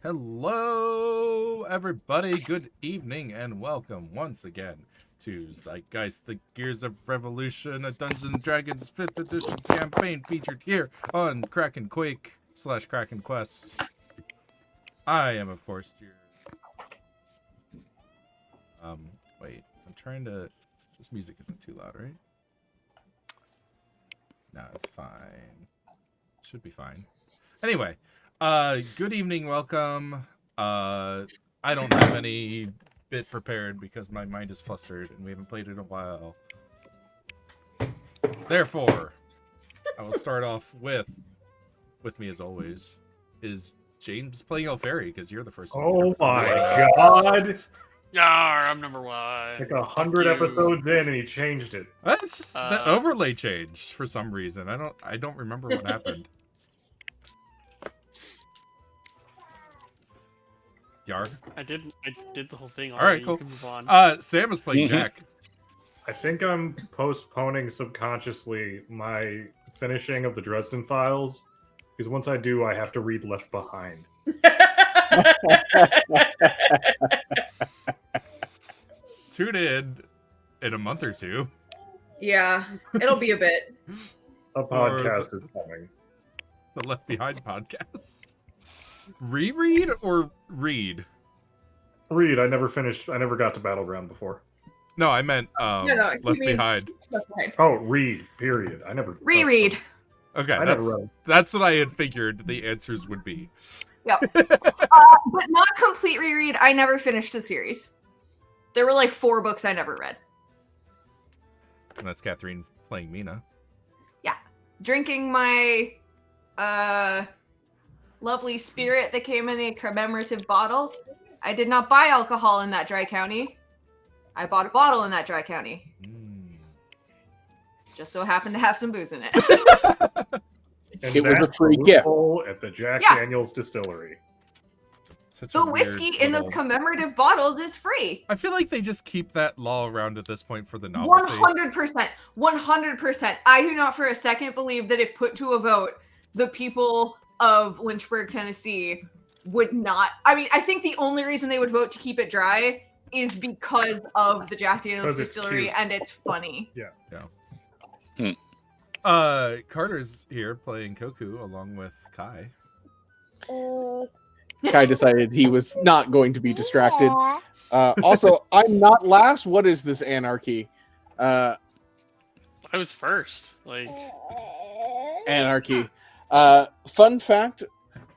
Hello, everybody. Good evening, and welcome once again to Zeitgeist, the Gears of Revolution, a Dungeons & Dragons 5th edition campaign featured here on KrakenQuest/KrakenQuest. I am, of course, your... wait, I'm trying to... This music isn't too loud, right? No, it's fine. Should be fine. Anyway, good evening, welcome. I don't have any bit prepared because my mind is flustered and we haven't played in a while. Therefore, I will start off with me as always, is James playing Elfairy, because you're the first one. Oh my god! Yar, I'm number one. Like 100 episodes in and he changed it. That's just, the overlay changed for some reason. I don't remember what happened. Yar? I did the whole thing All right, already. cool. You can move on. Sam is playing Jack. I think I'm postponing subconsciously my finishing of the Dresden Files, because once I do, I have to read Left Behind. Tune in a month or two. Yeah, it'll be a bit. A podcast is coming. The Left Behind podcast. Reread or read? Read. I never got to Battleground before. No, I meant Left Behind. Left Behind. Oh, read. Period. I never Reread. Okay, read. that's what I had figured the answers would be. Yep. But not complete reread. I never finished the series. There were like 4 books I never read. And that's Catherine playing Mina. Yeah. Drinking my lovely spirit that came in a commemorative bottle. I did not buy alcohol in that dry county. I bought a bottle in that dry county. Just so happened to have some booze in it. And it was a that's free the gift loophole at the Jack Yeah. Daniels distillery. Such The a weird whiskey in little- those commemorative bottles is free. I feel like they just keep that law around at this point for the novelty. 100%. 100%. I do not for a second believe that if put to a vote, the people of Lynchburg, Tennessee would not. I mean, I think the only reason they would vote to keep it dry is because of the Jack Daniels 'Cause it's distillery cute. and it's funny. Carter's here playing Koku along with Kai. Kai decided he was not going to be distracted. Also, I'm not last. What is this anarchy? I was first. Like, Anarchy. Fun fact,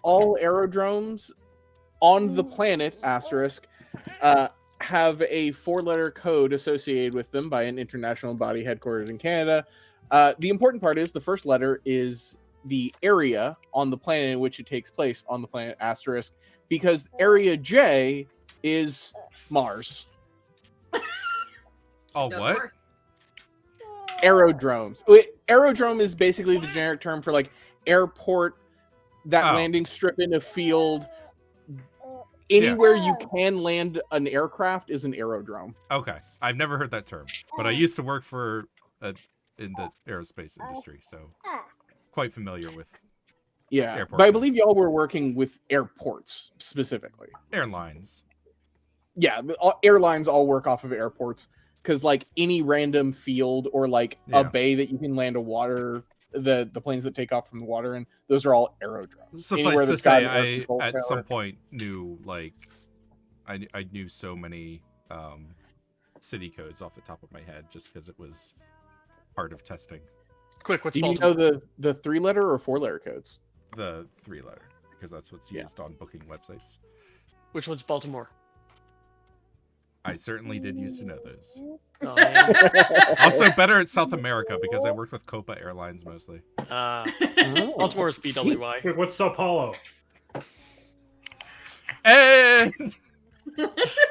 all aerodromes on the planet, asterisk, have a 4-letter code associated with them by an international body headquartered in Canada. The important part is the first letter is the area on the planet in which it takes place on the planet, asterisk, because area J is Mars. Oh, Of what? course. Aerodromes. Aerodrome is basically the generic term for like airport, that Oh. landing strip in a field. Anywhere you can land an aircraft is an aerodrome. Okay, I've never heard that term, but I used to work for in the aerospace industry, so quite familiar with Yeah, Airport but I believe ones. y'all were working with airports specifically. airlines. Yeah, airlines all work off of airports because like any random field or like Yeah. a bay that you can land a water, the planes that take off from the water, and those are all aerodromes. Suffice to that's got say, an air I control at tower. some point knew like I knew so many city codes off the top of my head just because it was part of testing. quick, what's Do you Baltimore? know the 3-letter or 4-letter codes? The 3-letter, because that's what's Yeah. used on booking websites. Which one's Baltimore? I certainly did used to know those. Oh, man. Also better at South America because I worked with Copa Airlines mostly. Baltimore is BWI. Wait, what's Sao Paulo? And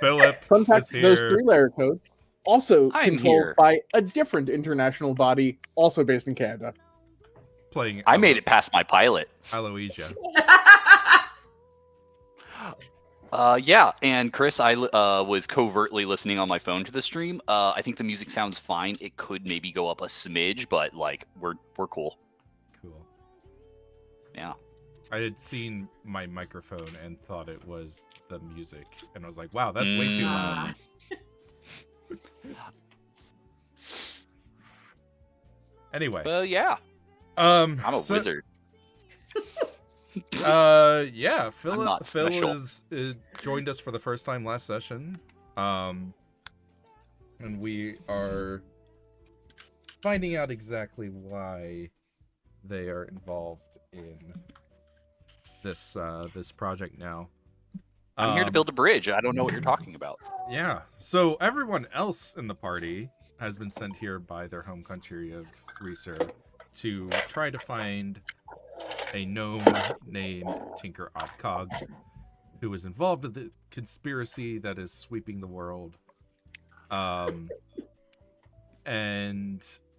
Philip Fun fact, is here. those 3-letter codes also I'm controlled here. by a different international body also based in Canada. playing I made it past my pilot. Aloysia. Yeah, and Chris, I was covertly listening on my phone to the stream. I think the music sounds fine. It could maybe go up a smidge, but like we're cool. Cool. Yeah. I had seen my microphone and thought it was the music, and I was like, "Wow, that's way too loud." Anyway, Well, yeah. I'm I'm a wizard. Yeah, Phil. I'm not Phil special. is joined us for the first time last session, and we are finding out exactly why they are involved in this this project now. I'm here to build a bridge. I don't know what you're talking about. Yeah. So everyone else in the party has been sent here by their home country of Reeser to try to find a gnome named Tinker Oddcog, who is involved in the conspiracy that is sweeping the world. And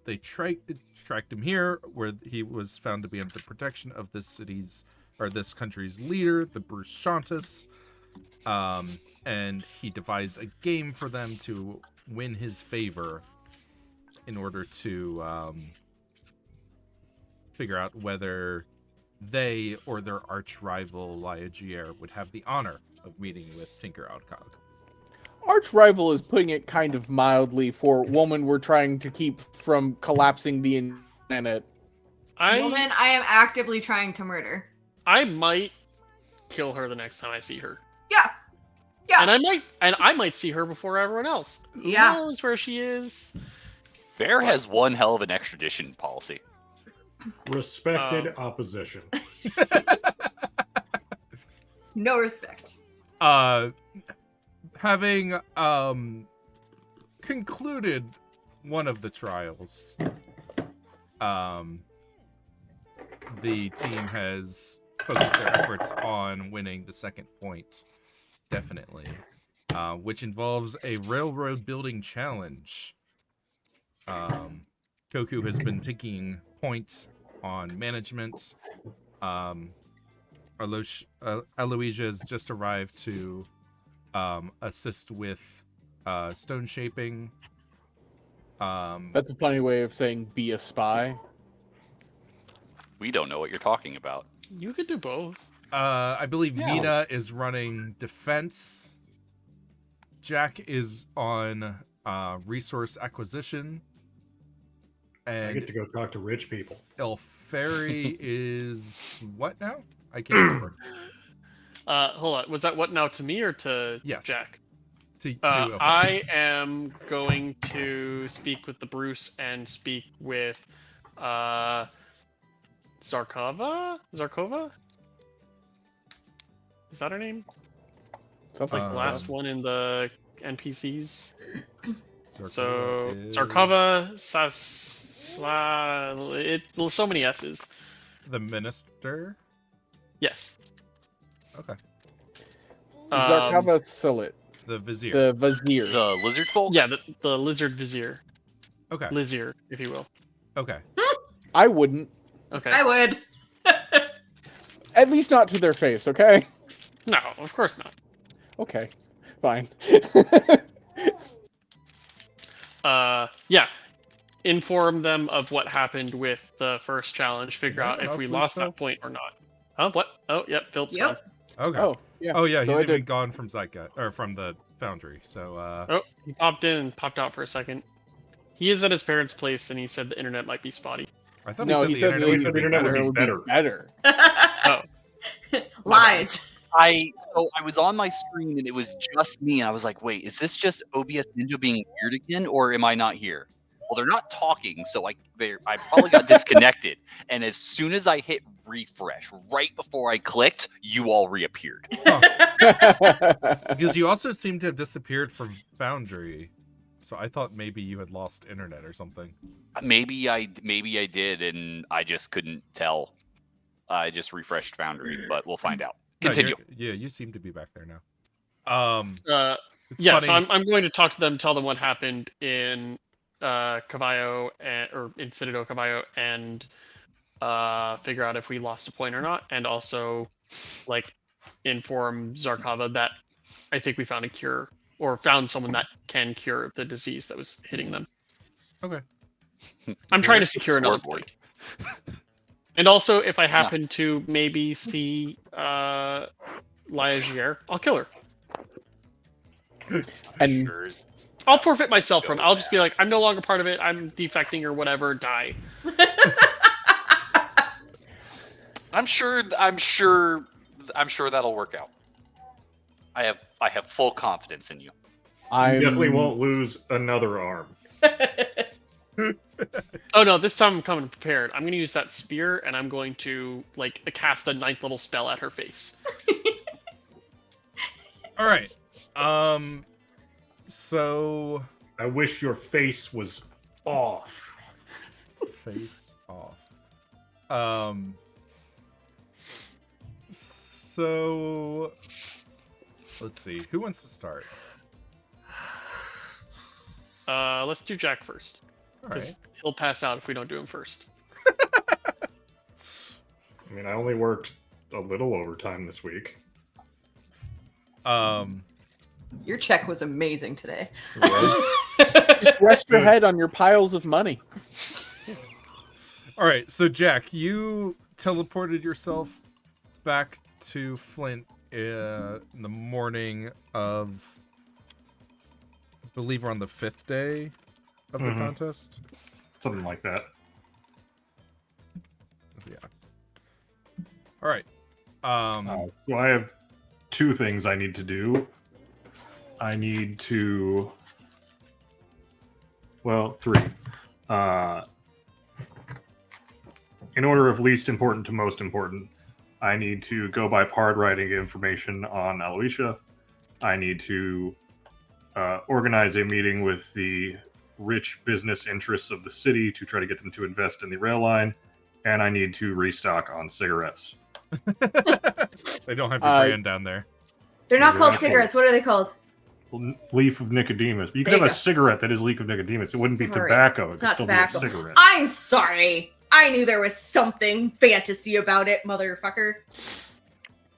they tracked him here, where he was found to be under the protection of this country's leader, the Bruce Shantus. And he devised a game for them to win his favor in order to figure out whether they or their arch rival Liagier would have the honor of meeting with Tinker Oddcog. Arch rival is putting it kind of mildly for woman we're trying to keep from collapsing the internet. Woman, I am actively trying to murder. I might kill her the next time I see her. Yeah. Yeah. And I might see her before everyone else. Who Yeah. knows where she is? Bear has one hell of an extradition policy. Respected opposition. No respect. Having concluded one of the trials, the team has focused their efforts on winning the second point, definitely, which involves a railroad building challenge. Koku has been taking points on management. Aloysia has just arrived to assist with stone shaping. That's a funny way of saying be a spy. We don't know what you're talking about. You could do both. I believe Yeah. Mina is running defense. Jack is on resource acquisition. I get And to go talk to rich people. Elferi is what now? I can't remember. Hold on. Was that what now to me or to Yes. Jack? To Elferi. I am going to speak with the Bruce and speak with Zarkova? Is that her name? Something Like the like last one in the NPCs. Zarkova So is Zarkova, so many S's. the minister. Yes. Okay. Zarkava Silit, The vizier. the Vizier. The lizard folk? Yeah, the lizard vizier. Okay. Lizier, if you will. Okay. I wouldn't. Okay. I would. At least not to their face, okay? No, of course not. Okay, fine. Yeah. Inform them of what happened with the first challenge. Figure out if we lost that point or not. Huh? What? Oh, yep. Philip's gone. Yep. Okay. Oh, yeah. Oh yeah, So he's I even did. gone from Zeitgeist or from the Foundry. So Oh, he popped in and popped out for a second. He is at his parents' place, and he said the internet might be spotty. I thought No, he he said said the the internet would be internet better. would be better. Lies. I was on my screen and it was just me, and I was like, wait, is this just OBS Ninja being weird again, or am I not here? Well, they're not talking, so I probably got disconnected. And as soon as I hit refresh, right before I clicked, you all reappeared. Because you also seem to have disappeared from Foundry. So I thought maybe you had lost internet or something. Maybe I did, and I just couldn't tell. I just refreshed Foundry, but we'll find out. Continue. No, yeah, you seem to be back there now. It's Yeah, funny. so I'm going to talk to them, tell them what happened in Cavallo or in Citadel Cavallo, and figure out if we lost a point or not, and also like inform Zarkava that I think we found a cure or found someone that can cure the disease that was hitting them. Okay. I'm trying to Where's the secure another scoreboard? point. And also, if I happen to maybe see Liagier, I'll kill her. And Sure. I'll forfeit myself from it. I'll just be like, I'm no longer part of it. I'm defecting or whatever. Die. I'm sure that'll work out. I have full confidence in you. I You definitely won't lose another arm. Oh no, this time I'm coming prepared. I'm going to use that spear, and I'm going to like cast a 9th level spell at her face. All right. So I wish your face was off. face off. So let's see. Who wants to start? Let's do Jack first. All 'Cause right. he'll pass out if we don't do him first. I mean, I only worked a little overtime this week. Your check was amazing today. just rest your head on your piles of money. All right. So Jack, you teleported yourself back to Flint in the morning of, I believe we're on the 5th day of the Mhm. contest. Something like that. Yeah. All right. So I have 2 things I need to do. I need to... Well, 3. In order of least important to most important, I need to go by Pard writing information on Aloysia. I need to organize a meeting with the rich business interests of the city to try to get them to invest in the rail line. And I need to restock on cigarettes. They don't have your brand down there. They're not They're called not cigarettes. What are they called? Leaf of Nicodemus. But you could There have you a go. cigarette that is leaf of Nicodemus. It wouldn't be Sorry. tobacco. It It's could not still tobacco. be a cigarette. I'm sorry. I knew there was something fantasy about it, motherfucker.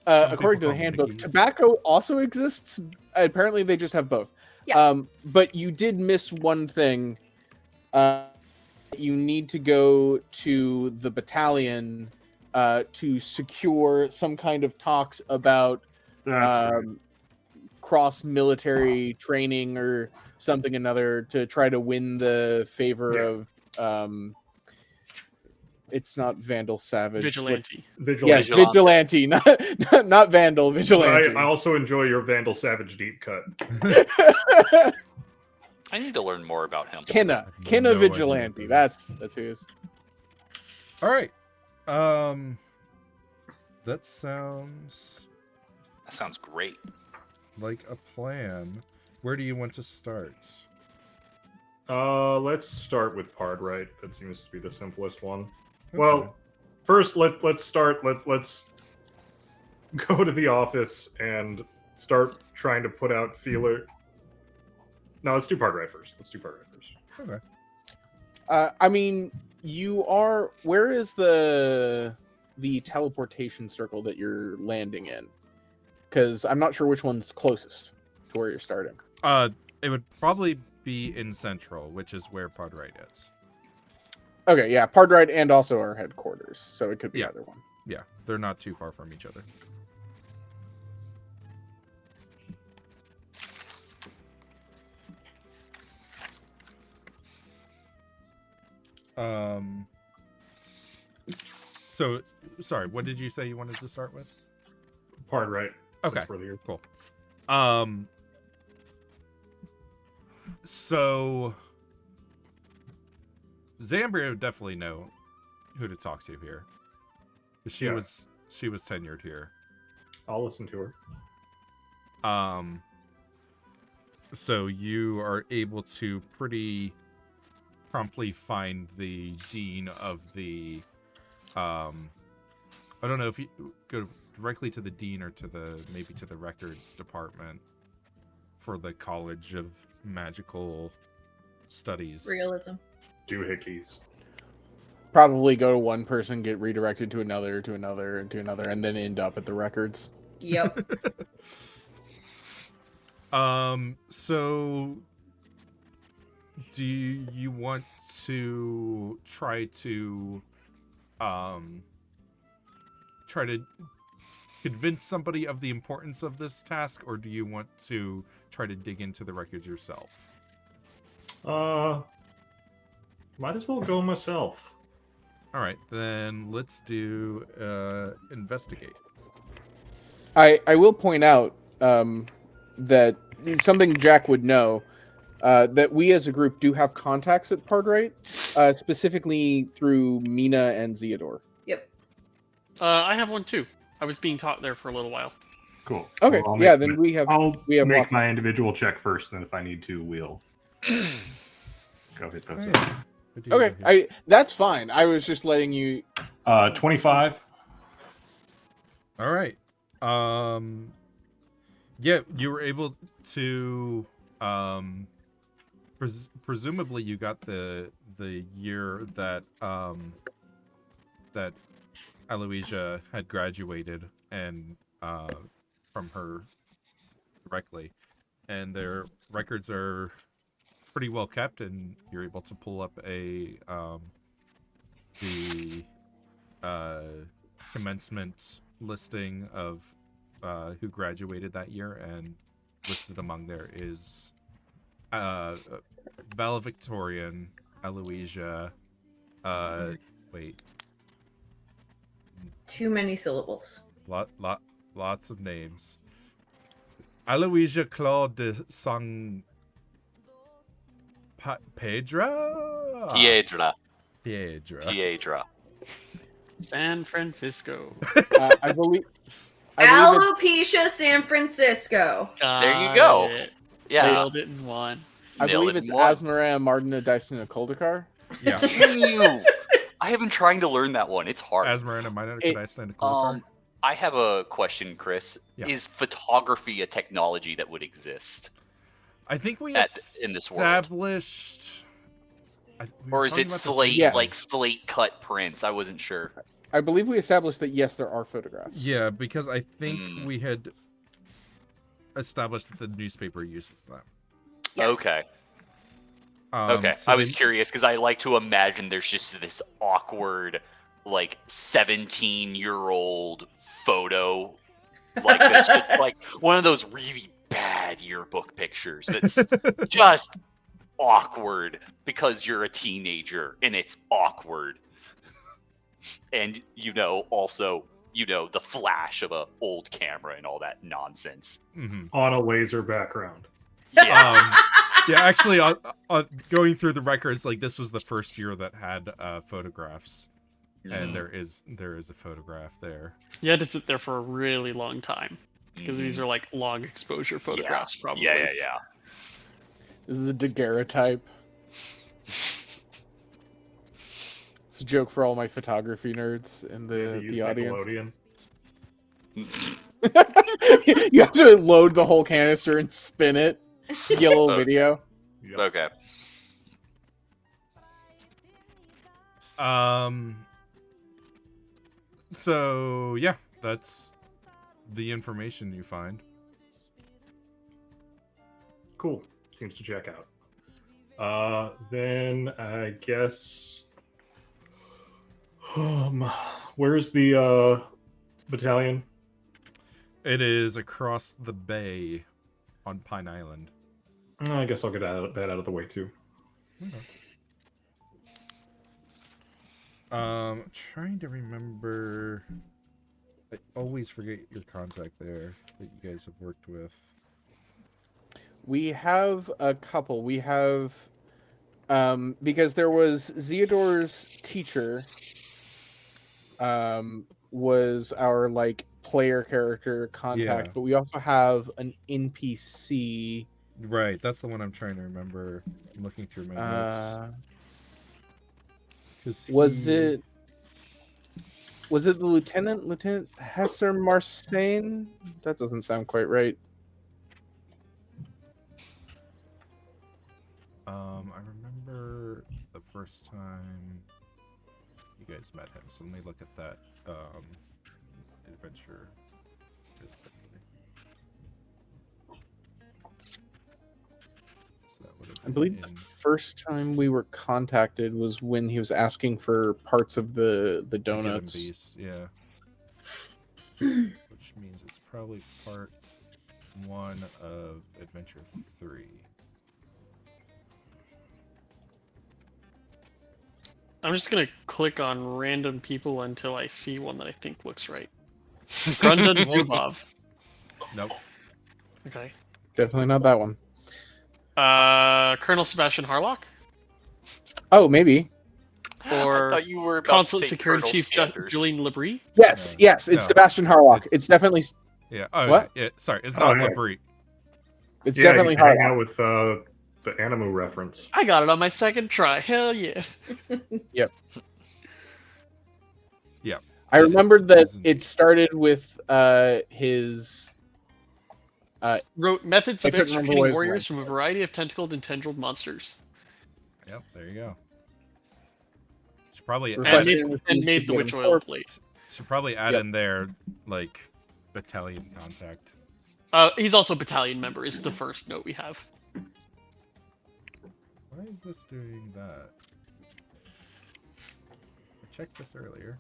According to people the call them handbook, Nickies. tobacco also exists. Apparently, they just have both. Yeah. But you did miss one thing. You need to go to the battalion to secure some kind of talks about That's right. cross-military training or something another to try to win the favor Yeah. of it's not Vandal Savage. Vigilante. Yes, Vigilante. Vigilante, not Vandal, Vigilante. I also enjoy your Vandal Savage deep cut. I need to learn more about him. Kinna No idea Vigilante. what That's who it is. All right. That sounds That sounds great. like a plan. Where do you want to start? Let's start with Pard right. That seems to be the simplest one. Okay. Well, first let's start. Let's go to the office and start trying to put out feeler. No, let's do Pard right first. Okay. I mean, you are. Where is the teleportation circle that you're landing in? Because I'm not sure which one's closest to where you're starting. It would probably be in Central, which is where Podright is. Okay, yeah, Pardride and also our headquarters, so it could be Yeah. either one. Yeah, they're not too far from each other. So, sorry, what did you say you wanted to start with? Pard right. Okay. Since we're here. Cool. So Zambria would definitely know who to talk to here. 'Cause she Yeah. was tenured here. I'll listen to her. So you are able to pretty promptly find the dean of the I don't know if you go directly to the dean or to the records department for the College of Magical Studies. Realism. Doohickeys. Probably go to one person, get redirected to another, and then end up at the records. Yep. So do you want to try to try to convince somebody of the importance of this task, or do you want to try to dig into the records yourself? Might as well go myself. All right, then let's do investigate. I will point out that something Jack would know, that we as a group do have contacts at Pardrite, specifically through Mina and Zeodor. Yep. I have one too. I was being taught there for a little while. Cool. Okay, Well, yeah, then we have I'll make make lots my individual check first, and if I need to, we'll go hit those. All right. What do you Okay, got here? that's fine. I was just letting you. 25. All right. Yeah, you were able to presumably you got the year that that Aloysia had graduated and from her directly, and their records are pretty well kept, and you're able to pull up the commencement listing of who graduated that year, and listed among there is valedictorian Aloysia. Wait, Too many syllables. lots of names. Aloysia Claude de Sang Pedra. Piedra. San Francisco. I believe. Alopecia San Francisco. There you go. It. Yeah. Nailed it in one. I Nailed believe it it's in one. Asmara Martina Dysona Koldakar. Yeah, Damn you! I have been trying to learn that one. It's hard. Asmarana Minor. Could I stand a card? I have a question, Chris. Yeah. Is photography a technology that would exist? I think we in this world? established. Or is it slate, Yes. like slate cut prints? I wasn't sure. I believe we established that yes, there are photographs. Yeah, because I think Hmm. we had established that the newspaper uses them. Yes. Okay. So I was they- curious because I like to imagine there's just this awkward, like 17-year-old photo, like that's just like one of those really bad yearbook pictures that's just awkward because you're a teenager and it's awkward, and also the flash of a old camera and all that nonsense. Mhm. On a laser background. Yeah. Yeah, actually, on going through the records, like this was the first year that had photographs, and there is a photograph there. You had to sit there for a really long time because these are like long exposure photographs, probably. Yeah. This is a daguerreotype. It's a joke for all my photography nerds in They use the audience. Nickelodeon. You have to load the whole canister and spin it. Get a little Oh. video. Yep. Okay. So yeah, that's the information you find. Cool. Seems to check out. Then I guess. Where's the battalion? It is across the bay on Pine Island. I guess I'll get that out of the way too. Trying to remember. I always forget your contact there that you guys have worked with. We have a couple. We have because there was Zeodor's teacher was our like player character contact, Yeah. but we also have an NPC. Right, that's the one I'm trying to remember. I'm looking through my notes. 'Cause Was he- it the Lieutenant Hesser Marsain? That doesn't sound quite right. I remember the first time you guys met him. So let me look at that adventure. So that would have I believe the been- first time we were contacted was when he was asking for parts of the Get 'em donuts. Beast, yeah. which means it's probably part 1 of Adventure 3. I'm just gonna click on random people until I see one that I think looks right. Grundon Zubov. Nope. Okay. Definitely not that one. Colonel Sebastian Harlock Oh, maybe. I or thought you were about Consulate to say Security Colonel Chief Sanders. Julian Labrie. Yes, No, yes, it's no. Sebastian Harlock. It's- It's definitely Yeah. Oh, What? Yeah. Sorry, it's Oh, not yeah. Labrie. it's Yeah, definitely you can hang Harlock. out with the Animu reference. I got it on my second try. Hell yeah. I remembered that Isn't- it started with his Wrote methods I of couldn't remember extricating what his warriors rank from a was. variety of tentacled and tendrilled monsters. Yep. There you go. Should probably And Requesting made, received and to made the get witch him oil corpse. plate. Should probably add Yep. in there like battalion contact. He's also a battalion member, is the first note we have. Why is this doing that? I checked this earlier.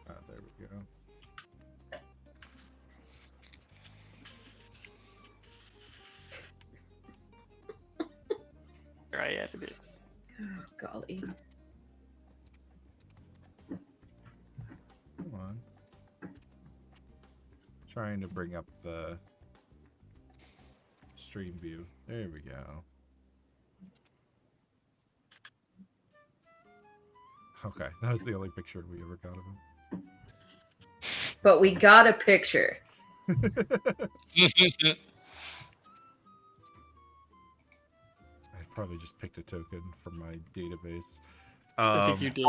Ah, there we go. There I added it. Oh, golly. Come on. Trying to bring up the stream view. There we go. Okay, that was the only picture we ever got of him. But we got a picture. I probably just picked a token from my database. I think you did.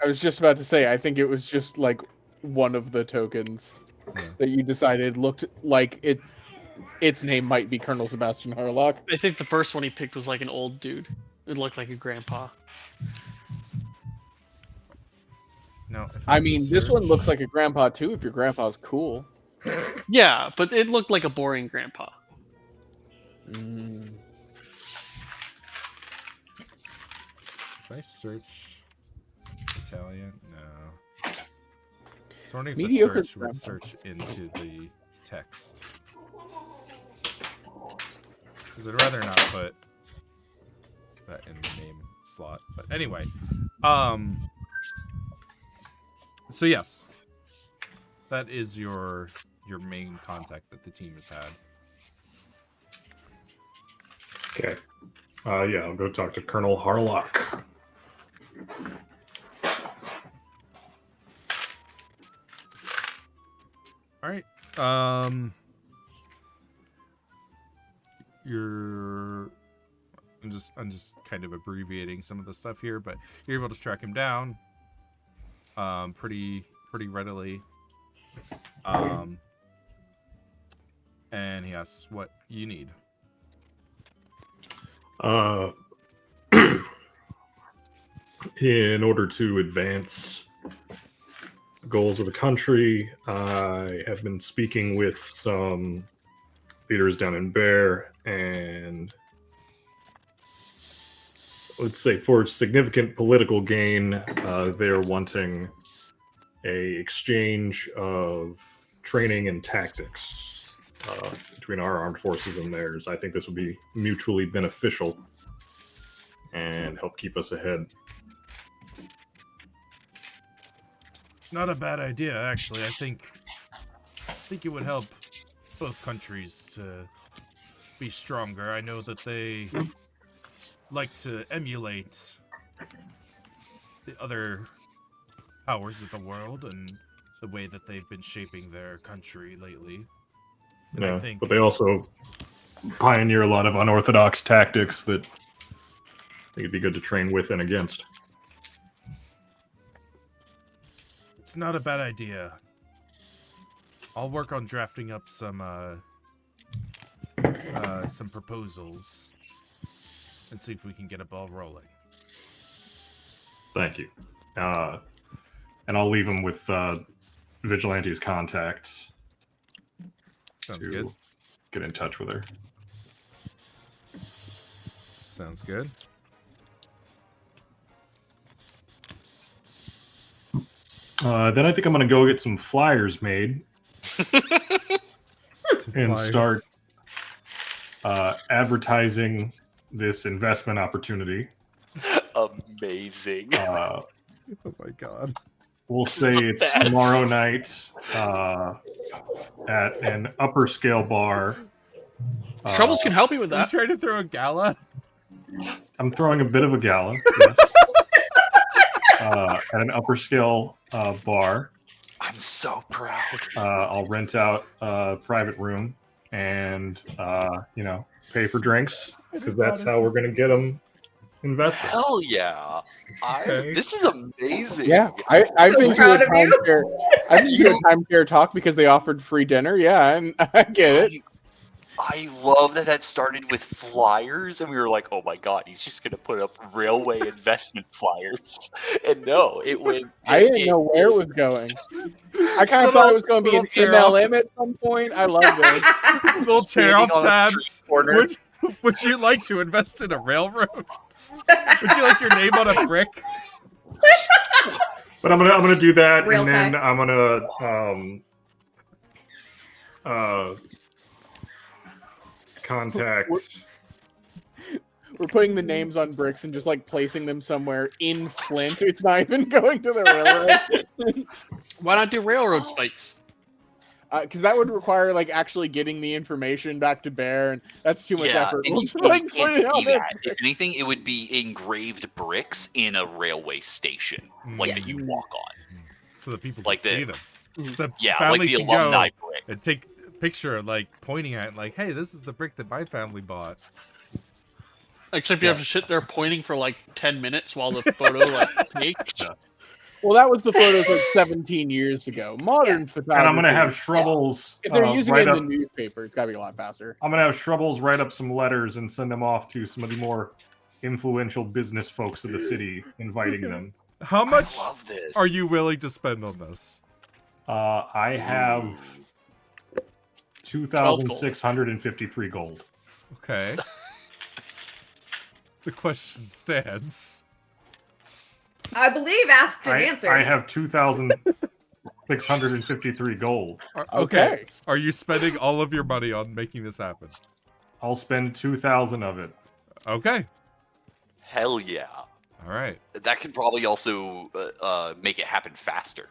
I was just about to say, I think it was just like one of the tokens Yeah. that you decided looked like its name might be Colonel Sebastian Harlock. I think the first one he picked was like an old dude. It looked like a grandpa. No, if I mean, this one search- looks like a grandpa too, if your grandpa's cool. Yeah, but it looked like a boring grandpa. Mm. If I search battalion, no. So I wonder if the Mediocre search would grandpa. search into the text. Because I'd rather not put that in the name slot. But anyway, so yes, that is your main contact that the team has had. Okay. Yeah, I'll go talk to Colonel Harlock. All right. I'm just kind of abbreviating some of the stuff here, but you're able to track him down pretty readily. And he asks what you need. In order to advance goals of the country, I have been speaking with some leaders down in Bear, and let's say for significant political gain, they're wanting a exchange of training and tactics between our armed forces and theirs. I think this would be mutually beneficial and help keep us ahead. Not a bad idea, actually. I think it would help both countries to be stronger. I know that they like to emulate the other powers of the world and the way that they've been shaping their country lately. And I Yeah, think but they also pioneer a lot of unorthodox tactics that I think it'd be good to train with and against. it's not a bad idea. I'll work on drafting up some proposals and see if we can get a ball rolling. Thank you. And I'll leave him with Vigilante's contact Sounds to good. get in touch with her. Sounds good. Then I think I'm going to go get some flyers made and Supplies. start advertising this investment opportunity. Amazing. Uh, Oh my god. we'll This is say the it's best. tomorrow night at an upper scale bar. Troubles can help you with Are you that. trying to throw a gala? I'm throwing a bit of a gala, yes. At an upper scale bar. I'm so proud. I'll rent out a private room and, pay for drinks because that's how we're going to get them invested. Hell yeah. Okay. This is amazing. Yeah, I've So been to a proud of you. timeshare. I've been to a timeshare talk because they offered free dinner. Yeah, and I get it. I love that started with flyers, and we were like, "Oh my god, he's just gonna put up railway investment flyers." And no, it went. I didn't know where it was going. I kind of thought it was going to be an Little tear off. MLM at some point. I love this. Little tear off Standing on a tabs. street corner. Would you like to invest in a railroad? Would you like your name on a brick? But I'm gonna do that, Real and then time. I'm gonna contact. We're putting the names on bricks and just like placing them somewhere in Flint. It's not even going to the railroad. Why not do railroad spikes? Because that would require like actually getting the information back to Bear, and that's too much effort. and We'll you just, can't- like, can't put it on see there. that. If anything, it would be engraved bricks in a railway station, like Yeah. that you walk on. So that people Like can see the- them. So Yeah, like families the can alumni go brick. and take a picture, like pointing at it, like, hey, this is the brick that my family bought. Except you have to sit there pointing for like 10 minutes while the photo like takes. Well, that was the photos like 17 years ago. Modern photography. And I'm gonna have Shrubbles. If they're using it write in the up, newspaper, it's got to be a lot faster. I'm gonna have Shrubbles write up some letters and send them off to some of the more influential business folks of the city, inviting them. How much I love this. are you willing to spend on this? I have 2,653 gold. Okay. The question stands. I believe asked and answered. I have 2,653 gold. Okay. Are you spending all of your money on making this happen? I'll spend 2,000 of it. Okay. Hell yeah. All right. That could probably also make it happen faster.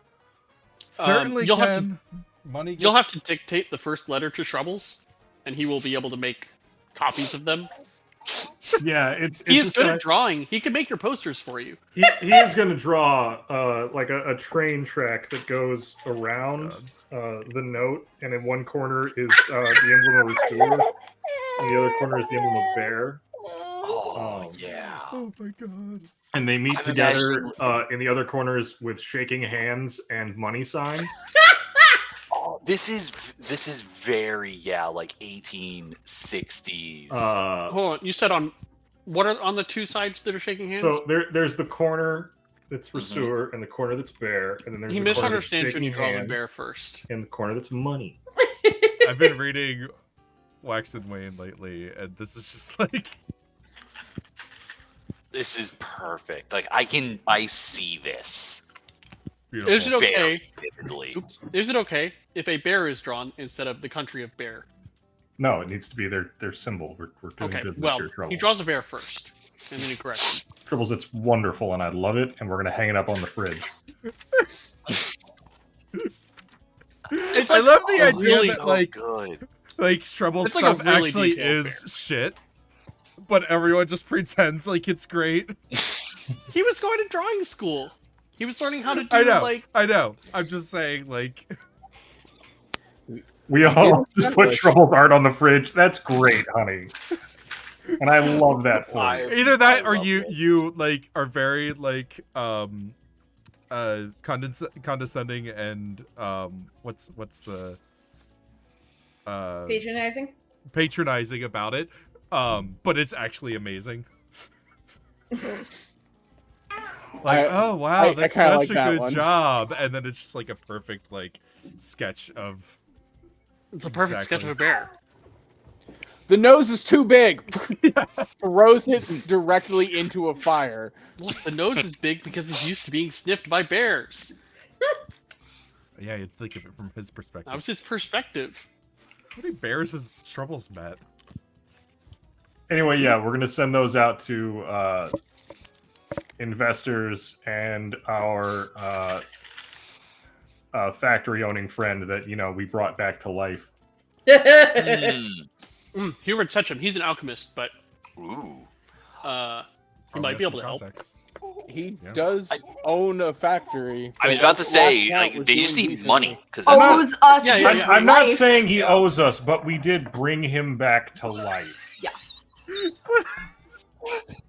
Certainly you'll have can. Money. You'll have gets- to dictate the first letter to Shrubbles, and he will be able to make copies of them. Yeah, it's He is just good gonna- at drawing. He can make your posters for you. He is going to draw like a train track that goes around the note, and in one corner is the emblem of Restore, and the other corner is the emblem of Bear. Oh yeah. Oh my god. And they meet I'm together imagining- in the other corners with shaking hands and money signs. Oh, this is very like 1860s. Hold on, you said on what are on the two sides that are shaking hands? So there's the corner that's Restore and the corner that's Bear, and then there's he the corner that's misunderstands when you shaking draw the hands bear first. and the corner that's money. I've been reading Wax and Wayne lately, and this is just like This is perfect. Like I see this beautiful. Is it okay? very vividly. Oops. Is it okay if a bear is drawn instead of the country of Bear? No, it needs to be their symbol. We're doing Okay, business well, here, Troubles. he draws a bear first, and then he corrects. Troubles, it's wonderful, and I love it, and we're gonna hang it up on the fridge. It's I love the a idea really that like good. Shrubble It's like a stuff really actually detailed is shit, but everyone just pretends like it's great. He was going to drawing school. He was learning how to do I know. like I know. I'm just saying, like, We all It's just put English. Trouble's art on the fridge. That's great, honey. And I love that for you. either that I or love you this. you like are very like condescending and what's the Patronizing. patronizing about it, but it's actually amazing. Like, oh wow, I that's kinda such like a that good one. job, and then it's just like a perfect like sketch of it's a perfect sketch of a bear. The nose is too big. Throws it directly into a fire. Look, the nose is big because he's used to being sniffed by bears. Yeah, you'd think of it from his perspective. That was his perspective. How many bears his troubles met? Anyway, yeah, we're gonna send those out to investors and our factory-owning friend that we brought back to life. Hubert Setchum, he's an alchemist, but Ooh. he might be able to help. Context. He Yeah. does own a factory. I was about to say, Last count like, was they just doing need decently. money because Owes us Yeah, yeah, his yeah. I'm not life. saying he owes us, but we did bring him back to life.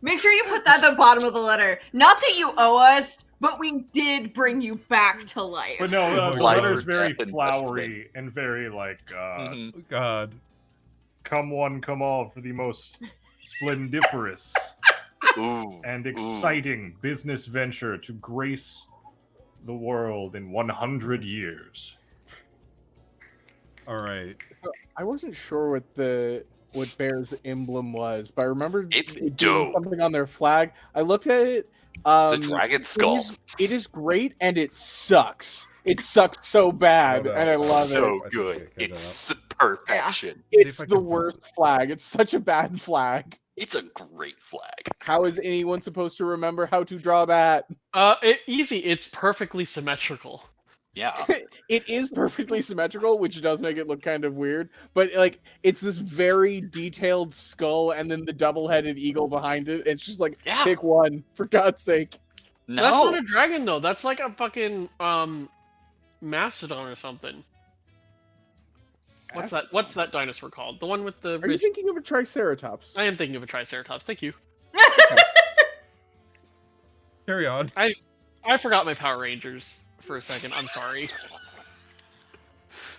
Make sure you put that at the bottom of the letter. Not that you owe us, but we did bring you back to life. But no, the Life or letter's very death flowery and very like, Oh, God. come one, come all for the most splendiferous Ooh. and exciting business venture to grace the world in 100 years. All right. I wasn't sure what Bear's emblem was, but I remember It's it doing dope. something on their flag. I looked at it. The dragon skull. It is great, and it sucks. It sucks so bad, and I love it. So I think good. I can cut It's perfection. It's See if I the can post worst flag. It's such a bad flag. It's a great flag. How is anyone supposed to remember how to draw that? Easy. It's perfectly symmetrical. Yeah. It is perfectly symmetrical, which does make it look kind of weird, but like it's this very detailed skull and then the double-headed eagle behind it. It's just like Yeah. pick one, for God's sake. That's not No. a dragon though. That's like a fucking mastodon or something. What's that dinosaur called? The one with the Are you ridge. thinking of a triceratops? I am thinking of a triceratops. Thank you. Carry on. I forgot my Power Rangers for a second. I'm sorry.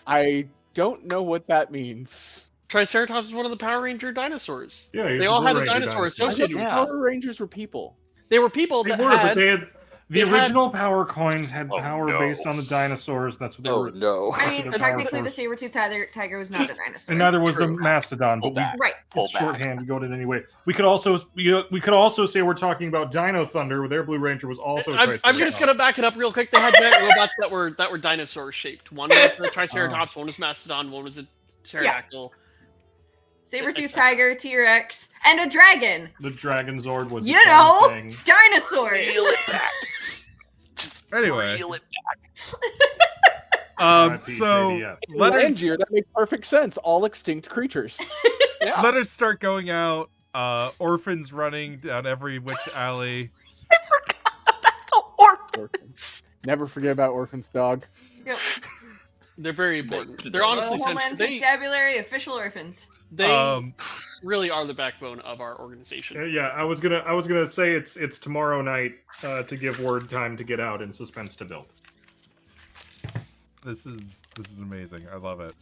I don't know what that means. Triceratops is one of the Power Ranger dinosaurs. Yeah, he's They a all had Blue a Ranger dinosaur dinosaur. associated with Yeah. Power Rangers were people. They were people They that were, had. but the they had- original power coins had Oh, power no. based on the dinosaurs. That's what they Oh were. no. I mean, the technically, power the source. saber-toothed tiger was not a dinosaur. And neither was the True. mastodon. Pull But back. Right. Pull it's back. shorthand. We go to it anyway. We could also say we're talking about Dino Thunder, where their Blue Ranger was also. I'm just Triceratops. gonna back it up real quick. They had giant robots that were dinosaur shaped. One was a Triceratops, one was Mastodon, one was a pterodactyl. Saber-toothed tiger, T-Rex, and a dragon. The Dragon Zord was. You the same know, thing. dinosaurs. Reel it back. Just Anyway. reel it back. RIP So JDF. letters Rangier, that makes perfect sense. All extinct creatures. Yeah. letters start going out. Orphans running down every witch alley. Orphans. Never forget about orphans, dog. Yep. They're very important. Thanks. They're honestly Homeland they vocabulary, official orphans. really are the backbone of our organization. Yeah, I was gonna say it's tomorrow night to give word time to get out and suspense to build. This is amazing. I love it.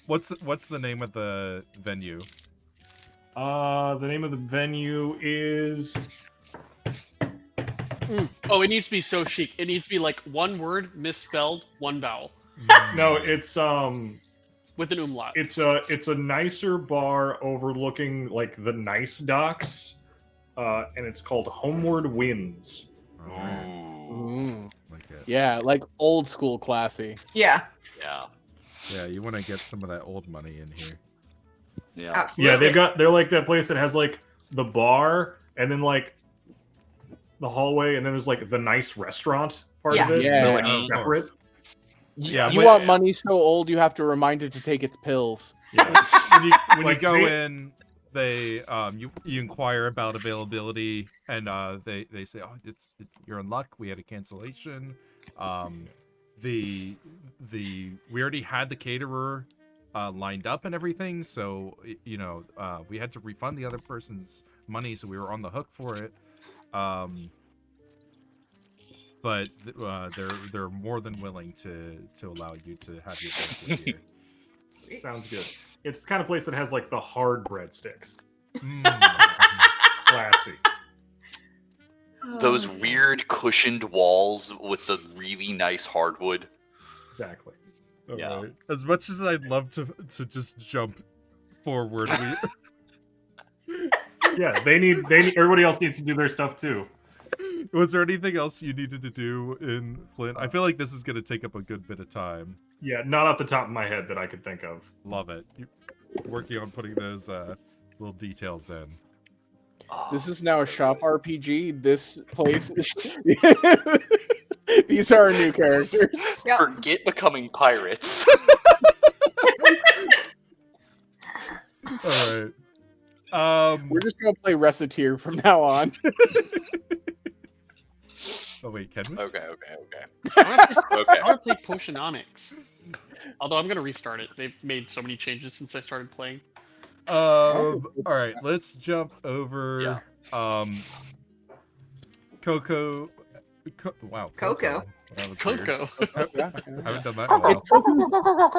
What's the name of the venue? The name of the venue is Oh, it needs to be so chic. It needs to be like one word misspelled, one vowel no, it's with an umlaut. it's a nicer bar overlooking like the nice docks, and it's called Homeward Winds. Alright, Mm. like it. Yeah, like old school classy. Yeah, Yeah. Yeah, you want to get some of that old money in here. Yeah. absolutely. Yeah, they're like that place that has like the bar and then like the hallway, and then there's like the nice restaurant part of Yeah. it. Yeah. They're, like, Of separate. course. Yeah, You when- want money so old you have to remind it to take its pills. Yeah. when Like, you go they- in, they you inquire about availability, and they say, oh, you're in luck. We had a cancellation. We already had the caterer lined up and everything, so we had to refund the other person's money, so we were on the hook for it. But they're more than willing to allow you to have your banquet here. Sweet. Sounds good. It's the kind of place that has like the hard breadsticks. Mm. Classy. Those Oh. weird cushioned walls with the really nice hardwood. Exactly. Yeah. Alright. As much as I'd love to just jump forward, Yeah, they need everybody else needs to do their stuff too. Was there anything else you needed to do in Flint? I feel like this is going to take up a good bit of time. Yeah, not off the top of my head that I could think of. Love it. You're working on putting those little details in. This is now a shop RPG. This place is... These are our new characters. Yep. Forget becoming pirates. All right. We're just gonna play Reciteer from now on. Oh wait, can we? Okay. I want to play Potionomics. Although I'm gonna restart it. They've made so many changes since I started playing. All right, let's jump over. Yeah. Coco. Wow. Coco. That was weird. Coco. Yeah. I haven't done that in a while.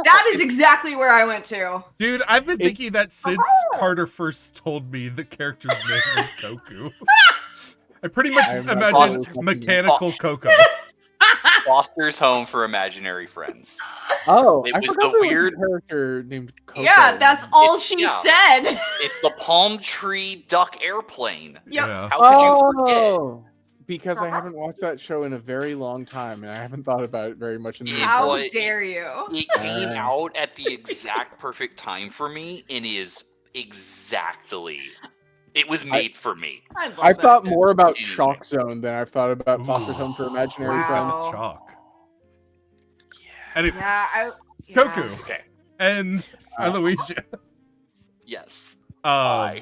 That is exactly where I went to. Dude, I've been thinking that since Carter first told me the character's name was Goku. I pretty much I'm not imagine following mechanical Coco. Foster's Home for Imaginary Friends. Oh, It I was forgot the there was a weird- character named Coco. Yeah, that's all It's- she yeah. said. It's the Palm Tree Duck Airplane. Yep. Yeah. How could you forget? Oh, because I haven't watched that show in a very long time, and I haven't thought about it very much in the. Yeah. How Boy, dare you? It came Uh. out at the exact perfect time for me, and is exactly. It was made for me. I love I've that thought shit. more about Anyway. Chalk Zone than I've thought about Foster's Home for Imaginary Wow. Friends. Chalk. Anyway, Yeah, yeah. Goku Okay. and Aloysia. Yes. Um,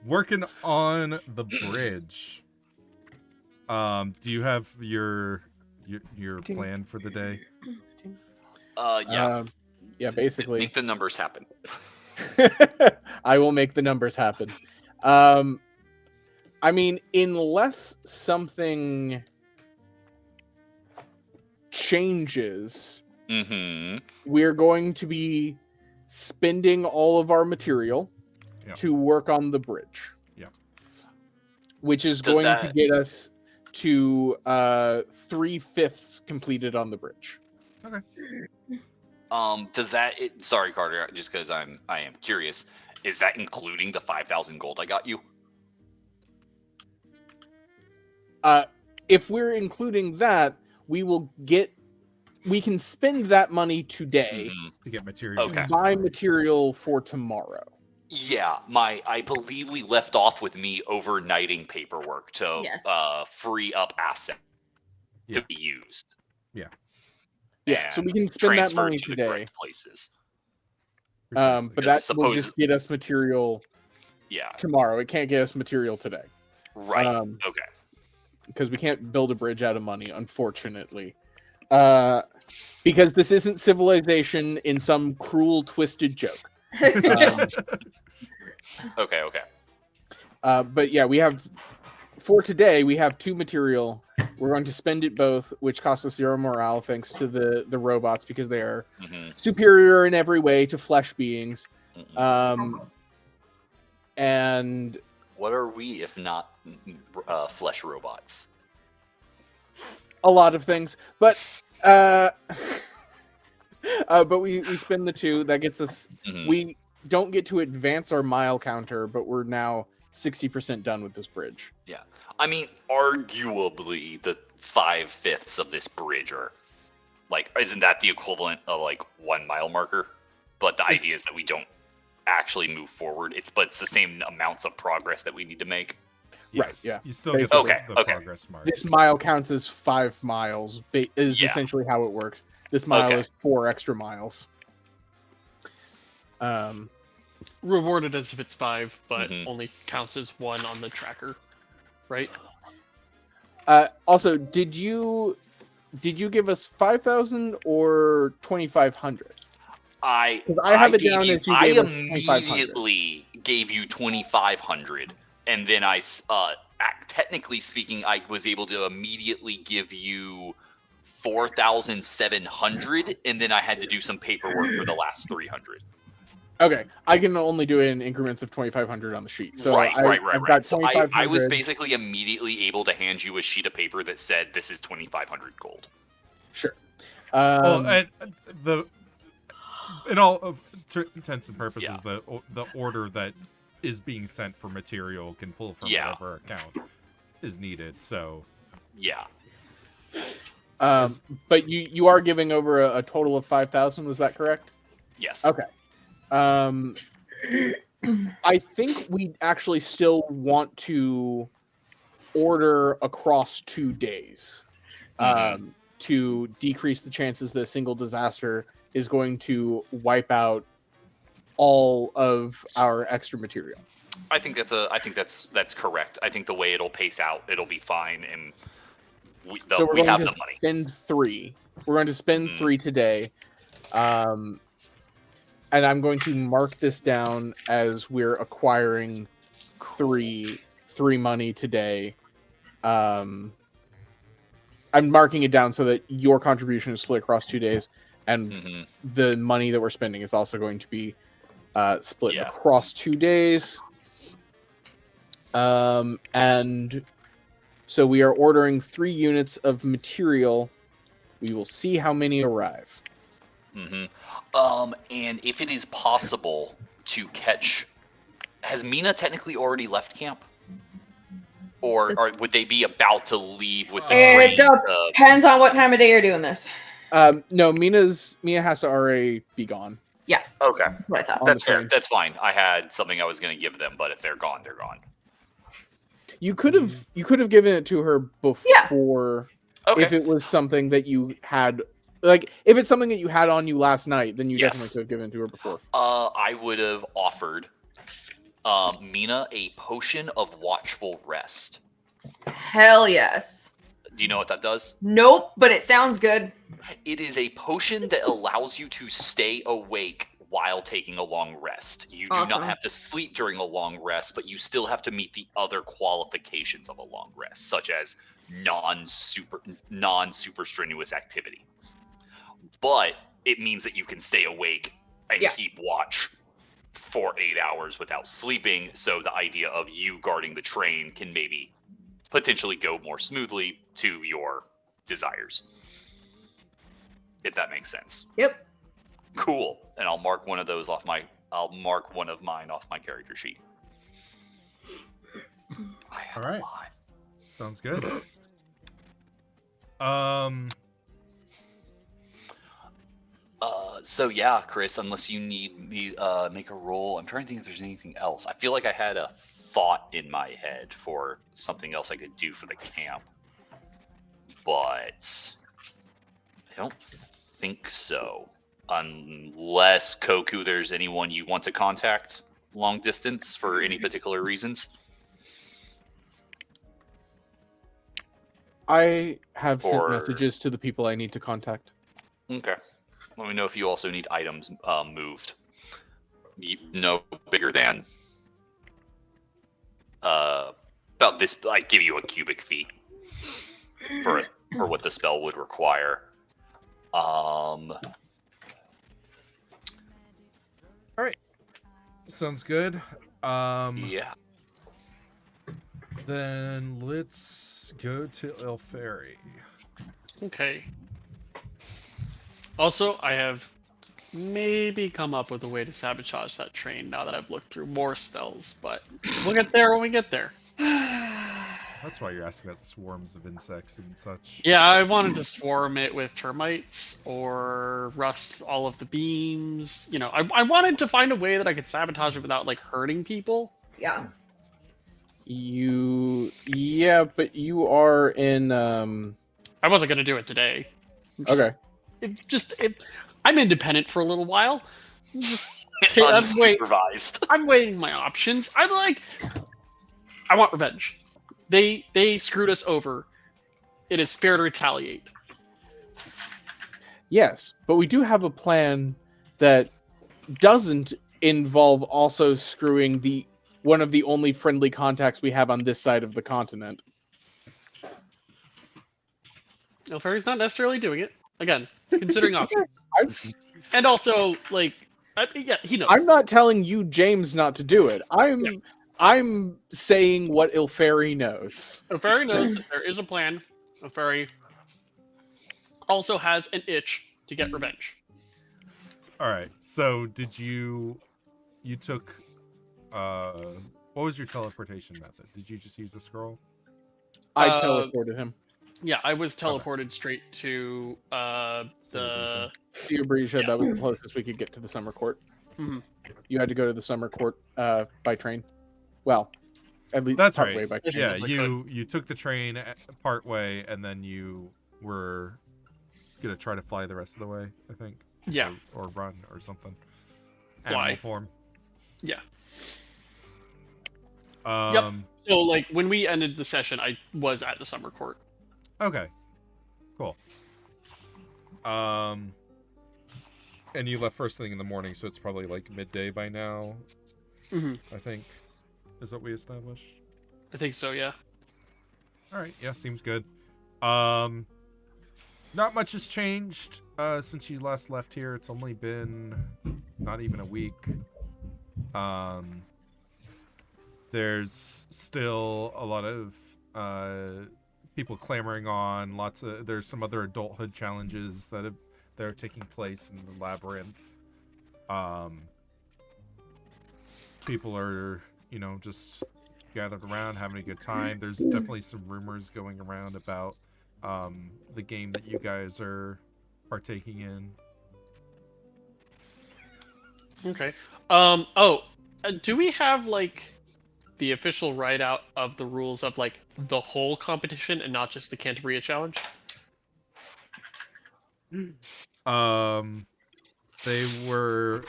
working on the bridge. Do you have your plan for the day? Yeah. Yeah, basically. Make the numbers happen. I will make the numbers happen. I mean, unless something changes, Mm-hmm. we're going to be spending all of our material Yeah. to work on the bridge. Yeah. Which is Does going to that- get us to 3/5 completed on the bridge. Does that? Sorry, Carter. Just because I am curious. Is that including the 5,000 gold I got you? If we're including that, we can spend that money today Mhm. To get materials. Okay. to buy material for tomorrow. Yeah, I believe we left off with me overnighting paperwork to Yes. free up assets Yeah. to be used. Yeah, so and we can spend that transferred money to the today. correct places. Precisely. But Because that will just suppose- get us material Yeah, tomorrow. It can't get us material today. right. Um, Okay. because we can't build a bridge out of money, unfortunately. Because this isn't civilization in some cruel, twisted joke. Um, Okay. but yeah, for today, we have 2 material. We're going to spend it both, which costs us 0 morale thanks to the robots because they are Mm-hmm. superior in every way to flesh beings. Mm-hmm. And What are we if not flesh robots? a lot of things, but but we spend the 2. That gets us. Mhm. We don't get to advance our mile counter, but we're now 60% done with this bridge. I mean, arguably, the 5/5 of this bridge are isn't that the equivalent of 1 mile marker? But the idea is that we don't actually move forward. It's the same amounts of progress that we need to make. Yeah. Right? Yeah. You still get the, Okay, the okay. progress mark. This mile counts as 5 miles. Is Yeah. essentially how it works. This mile Okay. is 4 extra miles. Rewarded as if it's 5, but Mhm. only counts as 1 on the tracker, right? Also, did you give us 5,000 or 2,500? I 'Cause I have it gave down you, as you I gave us 2,500. immediately gave you 2,500, and then technically speaking, I was able to immediately give you 4,700, and then I had to do some paperwork for the last 300. Okay, I can only do it in increments of 2,500 on the sheet. So right. I've got So I was 2,500. basically immediately able to hand you a sheet of paper that said this is 2,500 gold. Sure. Well, and in all of intents and purposes, Yeah. the order that is being sent for material can pull from Yeah. whatever account. is needed. So Yeah. But you are giving over a total of 5,000. Was that correct? Yes. Okay. I think we actually still want to order across 2 days to decrease the chances that a single disaster is going to wipe out all of our extra material. I think that's correct. I think the way it'll pace out, it'll be fine, and we Going have to the money. spend 3. We're going to spend 3 today. And I'm going to mark this down as we're acquiring 3 money today. I'm marking it down so that your contribution is split across 2 days, and the money that we're spending is also going to be split across 2 days. And so we are ordering 3 units of material. We will see how many arrive. And if it is possible to catch, has Mina technically already left camp? Or would they be about to leave with the train? It depends on what time of day you're doing this. No, Mina has to already be gone. Yeah. Okay. That's what I thought. That's fair. That's fine. I had something I was going to give them, but if they're gone, they're gone. You could have given it to her before. Okay. If it was something that you had, like, if it's something that you had on you last night, then you definitely could have given it to her before. I would have offered Mina a potion of watchful rest. Hell yes. Do you know what that does? Nope, but it sounds good. It is a potion that allows you to stay awake while taking a long rest. You do not have to sleep during a long rest, but you still have to meet the other qualifications of a long rest, such as non-super strenuous activity. But it means that you can stay awake and keep watch for 8 hours without sleeping. So the idea of you guarding the train can maybe potentially go more smoothly to your desires. If that makes sense. Yep. Cool. And I'll mark one of those off my mine off my character sheet. I have a lot. Sounds good. So yeah, Chris, unless you need me make a roll, I'm trying to think if there's anything else. I feel like I had a thought in my head for something else I could do for the camp, but I don't think so. Unless, Koku, there's anyone you want to contact long distance for any particular reasons? I have sent messages to the people I need to contact. Okay. Let me know if you also need items moved. No bigger than about this. I give you a cubic feet for what the spell would require. All right. Sounds good. Yeah. Then let's go to Ilferi. Okay. Also, I have maybe come up with a way to sabotage that train now that I've looked through more spells, but we'll get there when we get there. That's why you're asking about swarms of insects and such. Yeah, I wanted to swarm it with termites or rust all of the beams. You know, I wanted to find a way that I could sabotage it without, like, hurting people. Yeah. But you are in. I wasn't going to do it today. Okay. I'm independent for a little while. Unsupervised. I'm weighing my options. I'm like, I want revenge. They screwed us over. It is fair to retaliate. Yes, but we do have a plan that doesn't involve also screwing one of the only friendly contacts we have on this side of the continent. Ilferi's not necessarily doing it. Again, considering options. And also, like, he knows. I'm not telling you, James, not to do it. I'm saying what Ilferi knows. Ilferi knows that there is a plan. Ilferi also has an itch to get revenge. All right. So did you took what was your teleportation method? Did you just use a scroll? I teleported him. Yeah, I was teleported straight to the. To Brescia, that was the closest we could get to the summer court. Mhm. You had to go to the summer court by train. Well, at least That's partway right. by train. Yeah, if I you took the train part way, and then you were gonna try to fly the rest of the way, I think. Yeah. Or run or something. Fly. Animal form. Yeah. Yep. So like when we ended the session, I was at the summer court. Okay. Cool. And you left first thing in the morning, so it's probably like midday by now. I think is what we established. I think so. Yeah. All right. Yeah, seems good. Not much has changed since you last left here. It's only been not even a week. There's still a lot of people clamoring on. There's some other adulthood challenges that are taking place in the labyrinth. People are, just gathered around having a good time. There's definitely some rumors going around about the game that you guys are partaking in. Okay. Do we have like the official write-out of the rules of like the whole competition and not just the Cantabria challenge? They were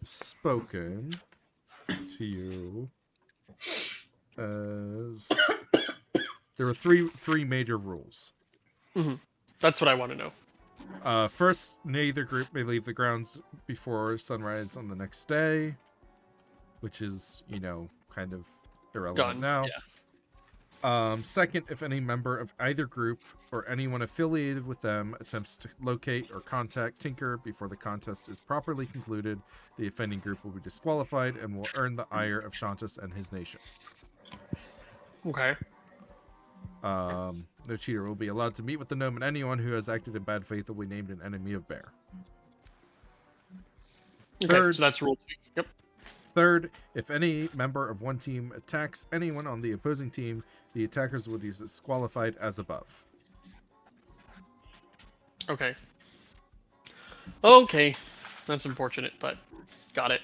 spoken to you as there were three major rules. That's what I want to know. First, neither group may leave the grounds before sunrise on the next day, which is, kind of irrelevant now. Yeah. Second, if any member of either group or anyone affiliated with them attempts to locate or contact Tinker before the contest is properly concluded, the offending group will be disqualified and will earn the ire of Shantas and his nation. Okay. No cheater will be allowed to meet with the gnome, and anyone who has acted in bad faith will be named an enemy of Bear. Okay, so that's rule 2. Yep. Third, if any member of one team attacks anyone on the opposing team, the attackers will be disqualified as above. Okay. Okay. That's unfortunate, but got it.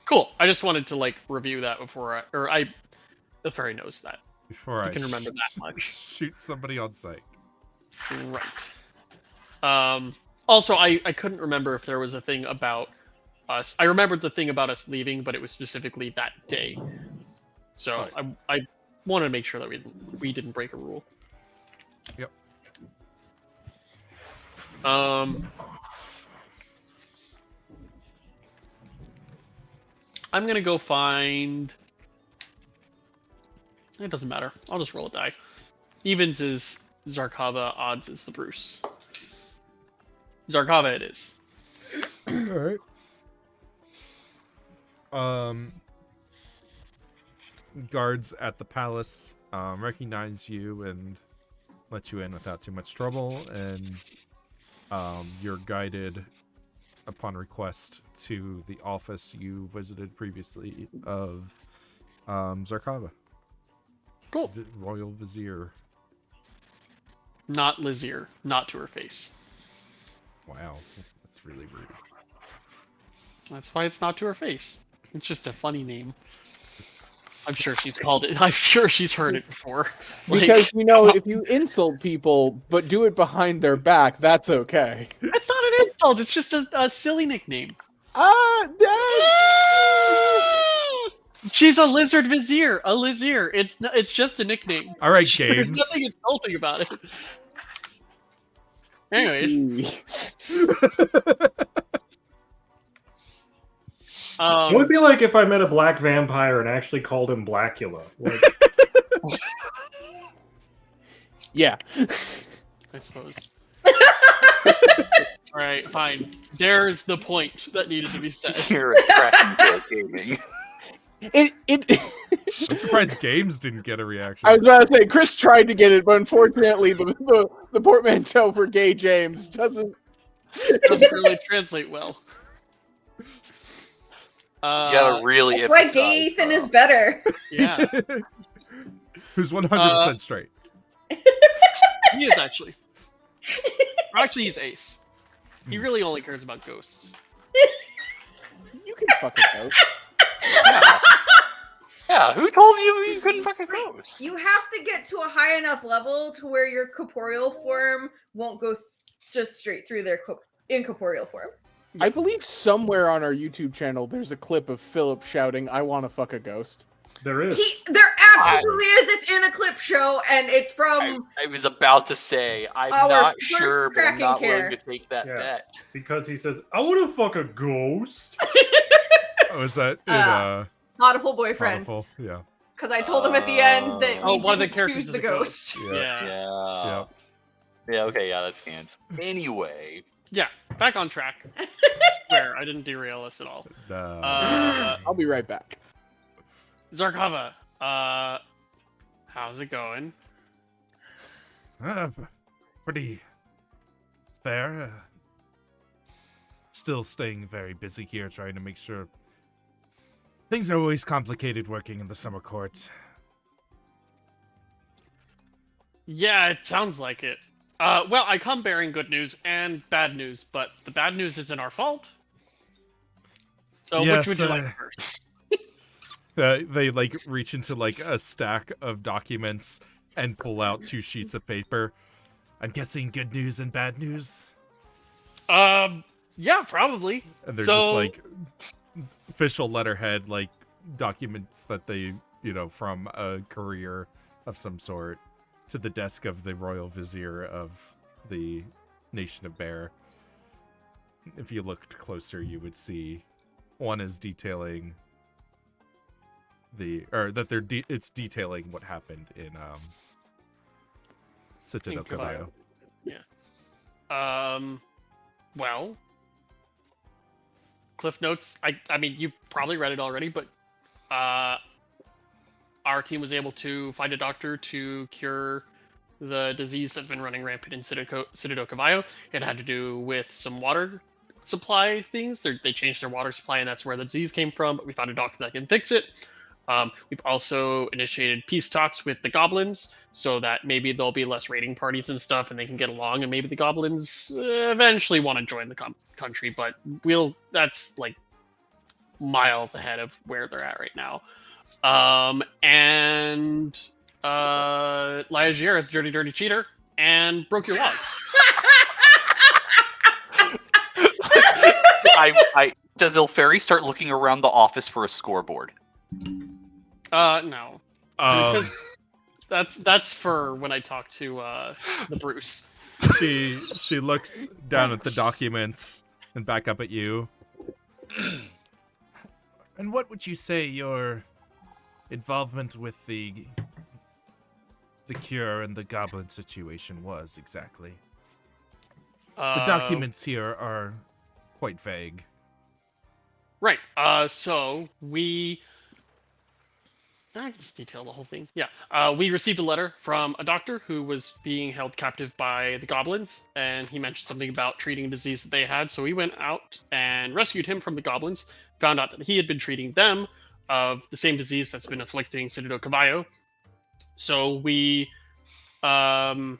Cool. I just wanted to like review that before the fairy knows that. Before I can remember that much. Shoot somebody on sight. Right. Also, I couldn't remember if there was a thing about us. I remembered the thing about us leaving, but it was specifically that day. So I wanted to make sure that we didn't break a rule. Yep. I'm gonna go find. It doesn't matter. I'll just roll a die. Evens is Zarkava, odds is the Bruce. Zarkava it is. Alright. Guards at the palace recognize you and let you in without too much trouble, and you're guided upon request to the office you visited previously of Zarkava. Cool. Royal Vizier. Not Lizier. Not to her face. Wow, that's really rude. That's why it's not to her face. It's just a funny name. I'm sure she's called it. I'm sure she's heard it before. Because, if you insult people, but do it behind their back, that's okay. That's not an insult. It's just a silly nickname. She's a lizard vizier. A Lizier. It's just a nickname. All right, There's James. nothing insulting about it. Anyways. It would be like if I met a black vampire and actually called him Blackula. Like... Yeah. I suppose. Alright, fine. There's the point that needed to be said. You're a KrakenQuest gaming. I'm surprised Games didn't get a reaction. I was about to say, Chris tried to get it, but unfortunately, the portmanteau for Gay James doesn't really translate well. You gotta really That's why emphasize, gay Ethan though. is better. Yeah, Who's 100% straight. he is actually. Or actually, he's ace. He really only cares about ghosts. You can fuck a ghost. Yeah. Yeah, who told you you couldn't fuck a ghost? You have to get to a high enough level to where your corporeal form won't go just straight through their incorporeal form. I believe somewhere on our YouTube channel there's a clip of Philip shouting, "I want to fuck a ghost." There is. There absolutely is. It's in a clip show, and it's from. I was about to say, I'm Our not first sure, but I'm not Kraken willing to take that Yeah. bet. Because he says, I want to fuck a ghost. Oh, is that in Audible boyfriend. Powerful? Yeah. Because I told him at the end that Oh, we one of the didn't characters choose is the a ghost. ghost. Yeah. Yeah. Yeah, okay, yeah, that scans. Anyway. Yeah, back on track. Swear, I didn't derail us at all. I'll be right back. Zarkava, how's it going? Pretty fair. Still staying very busy here, trying to make sure. Things are always complicated working in the summer court. Yeah, it sounds like it. Well, I come bearing good news and bad news, but the bad news isn't our fault. So Yes, which would you like first? They like reach into like a stack of documents and pull out 2 sheets of paper. I'm guessing good news and bad news. Yeah, probably. And they're So- just like official letterhead, like documents that they, from a courier of some sort to the desk of the royal vizier of the nation of Bear. If you looked closer, you would see one is detailing it's detailing what happened in Citadel In Caballo. Caballo. Well, Cliff Notes. I mean, you've probably read it already, but our team was able to find a doctor to cure the disease that's been running rampant in Citadel Caballo. It had to do with some water supply things. They changed their water supply, and that's where the disease came from. But we found a doctor that can fix it. We've also initiated peace talks with the goblins so that maybe there'll be less raiding parties and stuff and they can get along, and maybe the goblins eventually want to join the country, but that's like miles ahead of where they're at right now. And Liagier is a dirty cheater and broke your laws. Does Ilferi start looking around the office for a scoreboard? No. Um, That's for when I talk to the Bruce. she looks down at the documents and back up at you. And what would you say your involvement with the cure and the goblin situation was exactly? The documents here are quite vague. Right. So I can just detail the whole thing. Yeah. We received a letter from a doctor who was being held captive by the goblins, and he mentioned something about treating a disease that they had. So we went out and rescued him from the goblins, found out that he had been treating them of the same disease that's been afflicting Citadel Caballo. So we bargained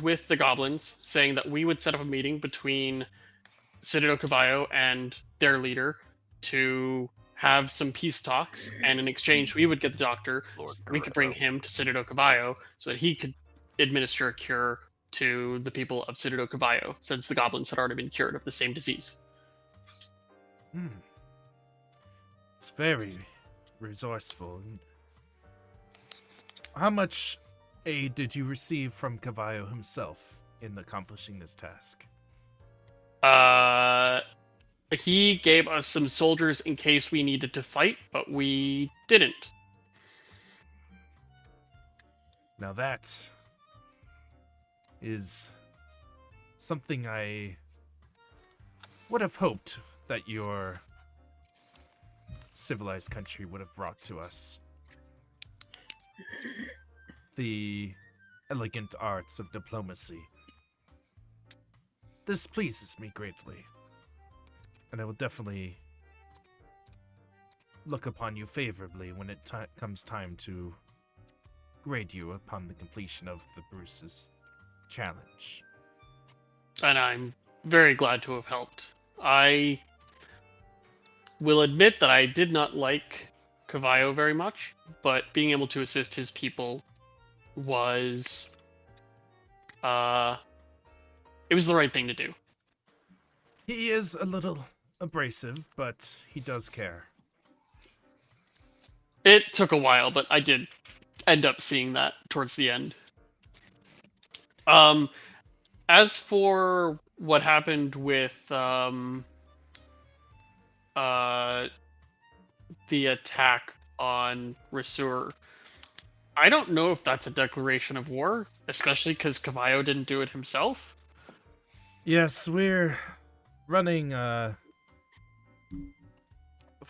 with the goblins, saying that we would set up a meeting between Citadel Caballo and their leader to have some peace talks, and in exchange we would get the doctor. We could bring him to Citadel Caballo so that he could administer a cure to the people of Citadel Caballo, since the goblins had already been cured of the same disease. It's very resourceful. How much aid did you receive from Caballo himself in accomplishing this task? He gave us some soldiers in case we needed to fight, but we didn't. Now that is something I would have hoped that your civilized country would have brought to us. The elegant arts of diplomacy. This pleases me greatly. and I will definitely look upon you favorably when it comes time to grade you upon the completion of the Bruce's challenge. And I'm very glad to have helped. I will admit that I did not like Cavallo very much, but being able to assist his people was it was the right thing to do. He is a little abrasive, but he does care. It took a while, but I did end up seeing that towards the end. As for what happened with the attack on Rasur, I don't know if that's a declaration of war, especially because Cavallo didn't do it himself. Yes, we're running, of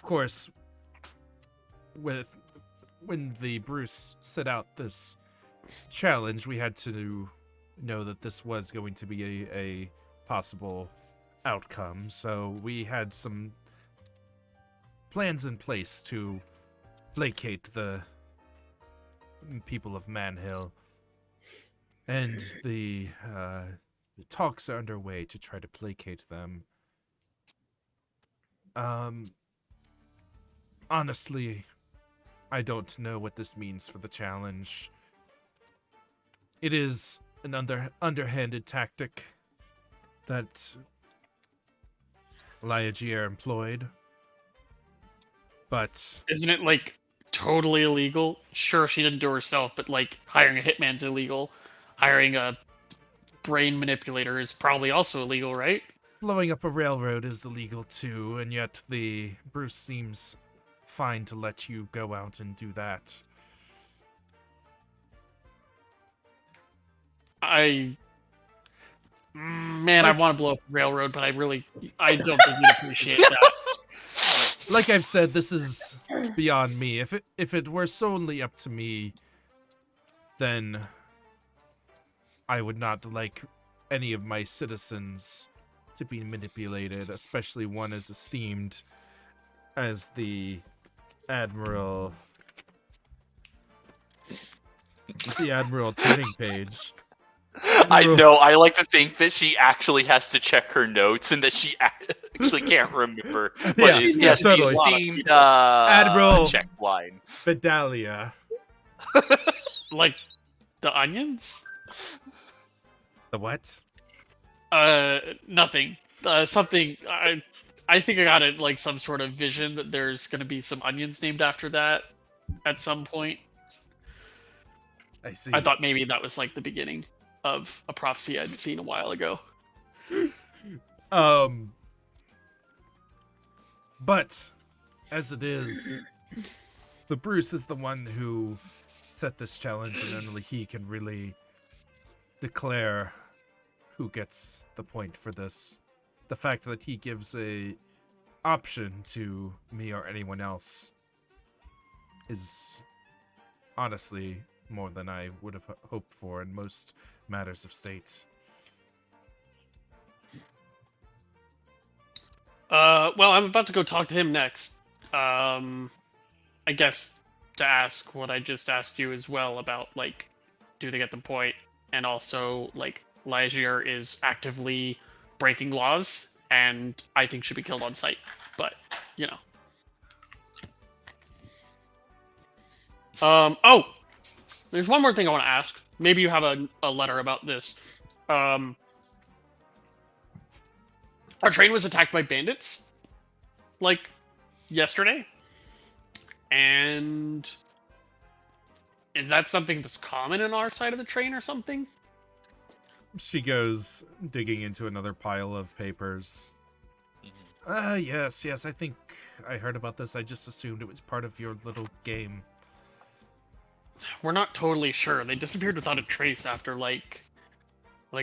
course, when the Bruce set out this challenge, we had to know that this was going to be a possible outcome, so we had some plans in place to placate the people of Manhill, and the talks are underway to try to placate them. Honestly, I don't know what this means for the challenge. It is an underhanded tactic that Liagier employed, but Isn't it like totally illegal? Sure, she didn't do it herself, but like hiring a hitman's illegal. Hiring a brain manipulator is probably also illegal, right? blowing up a railroad is illegal too, and yet the Bruce seems fine to let you go out and do that. I Like- want to blow up a railroad, but I don't think you'd appreciate that. Like I've said, this is beyond me. If it were solely up to me, then I would not like any of my citizens to be manipulated, especially one as esteemed as the Admiral turning page. I know. I like to think that she actually has to check her notes and that she actually can't remember. But Yeah, it's, yeah, yes, totally. the esteemed Admiral- check line. Vidalia. Like the onions? The what? Nothing. Something. I think I got it like some sort of vision that there's gonna be some onions named after that at some point. I see. I thought maybe that was like the beginning of a prophecy I'd seen a while ago. But as it is, the Bruce is the one who set this challenge, and only he can really declare who gets the point for this. The fact that he gives a option to me or anyone else is honestly more than I would have hoped for in most matters of state. Well, I'm about to go talk to him next. I guess to ask what I just asked you as well about, like, do they get the point? And also, like, Liagier is actively breaking laws, and I think should be killed on sight. But, you know. Oh! There's one more thing I want to ask. Maybe you have a letter about this. Our train was attacked by bandits, like, yesterday. And is that something that's common in our side of the train or something? She goes digging into another pile of papers. Yes, I think I heard about this. I just assumed it was part of your little game. We're not totally sure. They disappeared without a trace after, like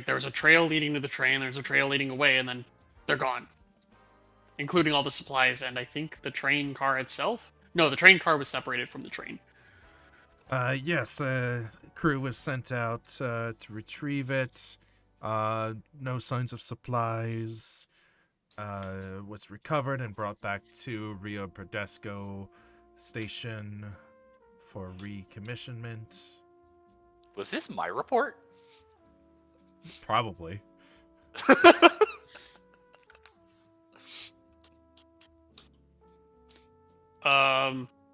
there was a trail leading to the train, there's a trail leading away, and then they're gone. Including all the supplies and I think the train car itself? No, the train car was separated from the train. Yes, crew was sent out to retrieve it. No signs of supplies. was recovered and brought back to Rio Perdesco Station for recommissionment. Was this my report? Probably.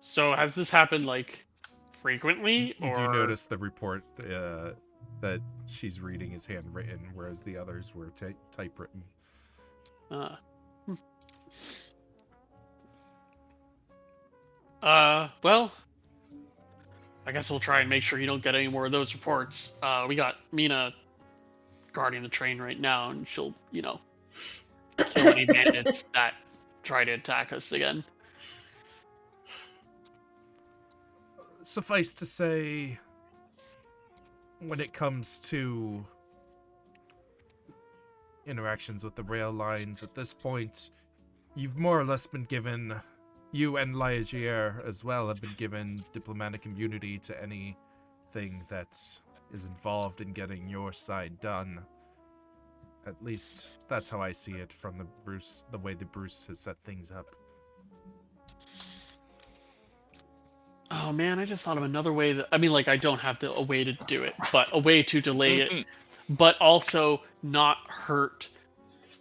So has this happened like frequently, You or do notice the report that she's reading is handwritten, whereas the others were typewritten. Hmm. Well, I guess we'll try and make sure you don't get any more of those reports. We got Mina guarding the train right now, and she'll, kill any bandits that try to attack us again. Suffice to say, when it comes to interactions with the rail lines at this point, you've more or less been given, you and Liagier as well have been given diplomatic immunity to anything that is involved in getting your side done. At least that's how I see it from the way the Bruce has set things up. Oh man, I just thought of another way that I don't have a way to do it, but a way to delay it, but also not hurt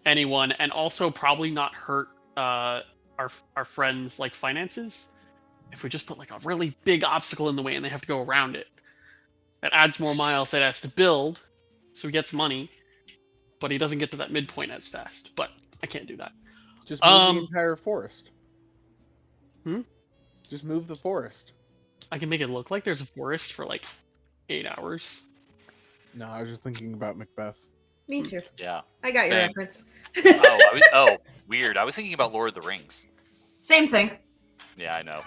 anyone, and also probably not hurt our friends' like finances. If we just put like a really big obstacle in the way and they have to go around it, that adds more miles that has to build, so he gets money, but he doesn't get to that midpoint as fast. But I can't do that. Just move the entire forest. Hmm? Just move the forest. I can make it look like there's a forest for like 8 hours. No, I was just thinking about Macbeth. Me too. Yeah. I got your Same. reference. Weird. I was thinking about Lord of the Rings. Same thing. Yeah, I know.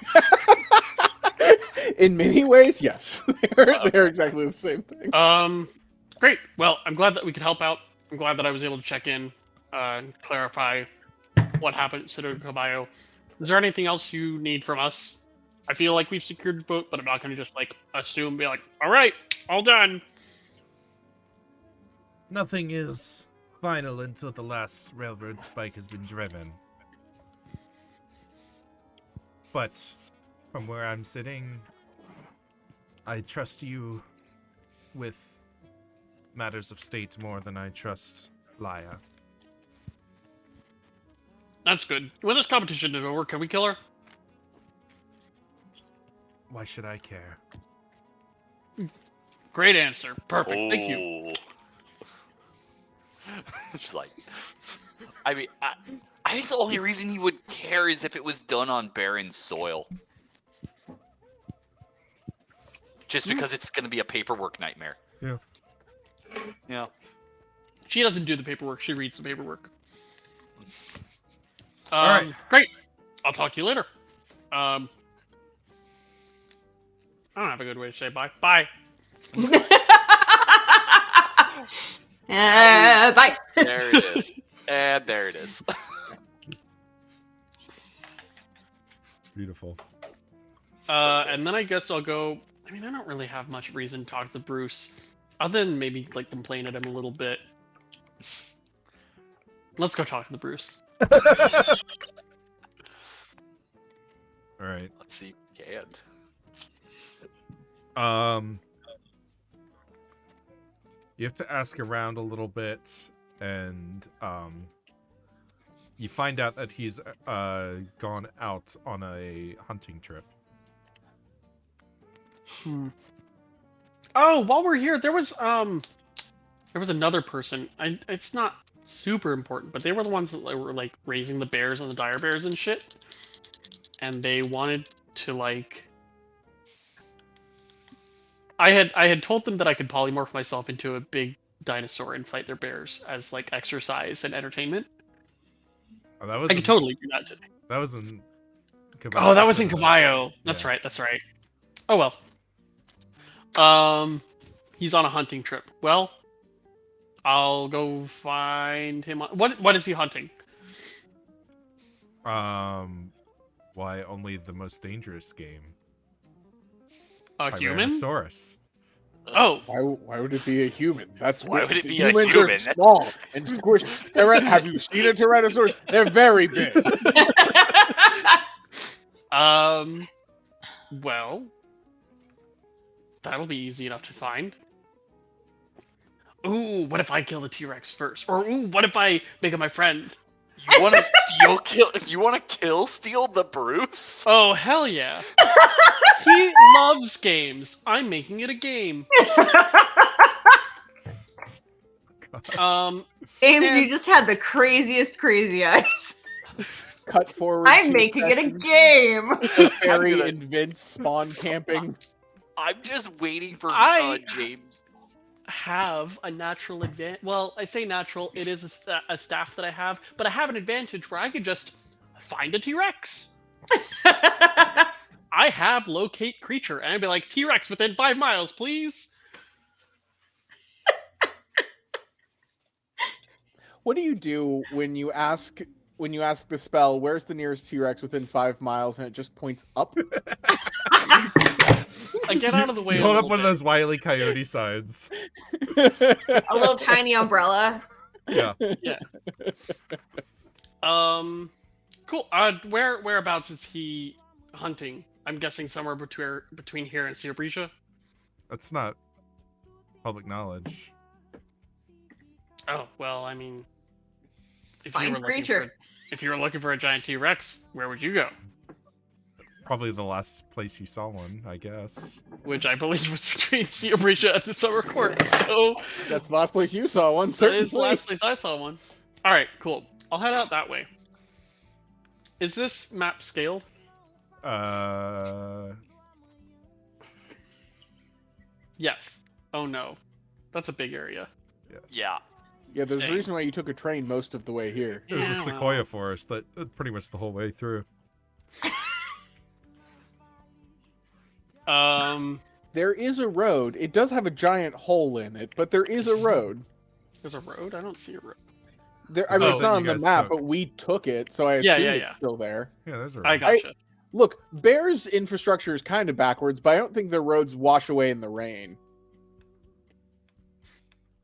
In many ways, yes. They're exactly the same thing. Great. Well, I'm glad that we could help out. I'm glad that I was able to check in and clarify what happened at Citadel Caballo. Is there anything else you need from us? I feel like we've secured the vote, but I'm not going to just like assume, be like, all right, all done. Nothing is final until the last railroad spike has been driven. But from where I'm sitting, I trust you with matters of state more than I trust Laya. That's good. When this competition is over, can we kill her? Why should I care? Great answer. Perfect. Thank you. Just like, I mean, I think the only reason he would care is if it was done on barren soil. Just because it's going to be a paperwork nightmare. Yeah. Yeah. She doesn't do the paperwork. She reads the paperwork. All right. Great. I'll talk to you later. I don't have a good way to say bye. Bye. Bye. There it is. And there it is. Beautiful. And then I guess I'll go. I mean, I don't really have much reason to talk to Bruce, other than maybe like complain at him a little bit. Let's go talk to the Bruce. All right. Let's see if we can. You have to ask around a little bit, and you find out that he's gone out on a hunting trip. Oh, while we're here, there was another person. It's not super important, but they were the ones that were like raising the bears and the dire bears and shit, and they wanted to like. I had told them that I could polymorph myself into a big dinosaur and fight their bears as like exercise and entertainment. Oh, that was I could totally do that today. That was in. Oh, that was in Caballo. That's right. That's right. Oh well. He's on a hunting trip. Well, I'll go find him. What is he hunting? Why only the most dangerous game? A human? Tyrannosaurus. Oh, Why would it be a human? That's Why what would it be a humans human? are That's- small and squished. Have you seen a Tyrannosaurus? They're very big. Well, that'll be easy enough to find. Ooh, what if I kill the T-Rex first? Or ooh, what if I make it my friend? You want to steal the Bruce? Oh, hell yeah. He loves games. I'm making it a game. Ames, And- you just had the craziest crazy eyes. Cut forward. I'm two making it a sessions. game. The fairy gonna- invents spawn camping. I'm just waiting for I- James. Have a natural advantage. Well, I say natural, it is a staff that I have, but I have an advantage where I could just find a T-Rex. I have locate creature, and I'd be like, T-Rex within 5 miles, please. What do you do when you ask the spell, where's the nearest T-Rex within 5 miles, and it just points up? I get out of the way. You a hold up little one of bit. those Wile E. Coyote signs. A little tiny umbrella. Yeah. Cool. Whereabouts is he hunting? I'm guessing somewhere between here and Cerebresia. That's not public knowledge. Oh well, I mean, if Find you were looking creature. if you were looking for a giant T-Rex, where would you go? Probably the last place you saw one, I guess. Which I believe was between Cerebresia and the Summer Court. So That's the last place you saw one, that certainly. is the last place I saw one. All right, cool. I'll head out that way. Is this map scaled? Yes. Oh no, that's a big area. Yes. Yeah. Yeah, there's a Dang. reason why you took a train most of the way here. There's a Yeah, sequoia well. forest that pretty much the whole way through. There is a road. It does have a giant hole in it, but there is a road. There's a road. I don't see a road. I mean, Oh, it's that not you on the guys map, took. but we took it, so I Yeah, assume yeah, it's yeah. still there. Yeah, there's a I road. gotcha. Look, Bear's infrastructure is kind of backwards, but I don't think their roads wash away in the rain.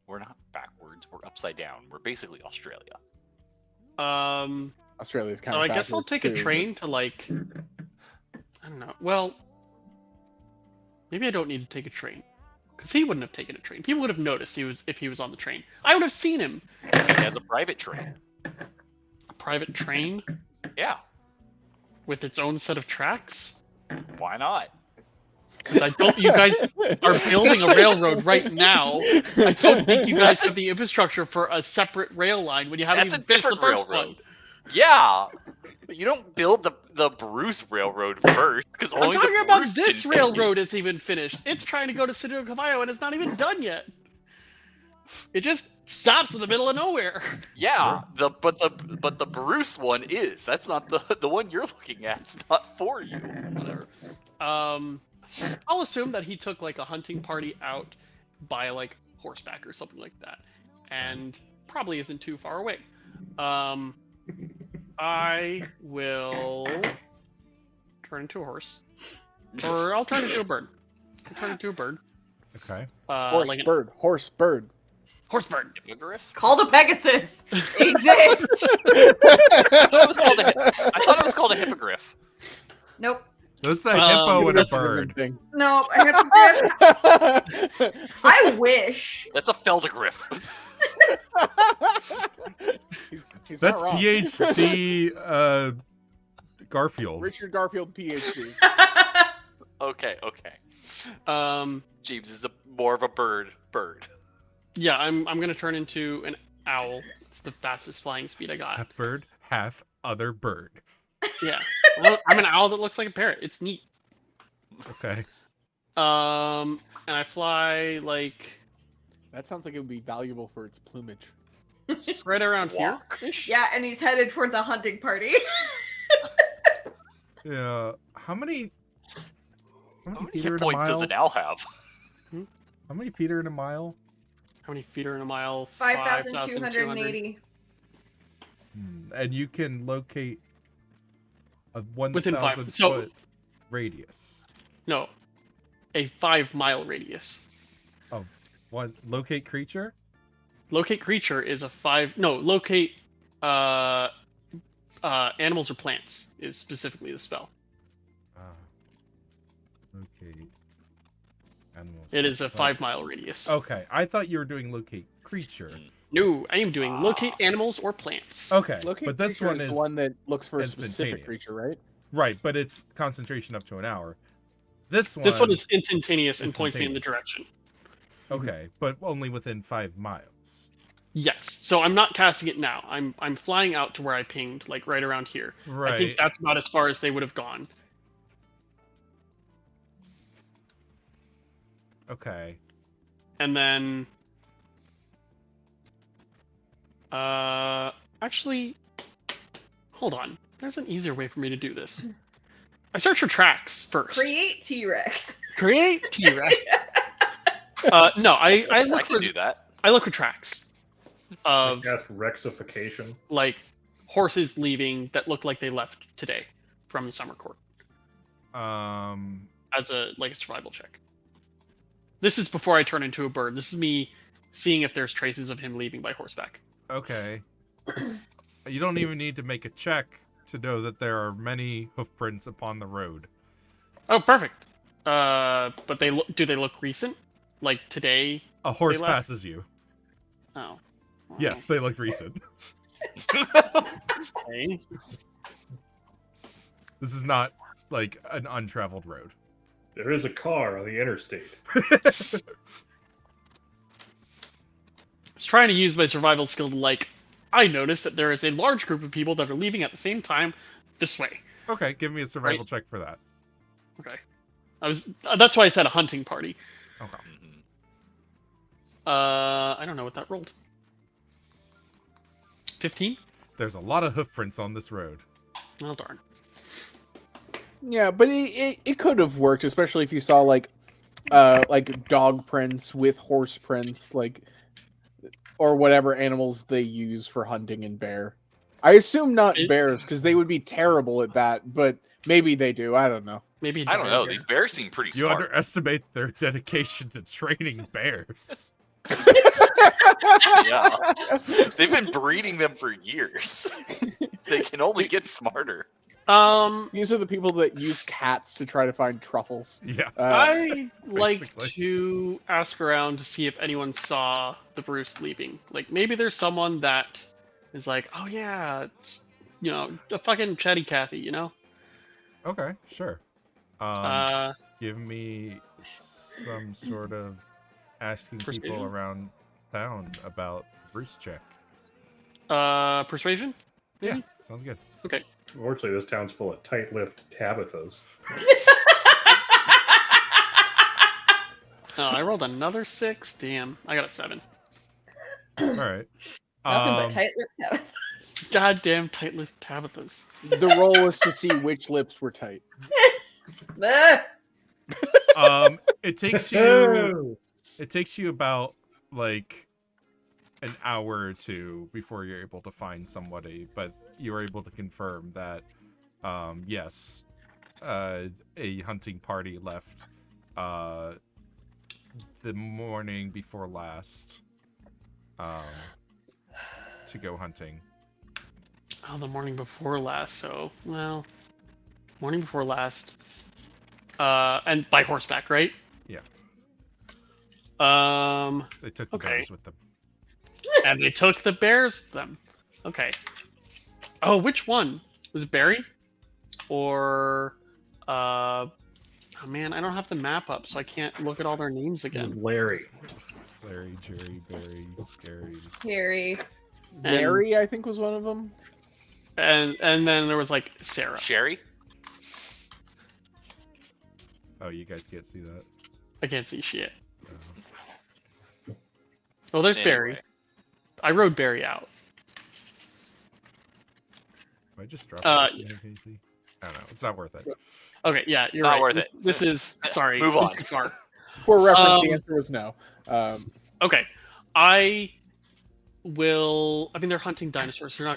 We're not backwards. We're upside down. We're basically Australia. Australia's kind So of I guess I'll backwards, take too, a train to like. I don't know. Well, maybe I don't need to take a train, because he wouldn't have taken a train. People would have noticed if he was on the train. I would have seen him. He has a private train. A private train Yeah. with its own set of tracks. Why not? 'Cause I don't. You guys are building a railroad right now. I don't think you guys have the infrastructure for a separate rail line when you haven't That's even a finished the different first railroad. one. Yeah. But you don't build the Bruce Railroad first, because I'm only talking the about Bruce this can railroad isn't even finished. It's trying to go to Citadel Cavallo and it's not even done yet. It just stops in the middle of nowhere. Yeah, but the Bruce one is. That's not the one you're looking at. It's not for you. Whatever. I'll assume that he took like a hunting party out by like horseback or something like that, and probably isn't too far away. I will turn into a horse, or I'll turn into a bird. I'll turn into a bird. Okay. Horse, Like a bird, horse, bird. horse bird. Hippogriff? Called a Pegasus. Exists. I thought it was called a hippogriff. Nope. That's a hippo and a That's a bird. thing. No, I wish. That's a feldegriff. He's That's not wrong. PhD Garfield. Richard Garfield, PhD. Okay. Um, James is more of a bird. yeah, I'm gonna turn into an owl. It's the fastest flying speed I got. Half bird, half other bird. Yeah, well, I'm an owl that looks like a parrot. It's neat. Okay. And I fly like That sounds like it would be valuable for its plumage. right around here. Walk. Yeah, and he's headed towards a hunting party. Yeah. How many How many feet are hit in a points does mile? an owl have? How many feet are in a mile? How many feet are in a mile? 5,280. And you can locate a 1,000 Within 5. So foot radius. no, a 5 mile radius. What? Locate creature? Locate creature is a 5. No, locate animals or plants is specifically the spell. Locate animals. It is a Plants. 5-mile radius. Okay, I thought you were doing locate creature. No, I am doing locate animals or plants. Okay, Locate but this creature one is the one that looks for a specific instantaneous. creature, right? right, but it's concentration up to an hour. This one is instantaneous and points me in the Instantaneous. direction. okay, but only within 5 miles. Yes. So I'm not casting it now. I'm flying out to where I pinged, like right around here. Right. I think that's about as far as they would have gone. Okay. And then actually hold on. There's an easier way for me to do this. I search for tracks first. Create T-Rex. Create T-Rex. No, I I look can for do that. I look for tracks of Cast Rexification. like horses leaving that look like they left today from the summer court as a survival check. This is before I turn into a bird. This is me seeing if there's traces of him leaving by horseback. Okay. You don't even need to make a check to know that there are many hoof prints upon the road. Oh, perfect. But do they look recent? Like today? A horse They left? passes you. Oh. Yes, they look recent. Okay. This is not like an untraveled road. There is a car on the interstate. I was trying to use my survival skill to I noticed that there is a large group of people that are leaving at the same time this way. Okay, give me a survival Right. check for that. Okay. That's why I said a hunting party. Okay. I don't know what that rolled. 15? There's a lot of hoof prints on this road. Oh darn. Yeah, but it could have worked, especially if you saw like dog prints with horse prints, or whatever animals they use for hunting in bear. I assume not bears, because they would be terrible at that, but maybe they do. I don't know. Maybe I don't know. These bears seem pretty You smart. underestimate their dedication to training bears. Yeah. They've been breeding them for years. They can only get smarter. These are the people that use cats to try to find truffles. Yeah. I like basically. to ask around to see if anyone saw the Bruce leaving. Like maybe there's someone that is like, oh yeah, it's a fucking chatty Cathy, you know? Okay, sure. Give me some sort of asking people Persuasion? around town about Bruce check. Persuasion? Maybe? Yeah, sounds good. Okay. Unfortunately, this town's full of tight-lipped Tabithas. Oh, I rolled another 6. Damn, I got a 7. All right. Nothing but tight-lipped. Goddamn tight-lipped Tabithas. The roll was to see which lips were tight. It takes you. It takes you about an hour or two before you're able to find somebody, but you're able to confirm that, yes, a hunting party left the morning before last to go hunting. Oh, the morning before last, morning before last. And by horseback, right? Yeah. They took the Okay. bears with them. And they took the bears with them. Okay. Oh, which one? Was it Barry? Or oh man, I don't have the map up, so I can't look at all their names It was again. Larry. Larry, Jerry, Barry, Gary. Harry. Mary, I think, was one of them. And then there was Sarah. Sherry? Oh, you guys can't see that. I can't see shit. Uh, Oh, there's Barry. Anyway. I rode Barry out. I just dropped Yeah. it. Casey? I don't know. It's not worth it. Okay, yeah, you're Not right. worth this, it. This is sorry. Move on. too far. For reference, Um, the answer was no. Okay, I will. I mean, they're hunting dinosaurs. They're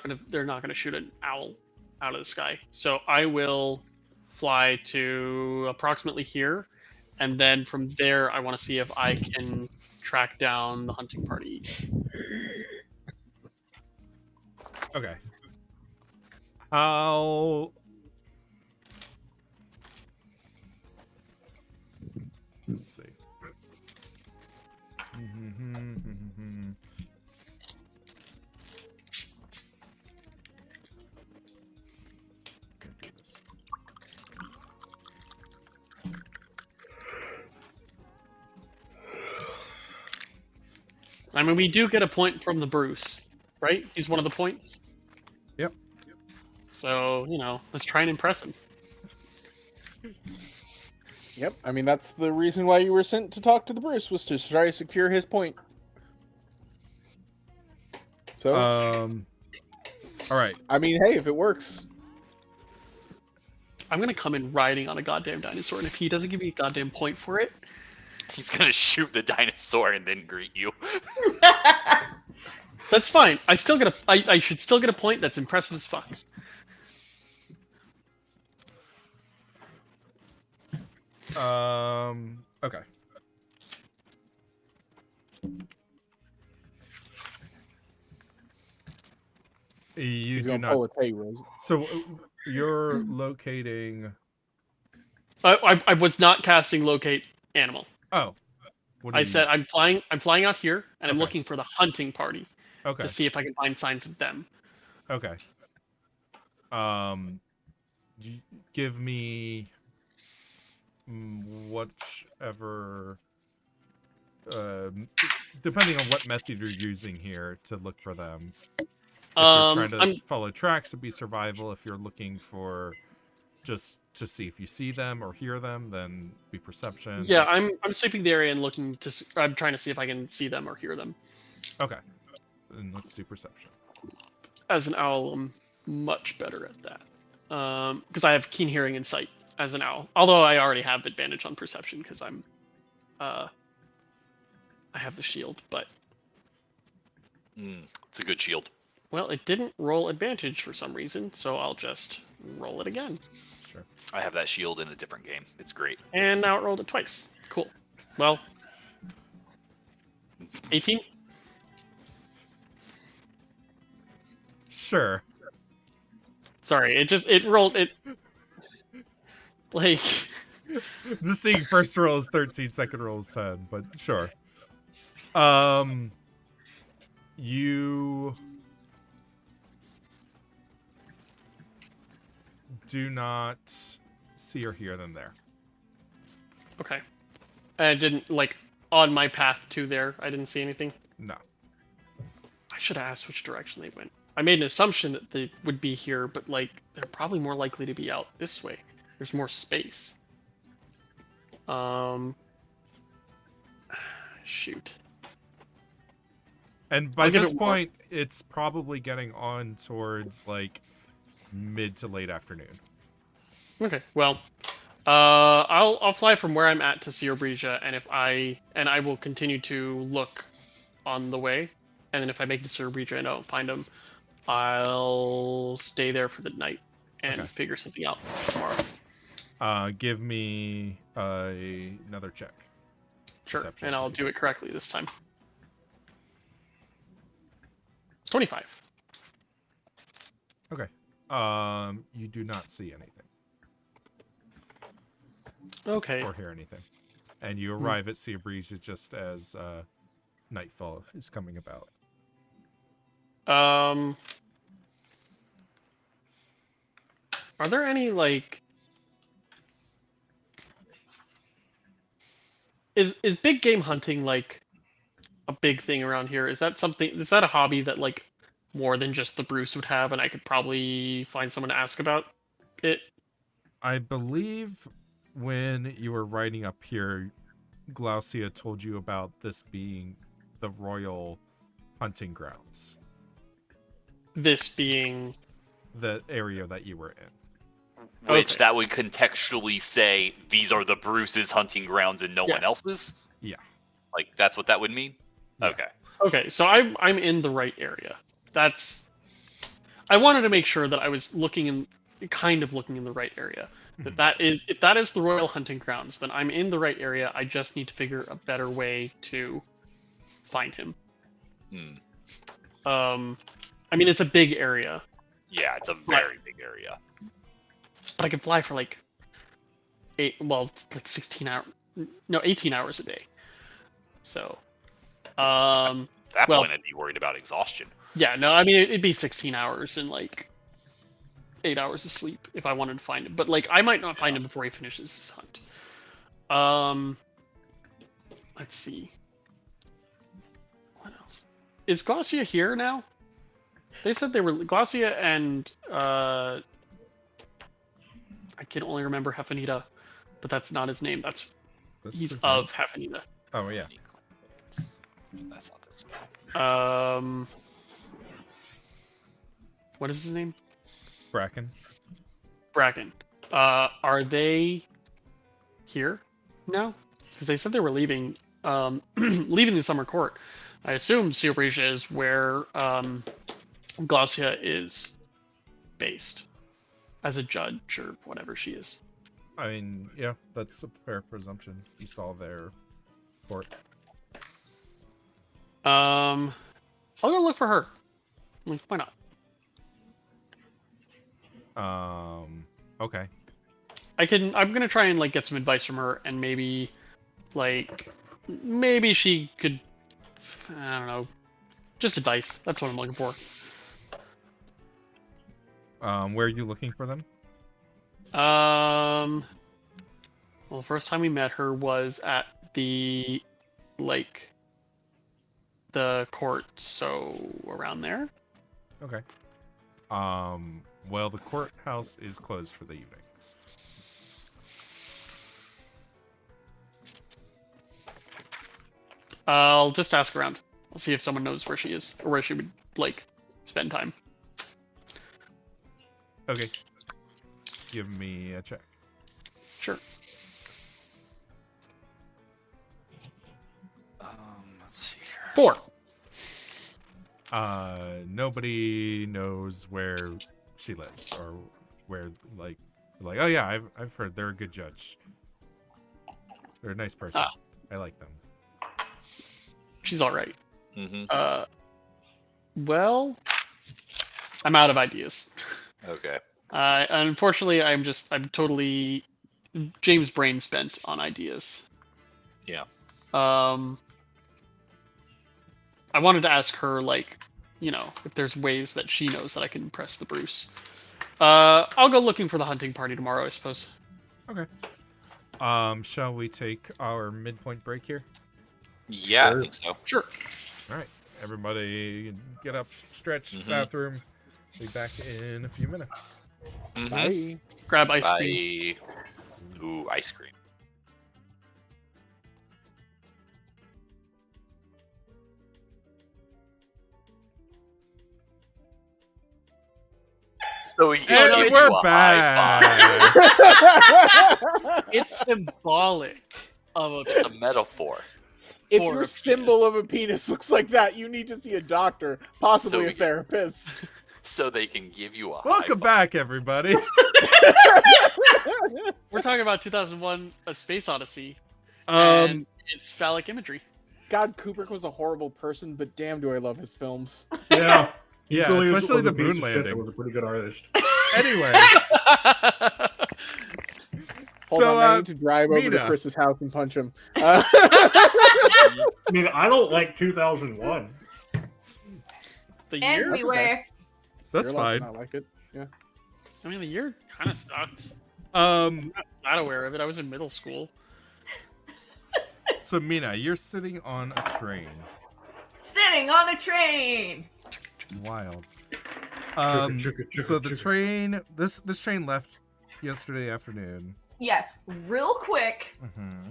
not gonna shoot an owl out of the sky. So I will fly to approximately here, and then from there, I want to see if I can track down the hunting party. Okay. How? Let's see. Can't do this. I mean, we do get a point from the Bruce, right? He's one of the points. Yep. So, let's try and impress him. Yep, I mean, that's the reason why you were sent to talk to the Bruce, was to try to secure his point. So, all right. I mean, hey, if it works. I'm gonna come in riding on a goddamn dinosaur, and if he doesn't give me a goddamn point for it, He's gonna shoot the dinosaur and then greet you. that's fine. I should still get a point. That's impressive as fuck. Okay. You He's do gonna not. pull a K-Rose. So you're locating. I was not casting locate animal. Oh. What do I you said I'm flying out here, and I'm Okay. looking for the hunting party Okay. to see if I can find signs of them. Okay. Give me whichever. Depending on what method you're using here to look for them. If you're trying to follow tracks, it'd be survival. If you're looking for just to see if you see them or hear them, then be perception. Yeah, I'm sweeping the area and looking to. I'm trying to see if I can see them or hear them. Okay. Then let's do perception. As an owl, I'm much better at that. Because I have keen hearing and sight as an owl. Although I already have advantage on perception because I'm, I have the shield. But It's a good shield. well, it didn't roll advantage for some reason, so I'll just roll it again. Sure. I have that shield in a different game. It's great. And now it rolled it twice. Cool. Well, 18. Sure. Sorry, it rolled it. Like. Just seeing first roll is 13, second roll is 10, but sure. You do not see or hear them there. Okay. I didn't, on my path to there, I didn't see anything. No. I should have asked which direction they went. I made an assumption that they would be here, but, they're probably more likely to be out this way. There's more space. Shoot. And by I'll give this it more. point, it's probably getting on towards, mid to late afternoon. Okay, well, I'll fly from where I'm at to Cerebrija, and I will continue to look on the way, and then if I make it to Cerebrija and I don't find them, I'll stay there for the night and Okay. figure something out tomorrow. Give me another check. Sure, Perception. and I'll do it correctly this time. 25. Okay. You do not see anything Okay. or hear anything, and you arrive at Sea Breeze just as nightfall is coming about. Are there any is big game hunting a big thing around here? Is that a hobby that more than just the Bruce would have, and I could probably find someone to ask about it? I believe when you were riding up here, Glaucia told you about this being the royal hunting grounds, This being the area that you were in. Which Okay. that would contextually say these are the Bruce's hunting grounds and no Yeah. one else's? Yeah. That's what that would mean? Yeah. Okay. okay. So I'm in the right area. I wanted to make sure that I was kind of looking in the right area. If that is the Royal Hunting Grounds, then I'm in the right area. I just need to figure a better way to find him. I mean, it's a big area. Yeah, it's a very big area. But I can fly for like 18 hours a day. So, At that well- point, I'd be worried about exhaustion. yeah, no, I mean, it'd be 16 hours and like 8 hours of sleep if I wanted to find him. But like, I might not find him before he finishes his hunt. Let's see. What else? Is Glacia here now? They said they were Glacia and I can only remember Hefenita, but that's not his name. That's He's his name. of Hefenita. Oh yeah. That's not this one. What is his name? Bracken. Bracken. Are they here now? Because they said they were leaving, leaving the summer court. I assume Siobrisia is where Glacia is based as a judge or whatever she is. I mean, yeah, that's a fair presumption. You saw their port. I'll go look for her. Like, why not? Okay. I'm gonna try and like get some advice from her, and maybe she could, I don't know, just advice. That's what I'm looking for. Where are you looking for them? Well, the first time we met her was at the court, so around there. Okay. Well, the courthouse is closed for the evening. I'll just ask around. I'll see if someone knows where she is or where she would spend time. Okay. Give me a check. Sure. Let's see here. 4. Nobody knows where she lives or where oh yeah, I've heard they're a good judge. They're a nice person. Ah. I like them. She's all right. Mm-hmm. Well, I'm out of ideas. Okay. Unfortunately, I'm totally James brain spent on ideas. Yeah. I wanted to ask her, if there's ways that she knows that I can impress the Bruce. I'll go looking for the hunting party tomorrow, I suppose. Okay. Shall we take our midpoint break here? Yeah, Sure. I think so. Sure. All right. Everybody get up, stretch, Mhm. bathroom. Be back in a few minutes. Mhm. Bye. Grab ice cream. Bye. Ooh, ice cream. So he no, gave you we're a high back. five. It's symbolic of a It's a metaphor. If For your a symbol of a penis looks like that, you need to see a doctor, possibly So a we- therapist. So they can give you a high Welcome five. back, everybody. We're talking about 2001: A Space Odyssey. And it's phallic imagery. God, Kubrick was a horrible person, but damn, do I love his films. Yeah. He Yeah, really was especially a the piece moon of shit that landing. was a pretty good artist. Anyway, Hold so on, I need to drive over to Mina. Chris's house and punch him. I mean, I don't like 2001. The year? Anyway, that's You're allowed to fine. not like it. I mean, the year kind of sucked. Um, Not aware of it. I was in middle school. so Mina, you're sitting on a train. sitting on a train. Wild. Chugga, So the chugga. train, this train left yesterday afternoon. Yes, real quick. Mm-hmm.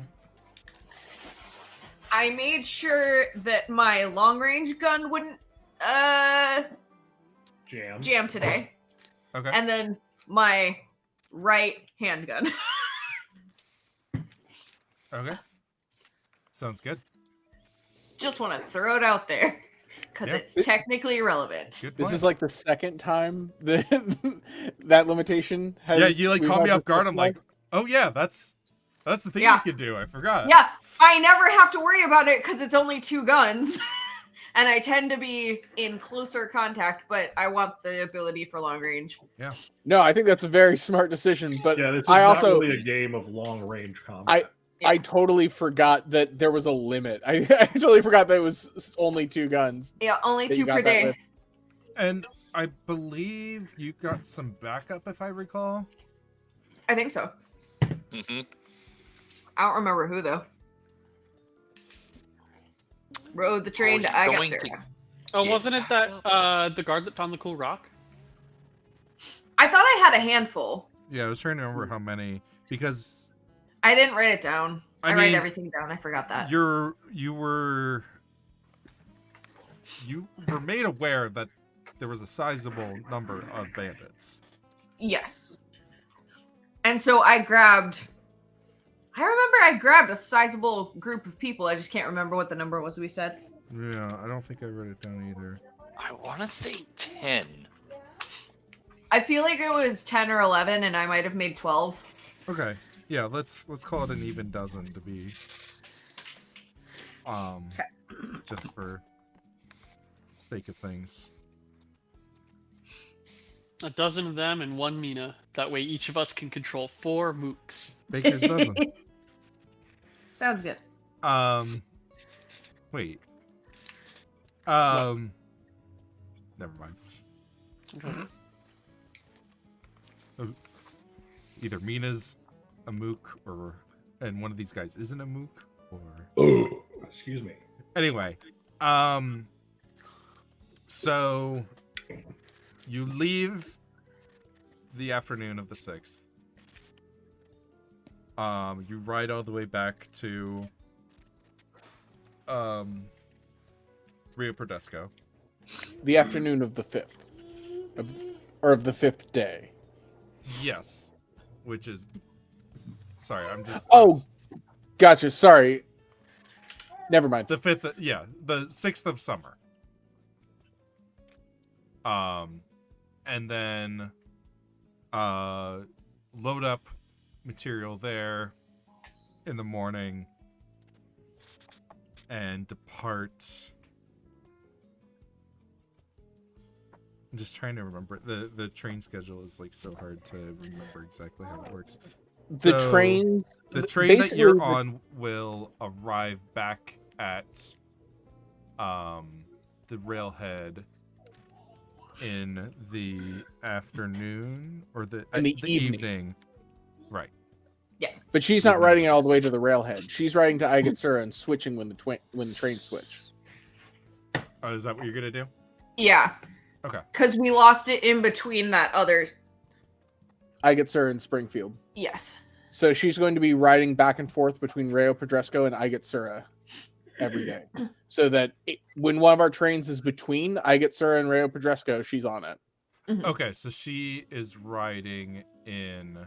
I made sure that my long range gun wouldn't Jam. jam today, Okay. and then my right handgun. Okay. Sounds good. Just want to throw it out there because Yeah. it's technically irrelevant. Good This point. is like the second time that that limitation has. Yeah, you like we've caught me had off guard. I'm specified? like, oh yeah, that's the thing Yeah. you can do. I forgot. Yeah, I never have to worry about it because it's only 2 guns. And I tend to be in closer contact, but I want the ability for long range. No, I think that's a very smart decision. But Yeah, this is I not also really a game of long range combat. I totally forgot that there was a limit. I totally forgot that it was only 2 guns. Yeah, only that you 2 got per that day. with. And I believe you got some backup, if I recall. I think so. Hmm. I don't remember who, though. Rode the train to going Agatsura. to- Oh, Yeah. wasn't it that the guard that found the cool rock? I thought I had a handful. Yeah, I was trying to remember how many because I didn't write it down. I I write mean, everything down. I forgot that. you were made aware that there was a sizable number of bandits. Yes. And so I remember I grabbed a sizable group of people. I just can't remember what the number was we said. Yeah, I don't think I wrote it down either. I want to say 10. I feel like it was 10 or 11, and I might have made 12. Okay, yeah, let's call it an even dozen to be just for sake of things. A dozen of them and 1 Mina. That way each of us can control 4 mooks. Baker's dozen. Sounds good. Wait. Never mind. Okay. Either Mina's a mook and one of these guys isn't a mook, or Excuse me. anyway. So you leave the afternoon of the 6th. You ride all the way back to Rio Prodesco. The afternoon of the 5th. Of the 5th day. Yes. Which is sorry, I'm just Oh, gotcha. Sorry. Never mind. the 5th, yeah, the 6th of summer. And then load up material there in the morning and depart. I'm just trying to remember. The train schedule is like so hard to remember exactly how it works. The So, trains. The train that basically you're the- on will arrive back at the railhead in the afternoon or the evening. Right. But she's not riding it all the way to the railhead. She's riding to Agatsura and switching when the trains switch. Oh, is that what you're gonna do? Yeah. Okay. Because we lost it in between that other. Agatsura and Springfield. Yes. So she's going to be riding back and forth between Rio Prodesco and Agatsura every day. So that when one of our trains is between Agatsura and Rio Prodesco, she's on it. Okay, so she is riding in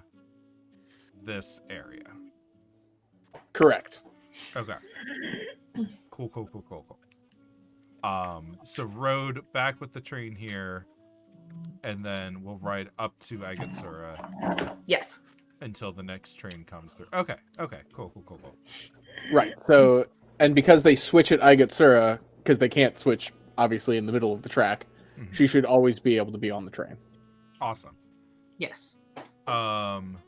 this area. Correct. Okay. Cool. So road back with the train here, and then we'll ride up to Agatsura Yes. until the next train comes through. Okay. Cool. Right. So, and because they switch at Agatsura, because they can't switch, obviously, in the middle of the track, Mhm. she should always be able to be on the train. Awesome. Yes. Man,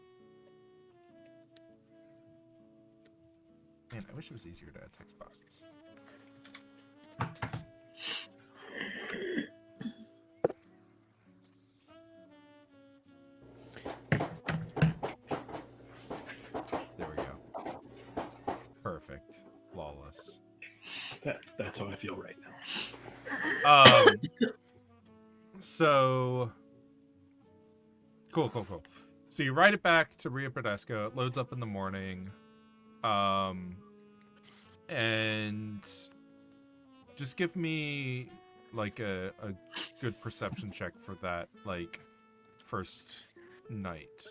I wish it was easier to add text boxes. There we go. Perfect. Flawless. That's how I feel right now. So cool. So you ride it back to Rio Prodesco. It loads up in the morning. And just give me like a good perception check for that, like, first night.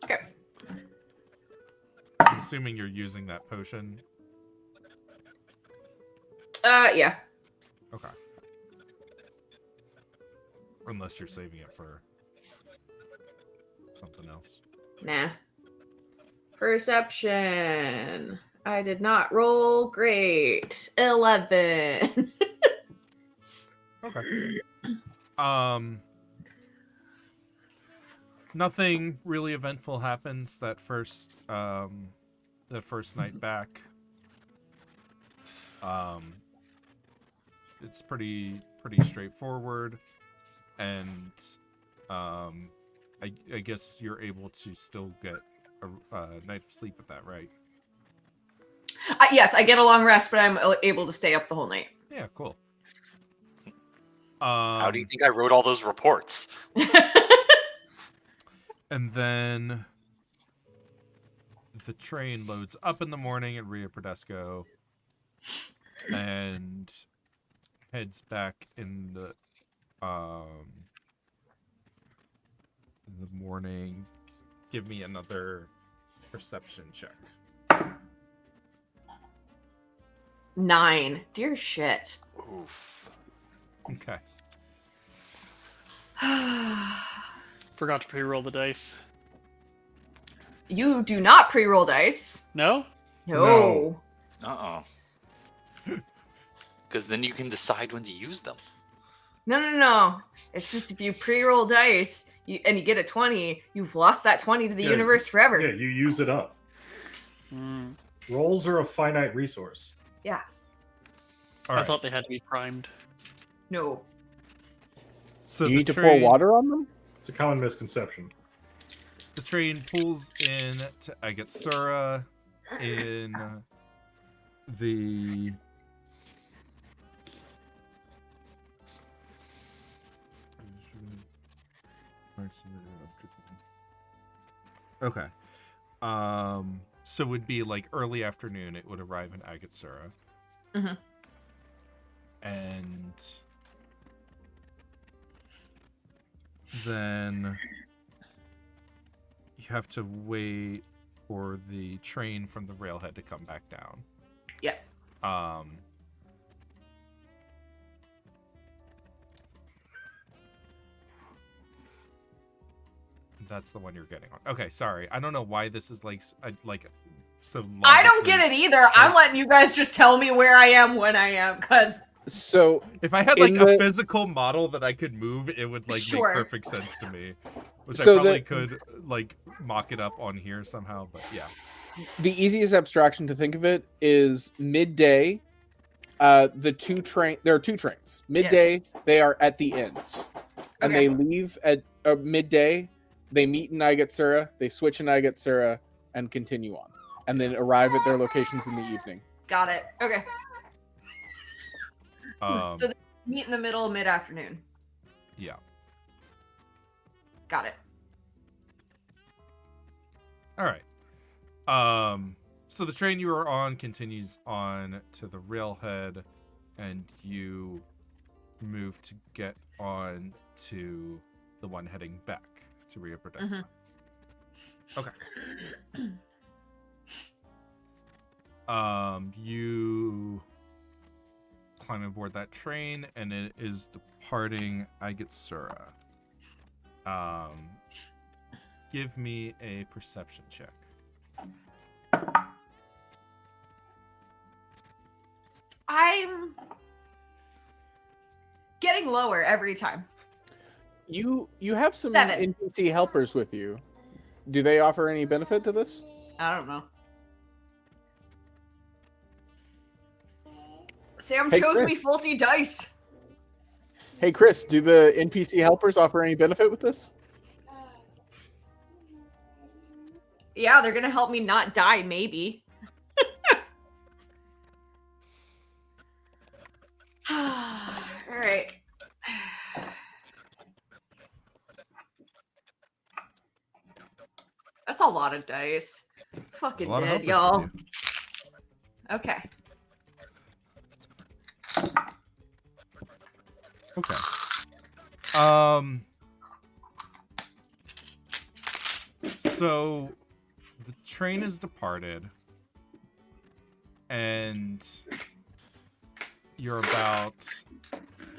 Okay. I'm assuming you're using that potion. Yeah. Okay. Unless you're saving it for something else. Nah. Perception. I did not roll great. 11. Okay. Nothing really eventful happens that first night back. It's pretty straightforward, and I guess you're able to still get a night of sleep with that, right? Yes, I get a long rest, but I'm able to stay up the whole night. Yeah, cool. How do you think I wrote all those reports? And then the train loads up in the morning at Rio Prodesco and heads back in the morning. Give me another perception check. 9. Dear shit. Oof. Okay. Forgot to pre-roll the dice. You do not pre-roll dice. No? No. Uh-oh. Because then you can decide when to use them. No. It's just if you pre-roll dice and you get a 20, you've lost that 20 to the Yeah, universe forever. Yeah, you use it up. Mm, Rolls are a finite resource. Yeah. All I right. thought they had to be primed. No. So you the need to pour train- water on them? It's a common misconception. The train pulls in to Agatsura in the okay. So it would be like early afternoon. It would arrive in Agatsura. Mhm. And then you have to wait for the train from the railhead to come back down. Yeah. That's the one you're getting on. Okay, sorry. I don't know why this is like so long. I don't get it either. I'm letting you guys just tell me where I am when I am, because So If I had In like a the- physical model that I could move, it would like Sure. make perfect sense to me. Which So I probably the- could like mock it up on here somehow, but yeah. the easiest abstraction to think of it is midday. There are two trains. Midday, they are at the ends, and Okay. they leave at midday. They meet in Agatsura, they switch in Agatsura, and continue on, and then arrive at their locations in the evening. got it. Okay. Um, So they meet in the middle of mid-afternoon. yeah. Got it. All right. So the train you are on continues on to the railhead, and you move to get on to the one heading back to Rio Prodesco. Okay. You climb aboard that train, and it is departing Agatsura. Give me a perception check. I'm getting lower every time. You have some 7. NPC helpers with you. Do they offer any benefit to this? I don't know. Sam Hey, chose Chris. me faulty dice. Hey Chris, do the NPC helpers offer any benefit with this? Yeah, they're gonna help me not die, maybe. All right. That's a lot of dice. Fucking A lot of dead, helpers y'all. with you. Okay. Okay. So the train is departed, and you're about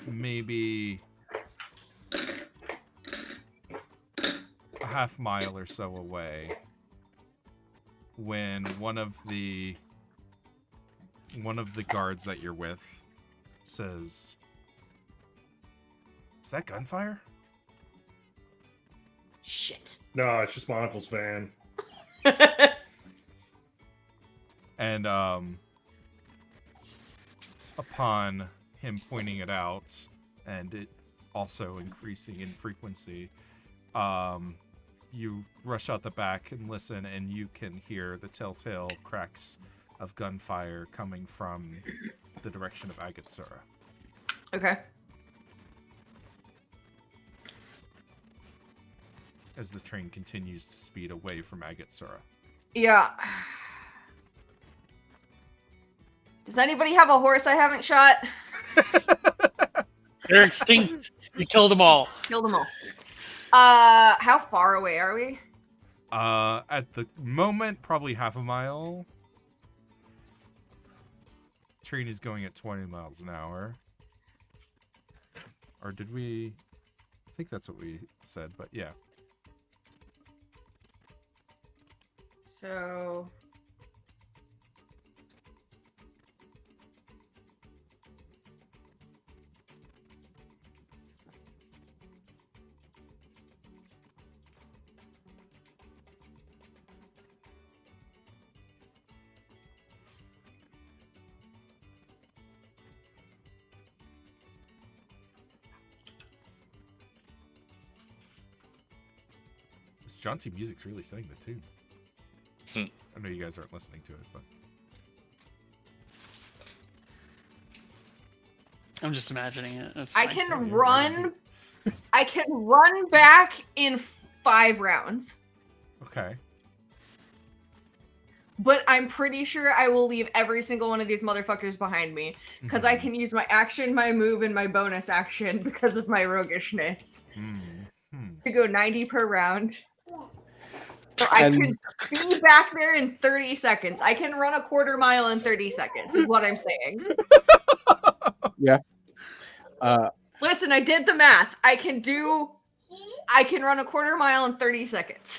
maybe half mile or so away when one of the guards that you're with says, "Is that gunfire?" Shit. No, it's just my uncle's van. And upon him pointing it out, and it also increasing in frequency, you rush out the back and listen, and you can hear the telltale cracks of gunfire coming from the direction of Agatsura. Okay. As the train continues to speed away from Agatsura. Yeah. Does anybody have a horse I haven't shot? They're extinct. You killed them all. Kill them all. How far away are we? At the moment, probably half a mile. Train is going at 20 miles an hour. Or did we... I think that's what we said, but yeah. So... This jaunty music's really setting the tune. I know you guys aren't listening to it, but... I'm just imagining it. It's I fine. can run... I can run back in 5 rounds. Okay. But I'm pretty sure I will leave every single one of these motherfuckers behind me. Because I can use my action, my move, and my bonus action because of my roguishness. To go 90 per round. So I could be back there in 30 seconds. I can run a quarter mile in 30 seconds, is what I'm saying. Yeah. Listen, I did the math. I can run a quarter mile in 30 seconds.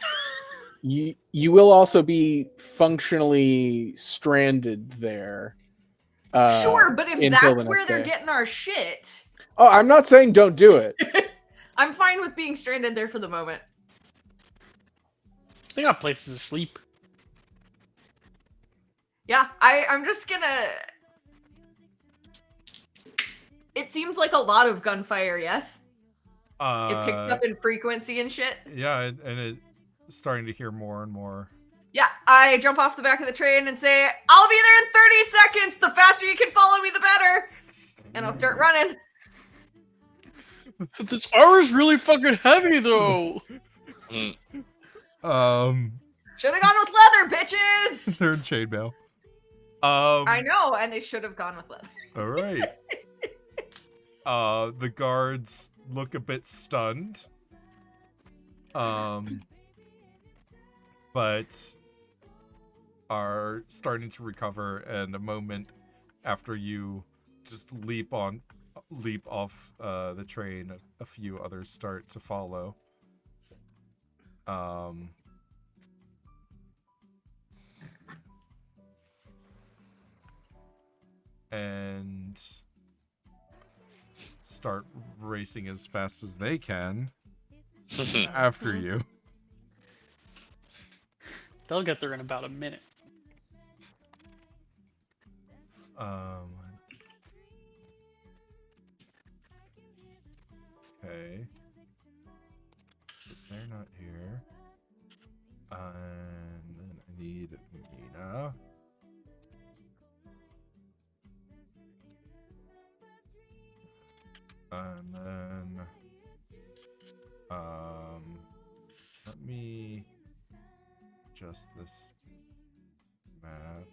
You will also be functionally stranded there. Sure, but if until that's the where next they're day. getting our shit, Oh, I'm not saying don't do it. I'm fine with being stranded there for the moment. They got places to sleep. Yeah, I'm just gonna... It seems like a lot of gunfire, yes? It picked up in frequency and shit. Yeah, and it's starting to hear more and more. Yeah, I jump off the back of the train and say, I'll be there in 30 seconds! The faster you can follow me, the better! And I'll start running. This R is really fucking heavy, though. Should have gone with leather, bitches! They're in chainmail. I know, and they should have gone with leather. All right. The guards look a bit stunned. But are starting to recover, and a moment after you just leap off the train, a few others start to follow. And start racing as fast as they can after you. They'll get there in about a minute. Okay. So they're not here. And then I need Mina. And then let me adjust this map.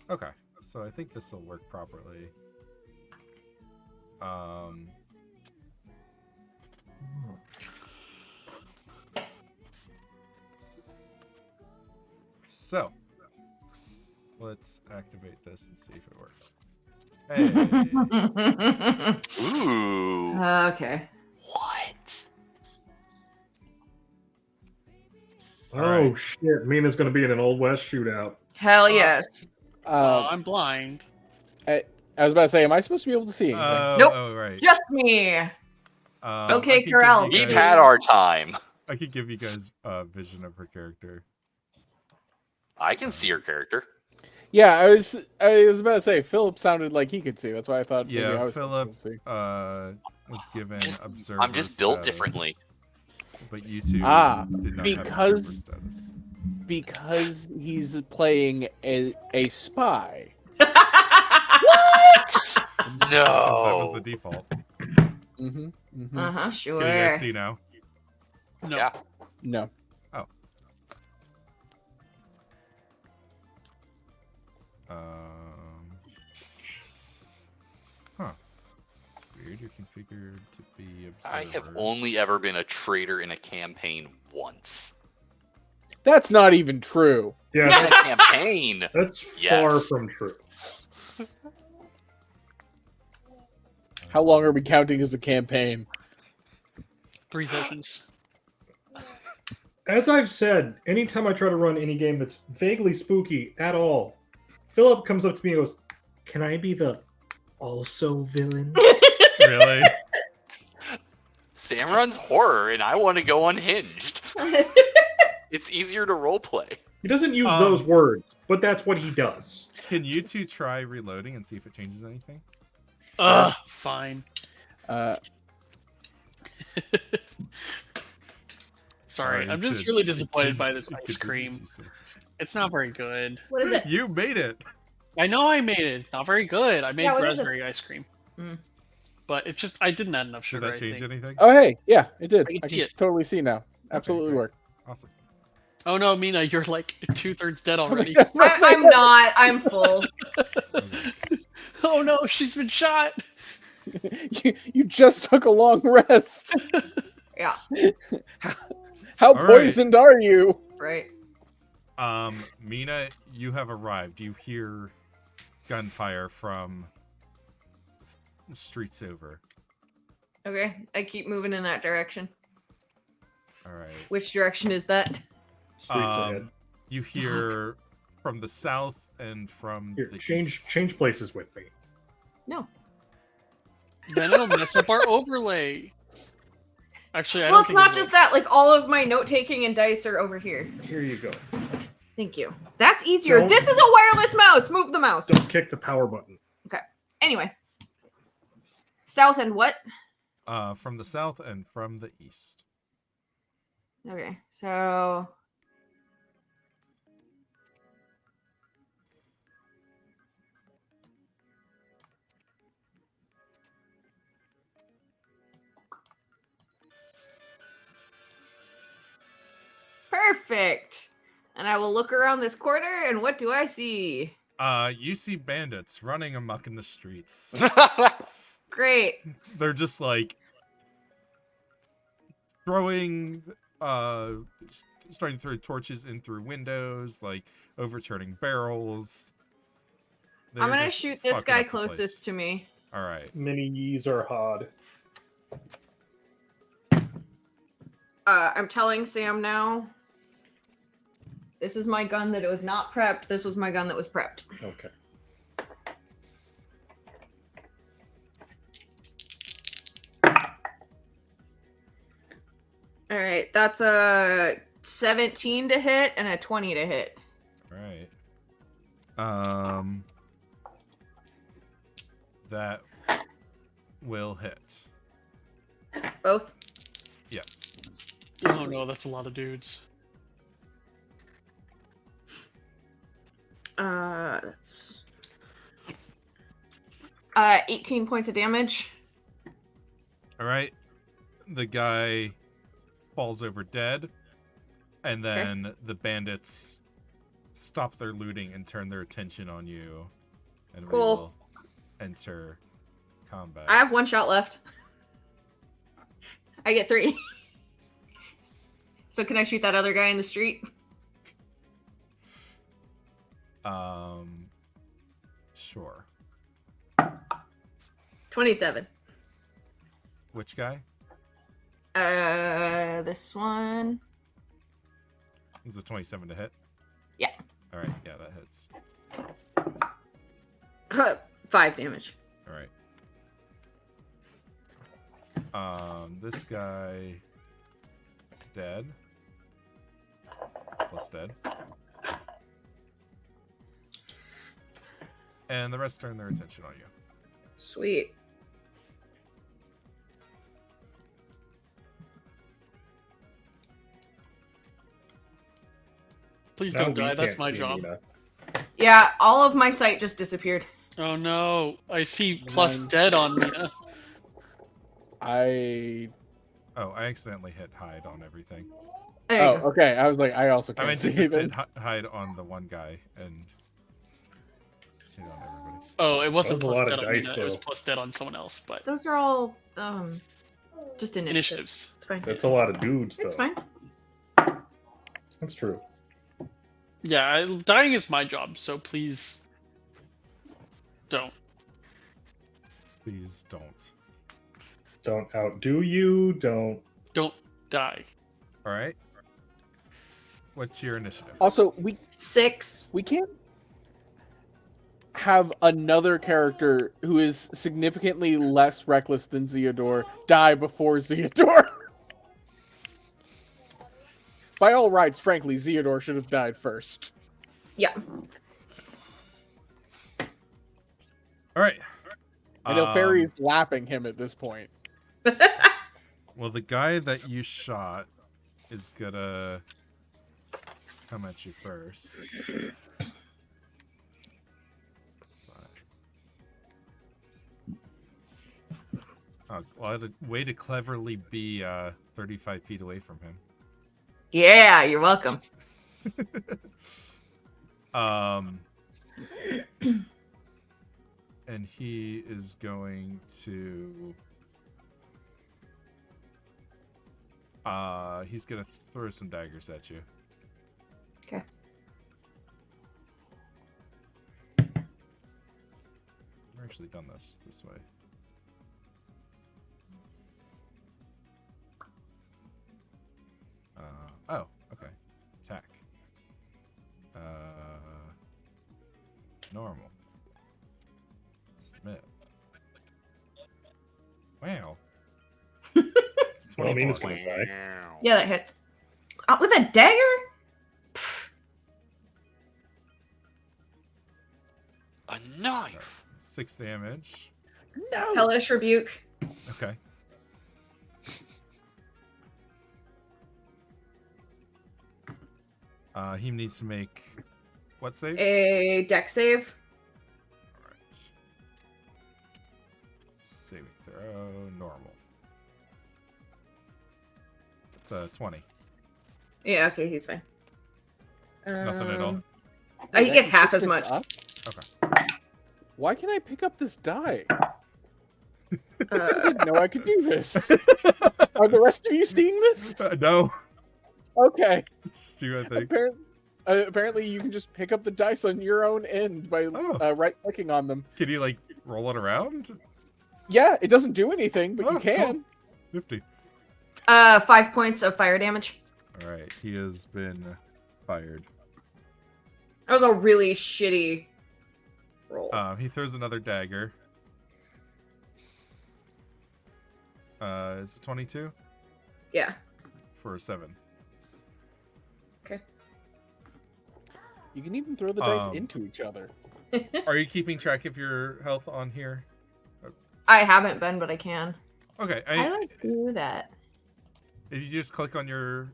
Okay, so I think this will work properly. So let's activate this and see if it works. Hey. Ooh. Okay. What? Oh Alright. shit! Mina's gonna be in an Old West shootout. Hell yes. I'm blind. I was about to say, am I supposed to be able to see anything? Nope. Oh, right. Just me. I Okay, could give Corral. you We've guys- had our time. I could give you guys a vision of her character. I can see her character. Yeah, I was about to say Philip sounded like he could see. That's why I thought maybe Yeah, I was Philip supposed to see. Was given Just- observer I'm just built status, differently. But you two Ah, did not because- have observer status. Because he's playing a spy. What? Because that was No. the default. Mm-hmm. Mm-hmm. Uh-huh, sure. Can you guys see now? No. Yeah. No. Huh. It's weird. You're configured to be observer. I have only ever been a traitor in a campaign once. That's not even true. In Yeah, a campaign. that's far Yes. from true. How long are we counting as a campaign? 3 sessions. As I've said, anytime I try to run any game that's vaguely spooky at all, Philip comes up to me and goes, "Can I be the also villain?" Really? Sam runs horror, and I want to go unhinged. It's easier to roleplay. He doesn't use those words, but that's what he does. Can you two try reloading and see if it changes anything? Ugh, fine. Sorry, I'm just to- really it disappointed could- by this it ice could be cream. too soon. It's not very good. What is it? You made it. I know I made it. It's not very good. I made Yeah, what is it? raspberry ice cream. Mm. But it just, I didn't add enough Did sugar. that change I think. anything? Oh, hey, yeah, it did. I can I see can it. totally see now. Absolutely great. worked. Awesome. Oh no, Mina, you're like 2/3 dead already. That's what I'm saying. I'm not. I'm full. Okay. Oh no, she's been shot. You just took a long rest. Yeah, How right. poisoned are you? right. Mina, you have arrived. You hear gunfire from the streets over. Okay, I keep moving in that direction. All right. Which direction is that? Streets ahead. You Stop. hear from the south and from Here, the change east. change places with me. No. Then it'll mess up our overlay. Actually, I Well, don't it's think not it will. just that. Like all of my note taking and dice are over here. Here you go. Thank you. That's easier. Don't- This is a wireless mouse. Move the mouse. Don't kick the power button. Anyway. South and what? From the south and from the east. Okay, so perfect. And I will look around this corner, and what do I see? You see bandits running amok in the streets. Great. They're just like throwing starting to throw torches in through windows, like overturning barrels. I'm They're gonna just shoot this fucking guy up the place. closest to me. All right. Mini yees are hard. I'm telling Sam now. This is my gun that was not prepped. This was my gun that was prepped. Okay. All right, that's a 17 to hit and a 20 to hit. All right. That will hit. Both. Yes. Oh no, that's a lot of dudes. That's 18 points of damage. All right. The guy falls over dead, and then the bandits stop their looting and turn their attention on you, and we Cool. will enter combat. I have one shot left. I get 3. So can I shoot that other guy in the street? Sure. 27. Which guy? This one. Is it 27 to hit? Yeah. All right. Yeah, that hits. 5 damage. All right. This guy is dead. Plus dead. And the rest turn their attention on you. Sweet. Please Now don't we die. That's can't my see job. Mina. Yeah, all of my sight just disappeared. Oh no! I see plus Mine- dead on Mina. I. Oh, I accidentally hit hide on everything. There you Oh, go. okay. I was like, I also I can't meant see to just either. hit hide on the one guy and hit on everybody. Oh, it wasn't That was a plus lot dead of on dice, Mina. It was though. plus dead on someone else. But Those are all just initiatives. initiatives. It's fine. That's a lot of dudes, though. It's fine. That's true. Yeah, dying is my job. So please don't. Please don't. Don't outdo you. Don't. Don't die. All right. What's your initiative? Also, 6. we can't have another character who is significantly less reckless than Zeodor die before Zeodor. By all rights, frankly, Zeodor should have died first. Yeah. All right. I know Fairy's lapping him at this point. Well, the guy that you shot is gonna come at you first. Oh, well, a way to cleverly be 35 feet away from him. Yeah, you're welcome. And he is going to he's gonna throw some daggers at you. Okay. I've actually done this way. Oh, okay. Attack. Normal. Submit. Wow. Well, Mina's 24. gonna die. Yeah, that hits. With a dagger? Pff, A knife. 6 damage. No! hellish rebuke. Okay. He needs to make what save? A deck save. Alright. Saving throw, normal. It's a 20. Yeah, okay, he's fine. Nothing at all. He gets half as Pick much. up? Okay. Why can I pick up this die? I Uh, didn't know I could do this. Are the rest of you seeing this? No. Okay. It's just you, I think. Apparently, you can just pick up the dice on your own end by Oh. right-clicking on them. Can you, like, roll it around? Yeah, it doesn't do anything, but Oh, you can. 50. 5 points of fire damage. Alright, he has been fired. That was a really shitty roll. He throws another dagger. Is it 22? Yeah. For a 7. Okay. You can even throw the dice Um, into each other. Are you keeping track of your health on here? I haven't been, but I can. Okay, I like to do that. if you just click on your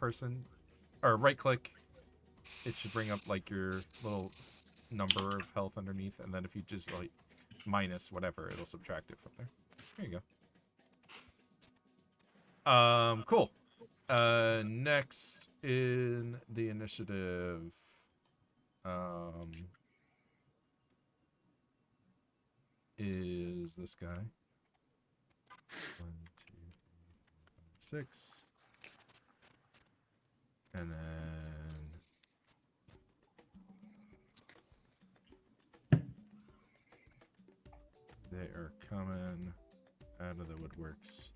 person, or right click, it should bring up like your little number of health underneath, and then if you just like minus whatever, it'll subtract it from there. There you go. Cool. Next in the initiative, is this guy. 1, 2, 3, 4, 5, 6. And then they are works.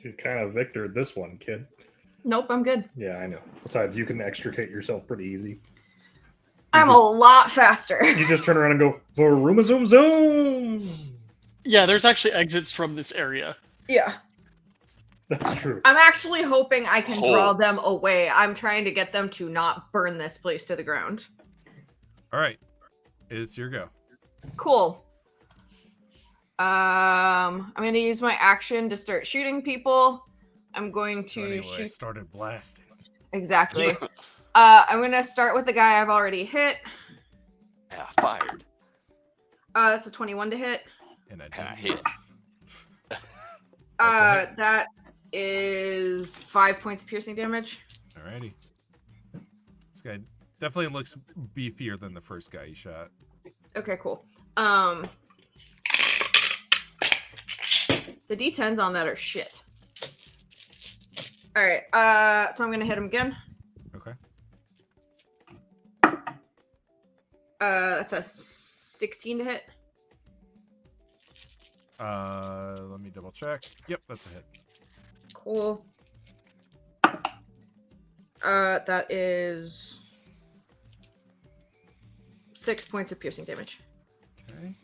You kind of victored this one, kid. Nope, I'm good. Yeah, I know. Besides, you can extricate yourself pretty easy. I'm a lot faster. You just turn around and go, Varuma zoom zoom! Yeah, there's actually exits from this area. Yeah. That's true. I'm actually hoping I can Oh. draw them away. I'm trying to get them to not burn this place to the ground. All right, it's your go. Cool. I'm going to use my action to start shooting people. I'm going So to anyway, shoot. started blasting. Exactly. I'm going to start with the guy I've already hit. Yeah, fired. That's a 21 to hit. And I Ah, did hit. miss. That's a hit. That is 5 points of piercing damage. Alrighty. This guy definitely looks beefier than the first guy you shot. Okay, cool. The D10s on that are shit. All right. So I'm gonna hit him again. Okay. That's a 16 to hit. Let me double check. Yep, that's a hit. Cool. That is 6 points of piercing damage. Okay.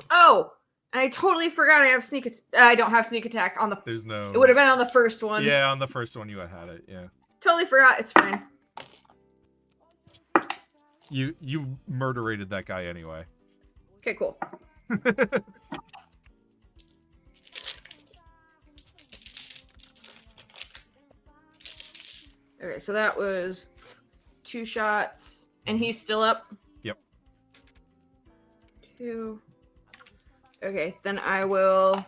Oh, and I totally forgot I have I don't have sneak attack on the. There's no. It would have been on the first one. Yeah, on the first one you had it. Yeah. Totally forgot. It's fine. You murderated that guy anyway. Okay, cool. Okay, so that was 2 shots, and he's still up. Yep. 2. Okay, then I will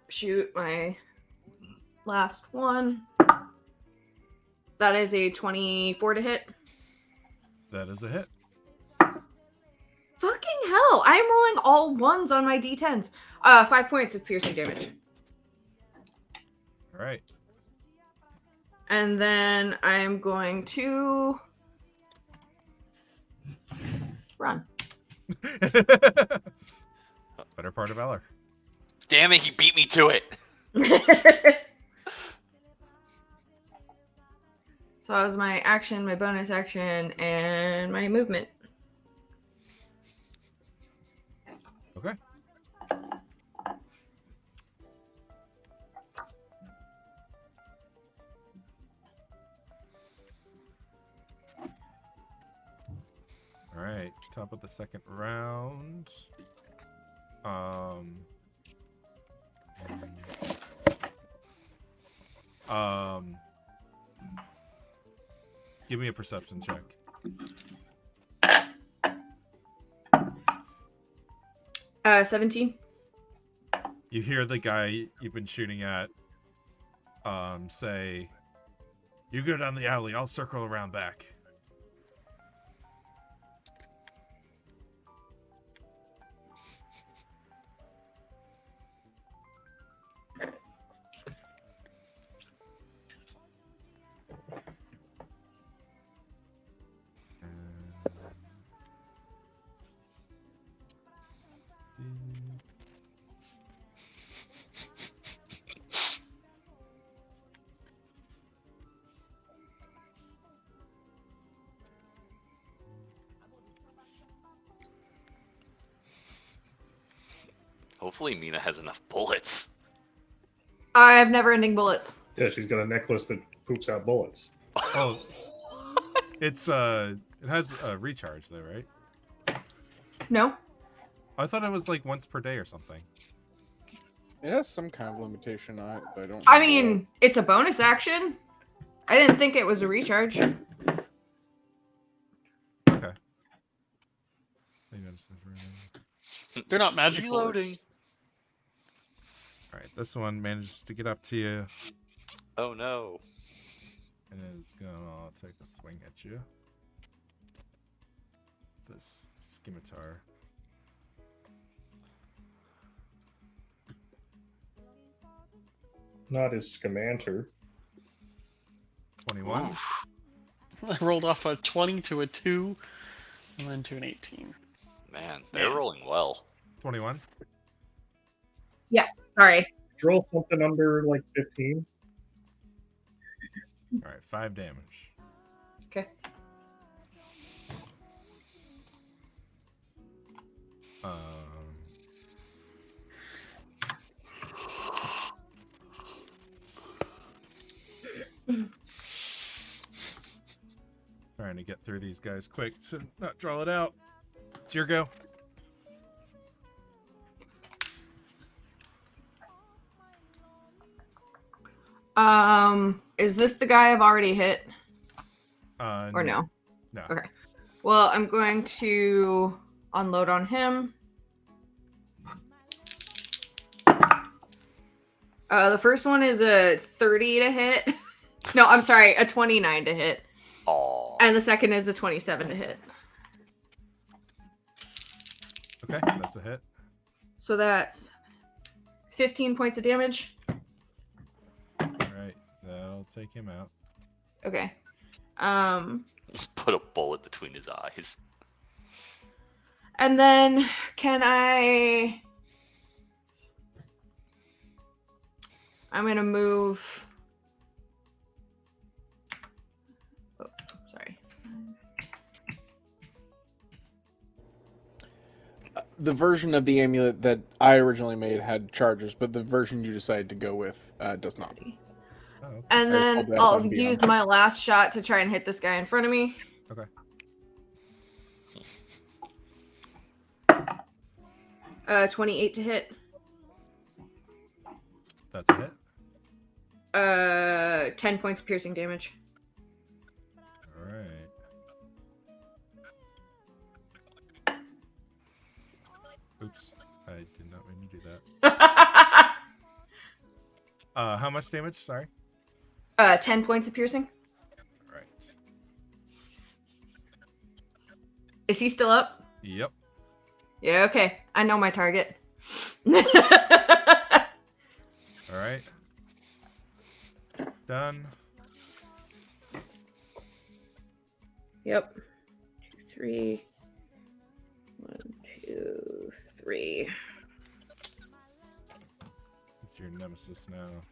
shoot my last one. That is a 24 to hit. That is a hit. Fucking hell! I'm rolling all ones on my d10s. 5 points of piercing damage. All right. And then I'm going to run. Better part of valor. Damn it, he beat me to it. So that was my action, my bonus action, and my movement. Okay. All right, top of the second round. Give me a perception check. Uh, 17. You hear the guy you've been shooting at say, "You go down the alley, I'll circle around back." Hopefully Mina has enough bullets. I have never-ending bullets. Yeah, she's got a necklace that poops out bullets. Oh, it's it has a recharge though, right? No? I thought it was like once per day or something. It has some kind of limitation on it, but I don't. I know mean, it's a bonus action. I didn't think it was a recharge. Okay. Maybe I just never remember. They're not magic Reloading. bullets. All right, this one manages to get up to you Oh no. and is gonna take a swing at you. This scimitar. Not his Scamander. 21. Oof. I rolled off a 20 to a 2, and then to an 18. Man, they're Man. rolling well. 21. Yes. Sorry. Roll something under like 15. All right, 5 damage. Okay. Trying to get through these guys quick to not draw it out. It's your go. Is this the guy I've already hit? Or no? No. Okay. Well, I'm going to unload on him. The first one is a 30 to hit. No, I'm sorry, a 29 to hit. Aw. And the second is a 27 to hit. Okay, that's a hit. So that's 15 points of damage. All right, that'll take him out. Okay. Just put a bullet between his eyes. And then can I'm gonna move. Oh, sorry. The version of the amulet that I originally made had charges, but the version you decided to go with does not. Oh, okay. And Sorry, then I'll I'll be on use that. my last shot to try and hit this guy in front of me. Okay. 28 to hit. That's a hit. 10 points of piercing damage. All right. Oops, I did not mean to do that. How much damage? Sorry. 10 points of piercing. All right. Is he still up? Yep. Yeah, okay. I know my target. All right. Done. Yep. 2, 3. 1, 2, 3. It's your nemesis now.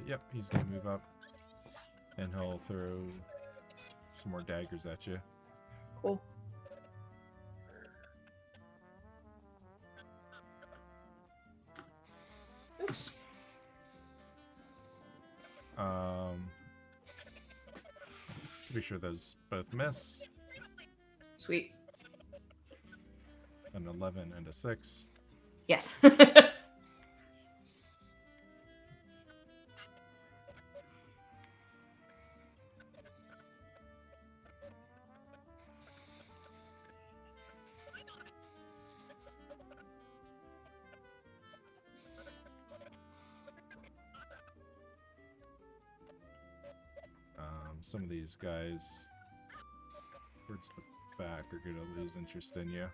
Yep, he's gonna move up, and he'll throw some more daggers at you. Cool. Oops. Be sure those both miss. Sweet. An 11 and a 6. Yes. Some of these guys towards the back are gonna lose interest in you.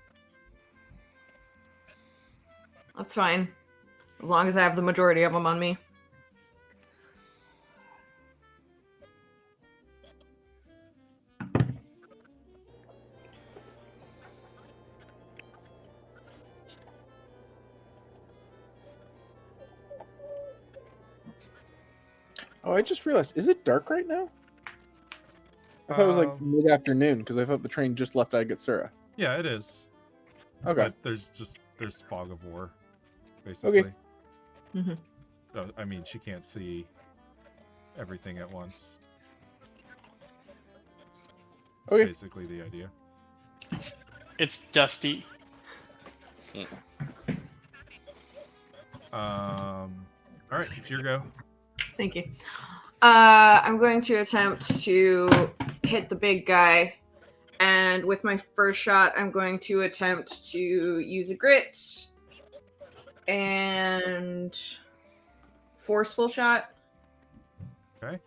That's fine. As long as I have the majority of them on me. Oh, I just realized, is it dark right now? I thought it was like mid-afternoon because I thought the train just left Agatsura. Yeah, it is. Okay. But there's fog of war, basically. Okay. Mm-hmm. So, I mean, she can't see everything at once. That's Okay. basically the idea. It's dusty. All right, it's your go. Thank you. I'm going to attempt to hit the big guy. And with my first shot, I'm going to attempt to use a grit. And forceful shot. Okay.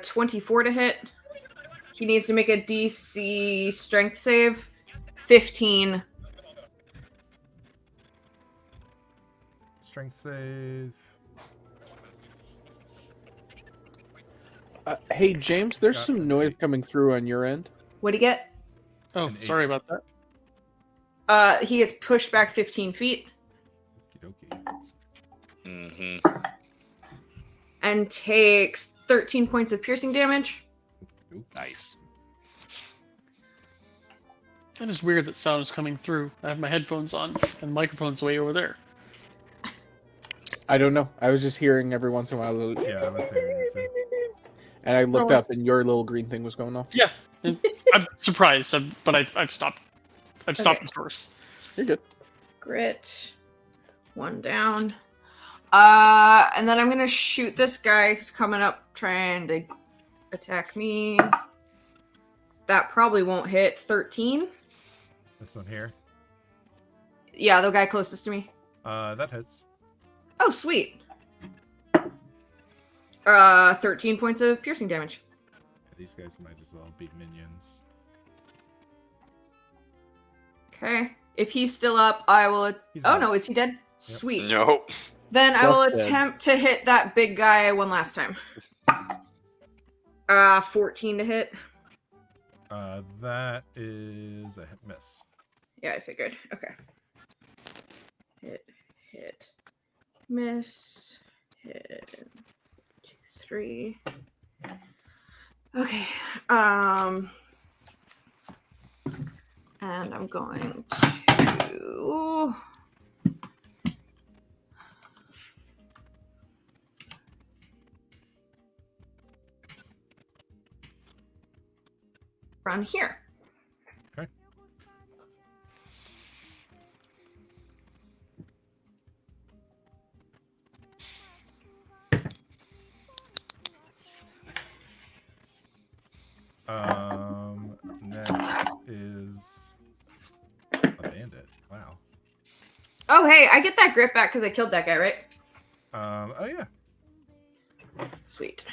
24 to hit. He needs to make a DC strength save. 15. Strength save. Hey, James, there's Got some an noise 8. coming through on your end. What'd he get? Oh, An 8. sorry about that. He gets pushed back 15 feet. Okey-dokey. Mm-hmm. And takes 13 points of piercing damage. Nice. That is weird that sound is coming through. I have my headphones on and the microphone's way over there. I don't know. I was just hearing every once in a while. A little... Yeah, I was hearing it too. And I looked up, and your little green thing was going off. Yeah, and I'm surprised, but I've stopped. I've stopped the source. You're good. Grit. 1 down. And then I'm gonna shoot this guy who's coming up trying to attack me. That probably won't hit. 13. This one here. Yeah, the guy closest to me. That hits. Oh, sweet. 13 points of piercing damage. These guys might as well be minions. Okay. If he's still up, I will. He's Oh not. no, is he dead? Sweet. Nope. Then I will Just dead. attempt to hit that big guy one last time. 14 to hit. That is a miss. Yeah, I figured. Okay. Hit. Miss. Hit. 2, 3. Okay. And I'm going to run here. Okay. Next is a bandit. Wow. Oh, hey, I get that grip back because I killed that guy, right? Oh yeah. Sweet.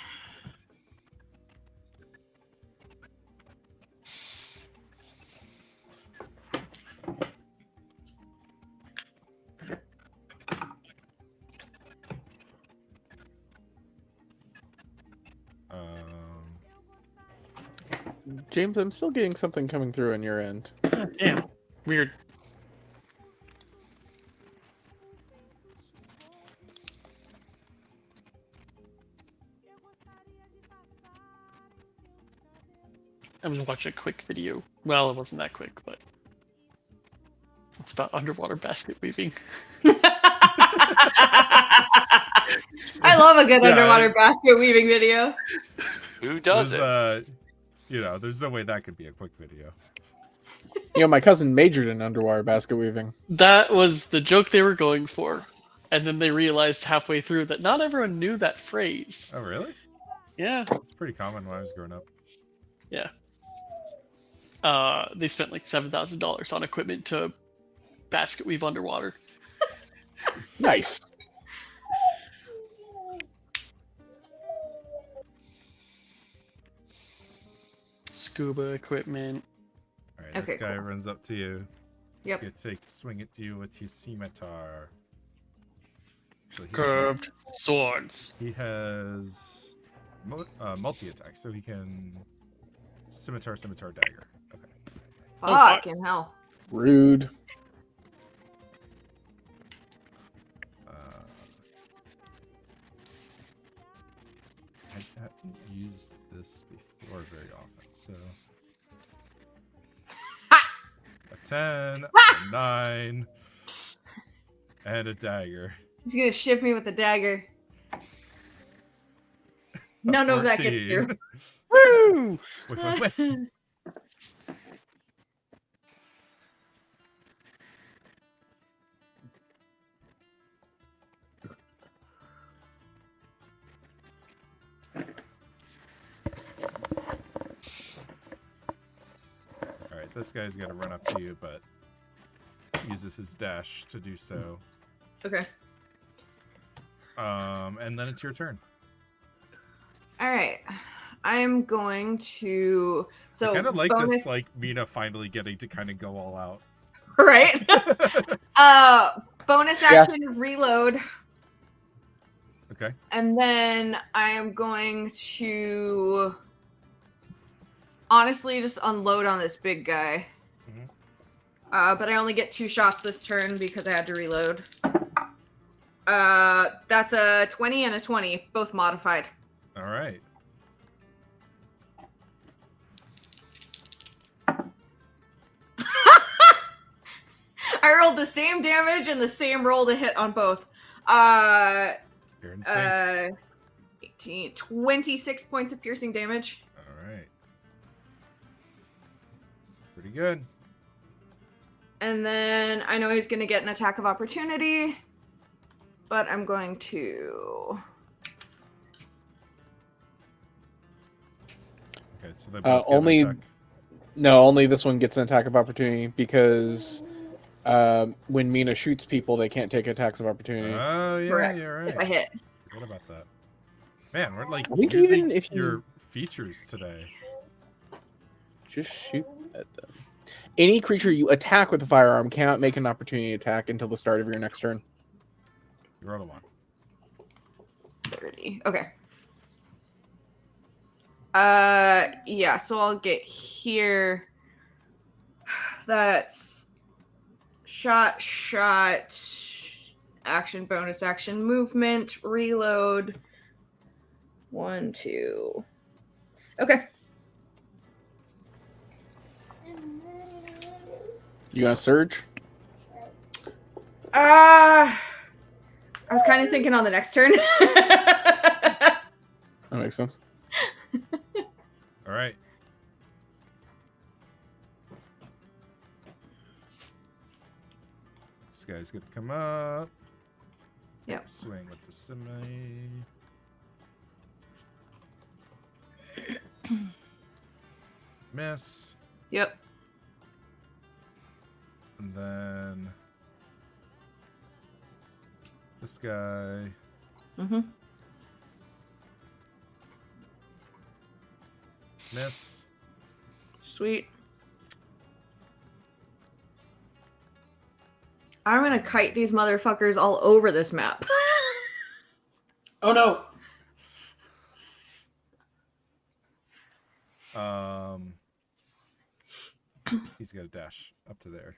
James, I'm still getting something coming through on your end. Damn, weird. I was watching a quick video. Well, it wasn't that quick, but it's about underwater basket weaving. I love a good Yeah, underwater basket weaving video. Who does There's, it? There's no way that could be a quick video. You know, my cousin majored in underwater basket weaving. That was the joke they were going for. And then they realized halfway through that not everyone knew that phrase. Oh really? Yeah. It's pretty common when I was growing up. Yeah. They spent like $7,000 on equipment to basket weave underwater. Nice. Scuba equipment. All right, Okay, this guy cool. runs up to you. Yep. He's gonna swing at you with his scimitar. Actually, Curved swords. He has multi attack, so he can scimitar, dagger. Okay. Oh, fuck. Fucking hell. Rude. I haven't used this before very often, so. A 10, a 9, and a dagger. He's gonna shift me with a dagger. None of that gets 14. through. Woo! Whiff. Alright, this guy's gonna run up to you, but uses his dash to do so. Okay. And then it's your turn. All right. I'm going to. So I kind of like bonus, this, like Mina finally getting to kind of go all out. right? Bonus action reload, Okay. and then I am going to honestly just unload on this big guy. Mhm. But I only get 2 shots this turn because I had to reload. That's a 20 and a 20, both modified. All right. I rolled the same damage and the same roll to hit on both. You're in sync. 18, 26 points of piercing damage. All right. Pretty good. And then I know he's going to get an attack of opportunity, but I'm going to... Okay, so they both get an only attack. No, only this one gets an attack of opportunity because when Mina shoots people, they can't take attacks of opportunity. Oh yeah, Correct. you're right. If I hit. What about that? Man, we're like I think using even if you- your features today. Just shoot at them. Any creature you attack with a firearm cannot make an opportunity attack until the start of your next turn. You rolled a 1. 30. Okay. Yeah, so I'll get here. That's shot, action, bonus action, movement, reload. 1, 2. Okay. You gonna surge? I was kind of thinking on the next turn. That makes sense. All right. This guy's gonna come up. Yep. Swing with the semi. Miss. Yep. And then this guy. Mm-hmm. Miss. Sweet. I'm gonna kite these motherfuckers all over this map. Oh no! He's got a dash up to there.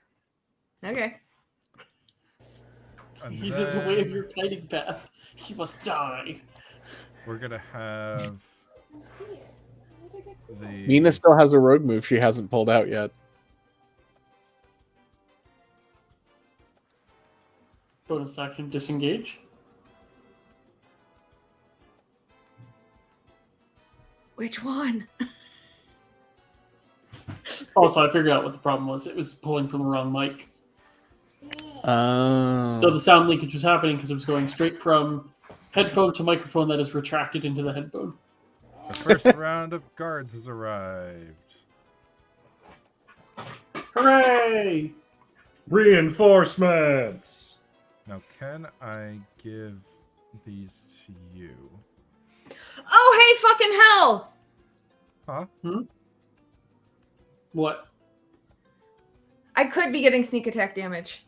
Okay. And He's in the way of then your kiting path. He must die. we're gonna have the Mina still has a rogue move she hasn't pulled out yet. Bonus action, disengage. Which one? Also, I figured out what the problem was. It was pulling from the wrong mic. Oh. So the sound linkage was happening because it was going straight from headphone to microphone that is retracted into the headphone. The first round of guards has arrived. Hooray! Reinforcements. Now, can I give these to you? Oh, hey, fucking hell! Huh? What? I could be getting sneak attack damage.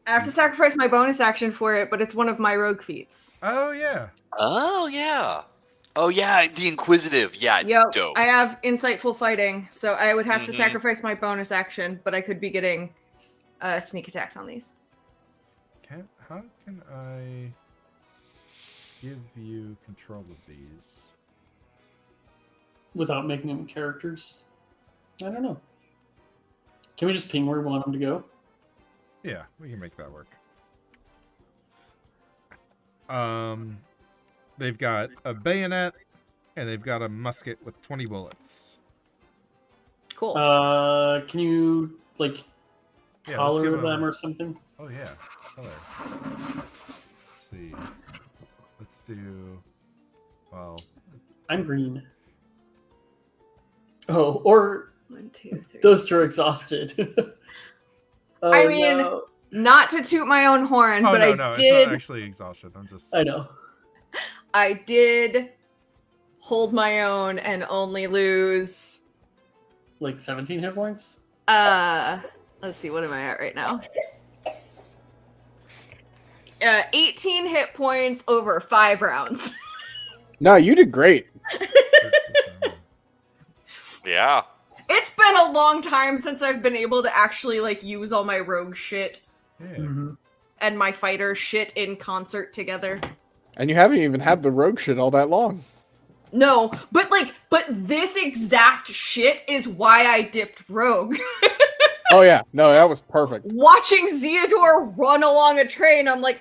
I have to sacrifice my bonus action for it, but it's one of my rogue feats. Oh yeah. Oh yeah. Oh yeah, the Inquisitive. Yeah, it's Yep, dope. I have insightful fighting, so I would have to Mhm. sacrifice my bonus action, but I could be getting sneak attacks on these. How can I give you control of these? Without making them characters? I don't know. Can we just ping where we want them to go? Yeah, we can make that work. They've got a bayonet, and they've got a musket with 20 bullets. Cool. Can you like Yeah, let's give color 'em- them or something? Oh yeah, color. Let's see. Let's do. Well, I'm green. Oh, or 1, 2, 3. those two are exhausted. Oh, I mean, no. not to toot my own horn, oh but no, I it's did. not actually exhaustion. I'm just. I know. I did hold my own and only lose. Like 17 hit points. Let's see, what am I at right now? 18 hit points over 5 rounds. No, you did great. Yeah. It's been a long time since I've been able to actually like use all my rogue shit Yeah. Mm-hmm. and my fighter shit in concert together. And you haven't even had the rogue shit all that long. No, but this exact shit is why I dipped rogue. Oh yeah, no, that was perfect. Watching Zeodor run along a train, I'm like,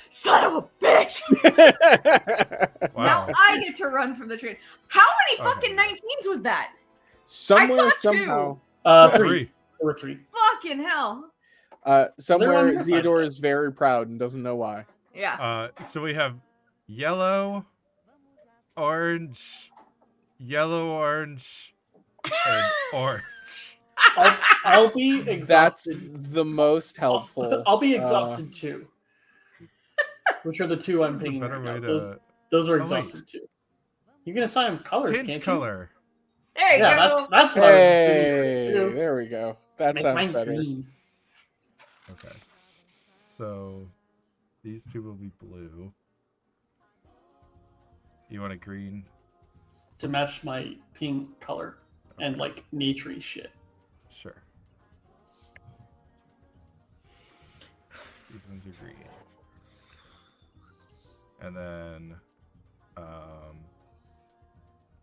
son of a bitch! Now Wow. I get to run from the train. How many Okay. fucking 19s was that? Somewhere, saw two. somehow, 3. Three. There were 3. Fucking hell. somewhere, They're on your side. Theodore is very proud and doesn't know why. Yeah. So we have yellow, orange, yellow, orange, and orange. I'll be That's exhausted. the most helpful. I'll be exhausted too. Which are the two I'm That's a thinking better right way now. to Those are wait. exhausted too. You can assign them colors, tint can't color. There you? you Yeah, go. that's what I was Hey, just doing. there we go. That Make sounds mine better. green. Okay. So these two will be blue. You want a green? To match my pink color and like naturey shit. Sure. These ones are green. And then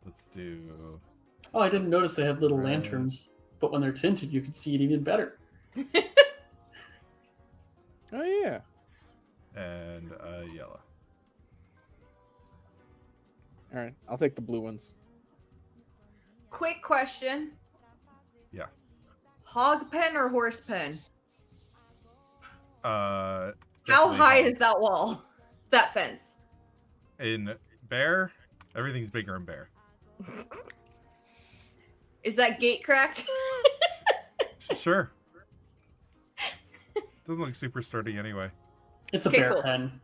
let's do Oh, I didn't notice they had little Red. lanterns, but when they're tinted, you can see it even better. Oh yeah. and yellow. All right, I'll take the blue ones. Quick question. Yeah. Hog pen or horse pen? How How high is that wall? That fence? in bear? Everything's bigger in bear. Is that gate cracked? Sure. Doesn't look super sturdy anyway. It's a Okay, bear cool. pen.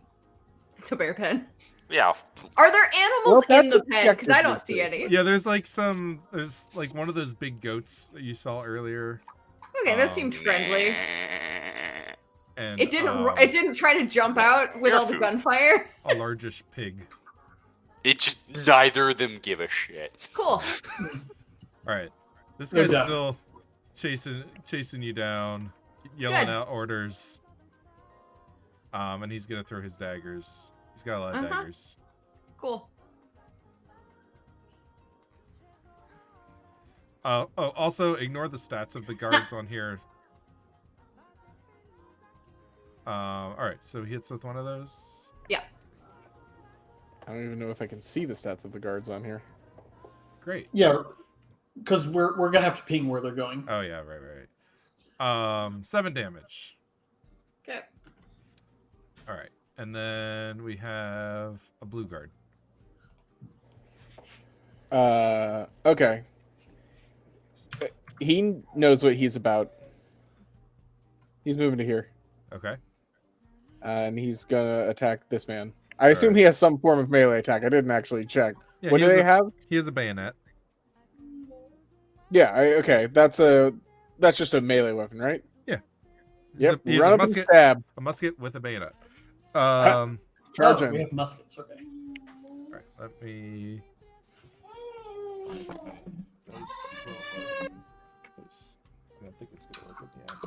It's a bear pen. Yeah. Are there animals Well, in that's the pen? Because I don't objectively see any. Yeah, there's like one of those big goats that you saw earlier. Okay, that seemed friendly. And It didn't try to jump out with Bear all the food. gunfire. a largish pig. It just neither of them give a shit. Cool. Alright. This Good guy's job. still chasing you down, yelling Good. out orders. And he's gonna throw his daggers. He's got a lot of Uh-huh. daggers. Cool. Also ignore the stats of the guards on here. Alright, so he hits with one of those. I don't even know if I can see the stats of the guards on here. Great. Yeah, because we're gonna have to ping where they're going. Oh yeah, right. 7 damage. Okay. Alright. And then we have a blue guard. Okay. He knows what he's about. He's moving to here, Okay. and he's gonna attack this man. I assume Alright. he has some form of melee attack. I didn't actually check. Yeah, What he do has they a- have? He has a bayonet. Yeah. Okay. That's just a melee weapon, right? He's Yep. he has Run a up and musket, stab. a musket with a bayonet. Charge Oh, in. we have muskets. Okay. Alright, let me. I don't think it's gonna work with the app.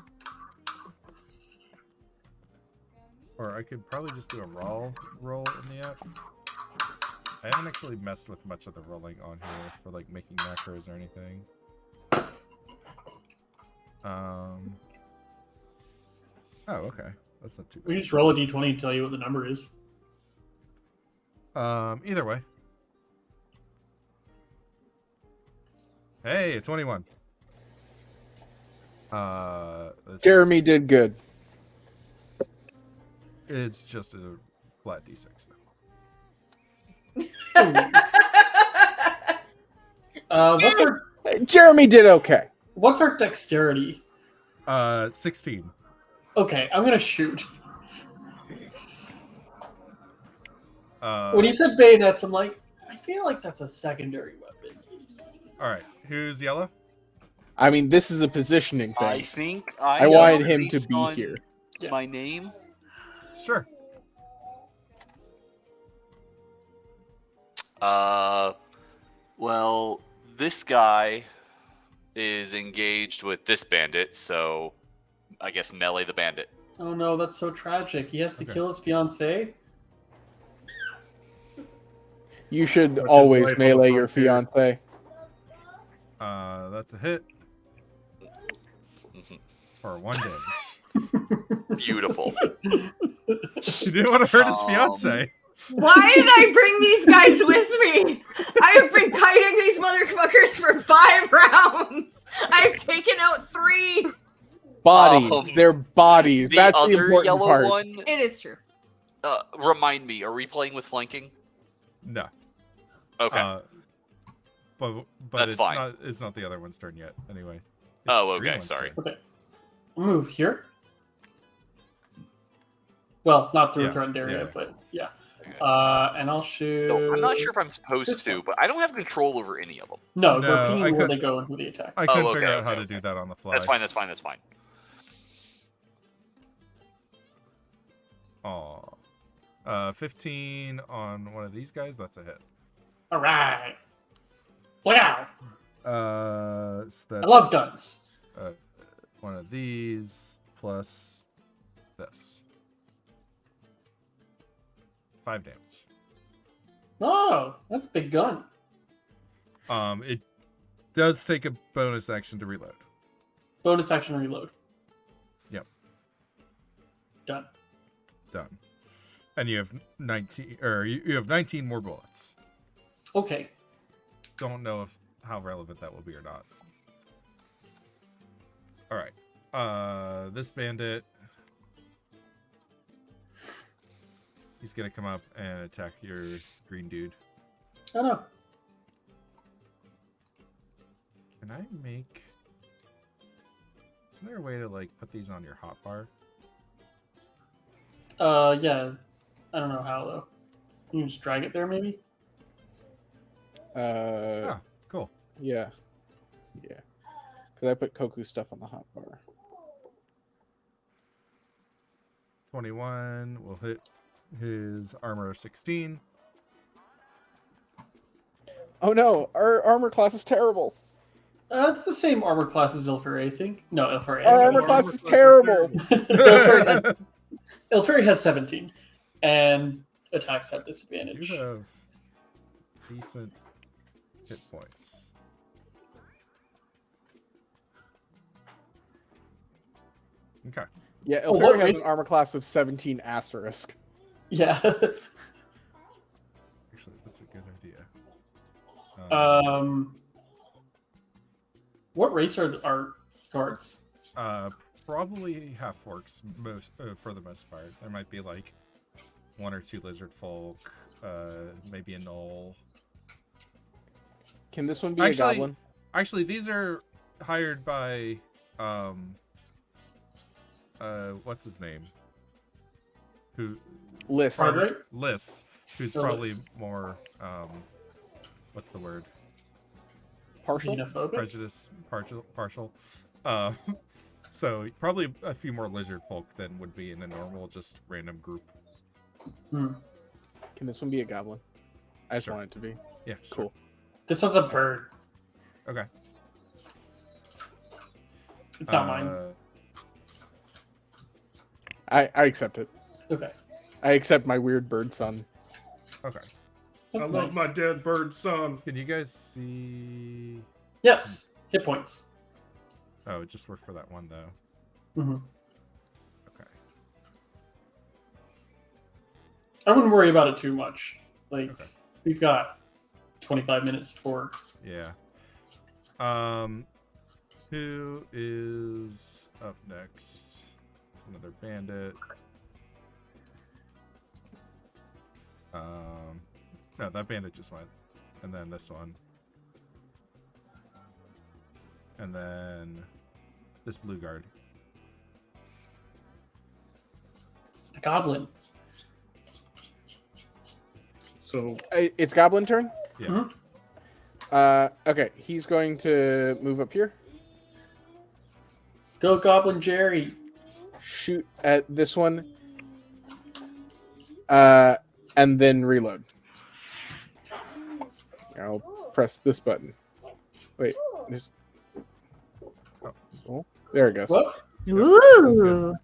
Or I could probably just do a raw roll in the app. I haven't actually messed with much of the rolling on here for like making macros or anything. Oh, okay. That's not too We bad. just roll a d20 and tell you what the number is. Either way. Hey, a 21. Jeremy did good. It's just a flat d6. What's our Jeremy did okay. dexterity? 16. Okay, I'm gonna shoot. Uh, When he said bayonets, I'm like, I feel like that's a secondary weapon. all right, who's yellow? I mean, this is a positioning thing. I think I know wanted him to based be on here. Yeah. My name. Sure. Well, this guy is engaged with this bandit, so I guess melee the bandit. Oh no, that's so tragic. He has to Okay. kill his fiancée. You should Which is always life on melee the your frontier. fiance. That's a hit for 1 damage. Beautiful. He didn't want to hurt his fiance. Why did I bring these guys with me? I have been kiting these motherfuckers for 5 rounds. I've taken out 3. Bodies. They're bodies. The That's the other important yellow part. one. It is true. Remind me, are we playing with flanking? No. Okay. But That's it's fine. not. It's not the other one's turn yet. Anyway. It's Oh, the green okay, one's sorry. turn. Okay. I'll move here. Well, not through Yeah, a threatened area, yeah. but yeah. Okay. And I'll shoot. So I'm not sure if I'm supposed this to, one. but I don't have control over any of them. No, No, we're I pinging where could- they go and who they attack. I couldn't okay, figure out how okay, to do okay. that on the fly. That's fine. That's fine. That's fine. Aw. 15 on one of these guys. That's a hit. All right. Wow. So that's I love guns. one of these plus this. 5 damage. Oh, that's a big gun. It does take a bonus action to reload. Bonus action reload. Yep. Done. Done. And you have 19, or you have 19 more bullets. Okay. Don't know how relevant that will be or not. All right. This bandit, he's gonna come up and attack your green dude. Oh no. Can I make? Isn't there a way to like put these on your hotbar? Yeah. I don't know how though. You can just drag it there, maybe. Ah, cool. Yeah. Yeah. Because I put Koku stuff on the hotbar. 21 will hit his armor of 16. Oh no, our armor class is terrible. It's the same armor class as Ilferi, I think. No, Ilferi. Our has armor 17. class is terrible. Ilferi has 17, and attacks have disadvantage. You have decent hit points. Okay. Yeah, Oh, what Ilferi has race- an armor class of 17 asterisk. Yeah. Actually, that's a good idea. What race are our guards? Probably half orcs most for the most part. There might be like 1 or 2 lizard folk, maybe a gnoll. Can this one be Actually- a goblin? Actually, these are hired by what's his name? Who List. Frederick? Liss, who's Oh, probably Liss. more what's the word? Partial? Xenophobic? Prejudice, partial. So probably a few more lizard folk than would be in a normal just random group. Hmm. Can this one be a goblin? I just Sure. want it to be. Yeah, sure. Cool. This one's a bird. Okay. It's not mine. I accept it. Okay. I accept my weird bird son. Okay. That's I love nice. my dead bird son. Can you guys see? Yes. Hit points. Oh, it just worked for that one though. hmm Okay. I wouldn't worry about it too much. Like, Okay. we've got 25 minutes for. Yeah. Who is up next? It's another bandit. No, that bandit just went. And then this one. And then this blue guard. The goblin. So It's Goblin turn? Yeah. Okay, he's going to move up here. Go Goblin Jerry. Shoot at this one. And then reload. I'll press this button. Wait, just... Oh, there it goes. What? Ooh.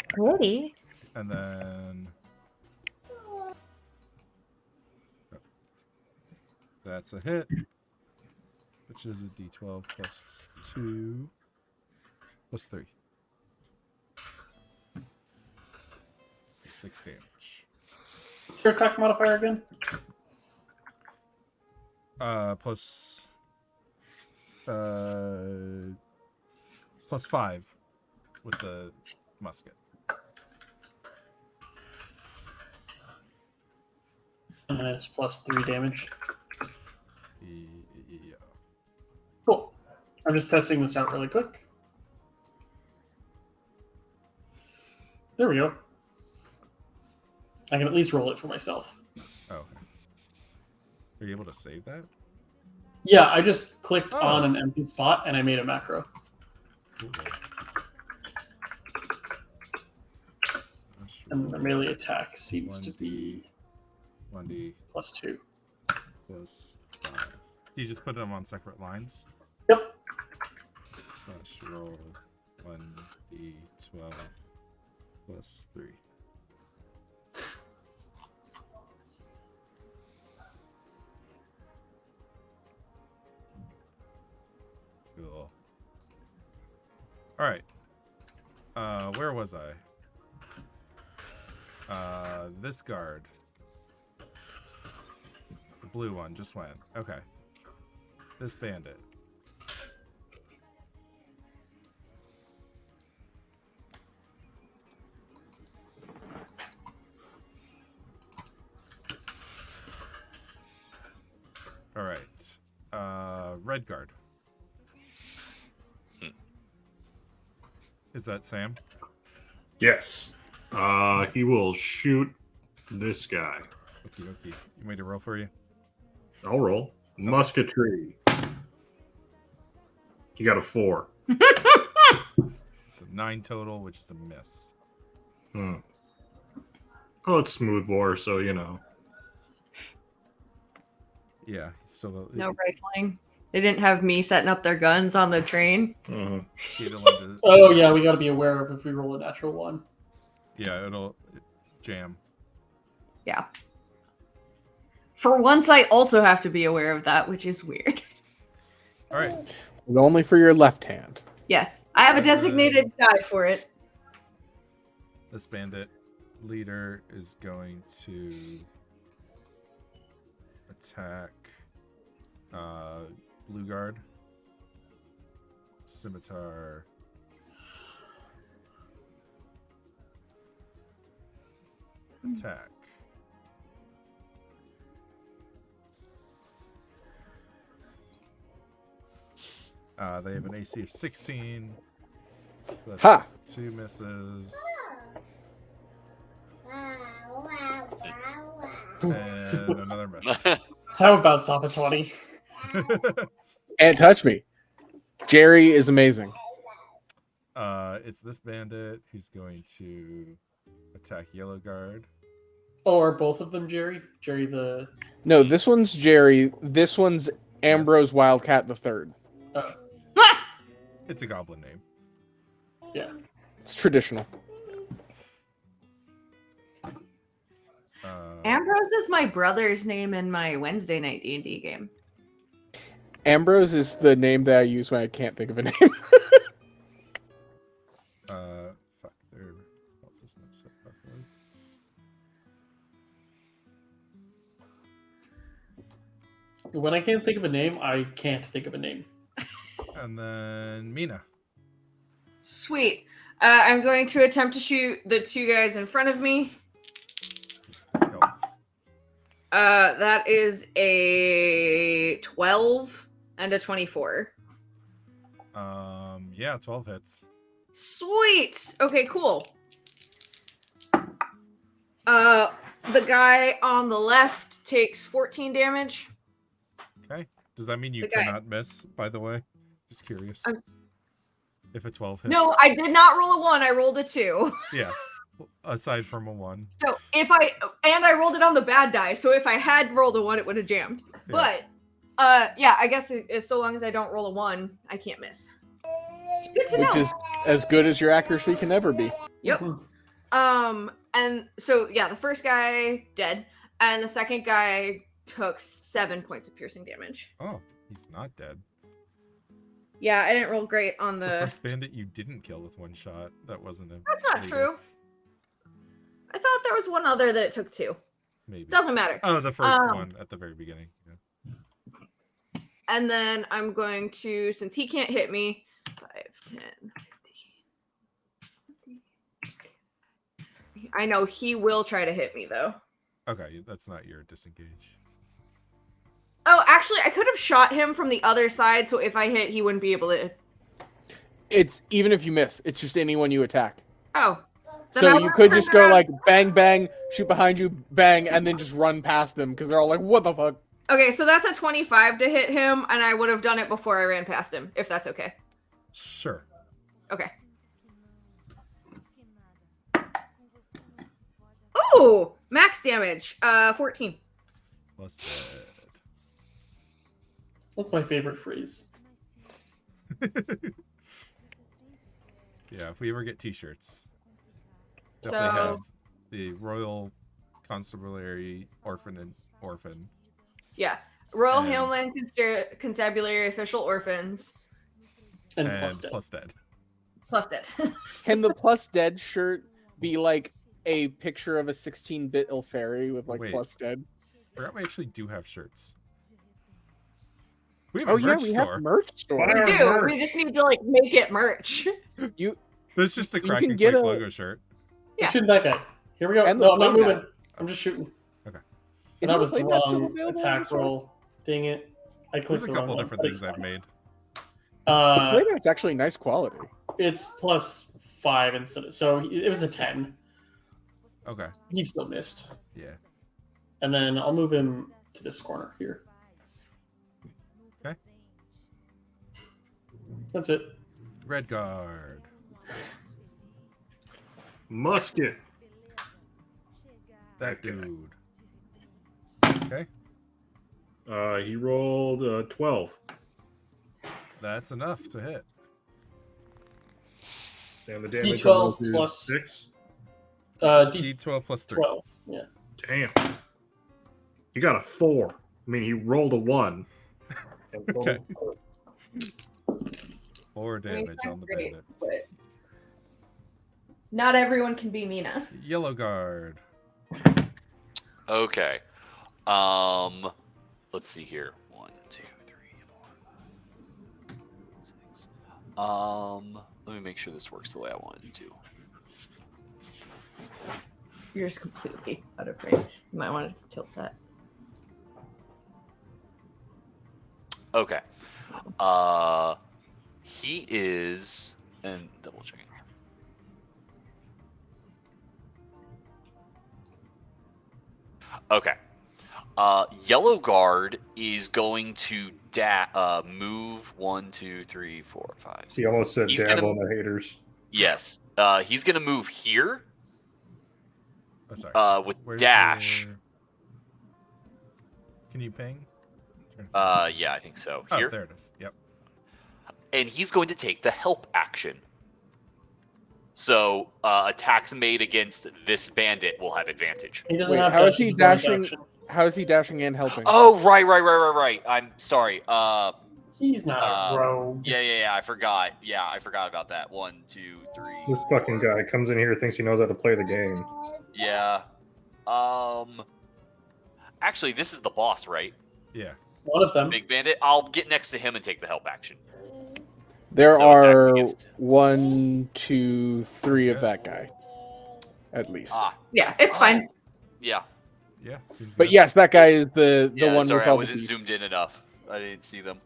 Pretty. And then that's a hit, which is a d12 plus 2 plus 3. 6 damage. What's your attack modifier again? Plus 5 with the musket. And then it's plus 3 damage. Yeah. Cool. I'm just testing this out really quick. There we go. I can at least roll it for myself. Oh, okay. Are you able to save that? Yeah, I just clicked Oh. on an empty spot and I made a macro. Cool. And the melee attack seems to be 1d plus 2. plus 5. You just put them on separate lines. Yep. Slash roll 1d12 plus 3. Cool. All right. Where was I? This guard. The blue one just went. Okay. This bandit. All right. Red guard. Is that Sam? yes, he will shoot this guy. Okay. You made a roll for you? I'll roll musketry. You got a 4. It's a 9 total, which is a miss. Oh, it's smoothbore, so you know. Yeah, he's still No rifling. They didn't have me setting up their guns on the train. he don't want to- Oh, yeah, we got to be aware of if we roll a natural 1. Yeah, it'll jam. Yeah. For once, I also have to be aware of that, which is weird. All right. But only for your left hand. Yes, I have a designated die for it. This bandit leader is going to attack blue guard. Scimitar. Attack. They have an AC of 16. So that's Ha! 2 misses. And another miss. How about stop at 20? Can't touch me. Jerry is amazing. It's this bandit who's going to attack yellow guard. Oh, are both of them Jerry? Jerry the... No, this one's Jerry. This one's Ambrose Wildcat the Third. It's a goblin name. Yeah. It's traditional. Ambrose is my brother's name in my Wednesday night D&D game. Ambrose is the name that I use when I can't think of a name. Fuck, their health is not set properly. When I can't think of a name, I can't think of a name. And then Mina. Sweet. I'm going to attempt to shoot the two guys in front of me. Go. That is a 12 and a 24. Yeah, 12 hits. Sweet. Okay, cool. The guy on the left takes 14 damage. Okay. Does that mean you The guy- cannot miss, by the way? Just curious. If a 12 hits. No, I did not roll a 1. I rolled a 2. Yeah. Aside from a 1. So I rolled it on the bad die. So if I had rolled a 1, it would have jammed. Yeah. But yeah, I guess so long as I don't roll a 1, I can't miss. It's good to know. Which is as good as your accuracy can ever be. Yep. And so yeah, the first guy dead, and the second guy took 7 points of piercing damage. Oh, he's not dead. Yeah, I didn't roll great on It's the first bandit you didn't kill with 1 shot. That wasn't a. That's not leader. true. I thought there was one other that it took 2. Maybe. Doesn't matter. Oh, the first one at the very beginning. Yeah. And then I'm going to, since he can't hit me, 5, 10, 15. I know he will try to hit me though. Okay, that's not your disengage. Oh, actually, I could have shot him from the other side, so if I hit, he wouldn't be able to. It's even if you miss, it's just anyone you attack. Oh. Then So I you will could turn just go around. like bang, bang, shoot behind you, bang, and then just run past them because they're all like, what the fuck? Okay, so that's a 25 to hit him, and I would have done it before I ran past him, if that's okay. Sure. Okay. Ooh! Max damage. 14. Plus dead. That's my favorite phrase. Yeah, if we ever get t-shirts, So- definitely have the Royal Constabulary Orphan. Yeah. Royal And- Highland Constabulary Official Orphans. And, And plus dead. Plus dead. Can the plus dead shirt be like a picture of a 16-bit Ilferi with like Wait. plus dead? I forgot we actually do have shirts. We have Oh a yeah, merch we store. have merch store. Wow. We do. We just need to like make it merch. There's just a You can Kraken get Quest a- logo shirt. Yeah. Shooting that guy. Here we go. And the No, I'm not blade moving. guy. I'm just shooting. Isn't That the was the blade mat still wrong available on attack this one? roll. Dang it. I There's clicked a the couple wrong different one, things but I've made. Blade mat's actually nice quality. It's plus 5 instead of, so it was a 10. Okay. He still missed. Yeah. And then I'll move him to this corner here. Okay. That's it. Red guard. Musket. That Okay. dude. Okay. He rolled 12. That's enough to hit. And the damage D12 on those is plus- 6. D12 plus 3. D12. Yeah. Damn. You got a 4. I mean, he rolled a 1. And rolled Okay. a 4. 4 I mean, damage it's on the not great, bandit. but not everyone can be Mina. Yellow guard. Okay. Let's see here. 1, 2, 3, 4, 6. Let me make sure this works the way I want it to. You're just completely out of frame. You might want to tilt that. Okay. He is, and double checking. Okay. Yellow guard is going to move 1, 2, 3, 4, 5. He almost said He's dab gonna- on the haters. Yes. He's gonna move here Oh, sorry. with Where's dash. your- Can you ping? Yeah, I think so. Oh, Here. there it is. Yep. And he's going to take the help action. So attacks made against this bandit will have advantage. He doesn't Wait, have how is dash, he he's a bonus dashing? action. How is he dashing and helping? Oh, right. I'm sorry. He's not a rogue. Yeah. I forgot. Yeah, I forgot about that. 1, 2, 3. This fucking guy comes in here, thinks he knows how to play the game. Yeah. Actually, this is the boss, right? Yeah. One of them. Big Bandit. I'll get next to him and take the help action. There So are attacking against- 1, 2, 3 of That's that guy, at least. Yeah, it's fine. Yeah. Yeah, seems But good. yes, that guy is the Yeah, one sorry, with I all the wasn't beef. zoomed in enough. I didn't see them.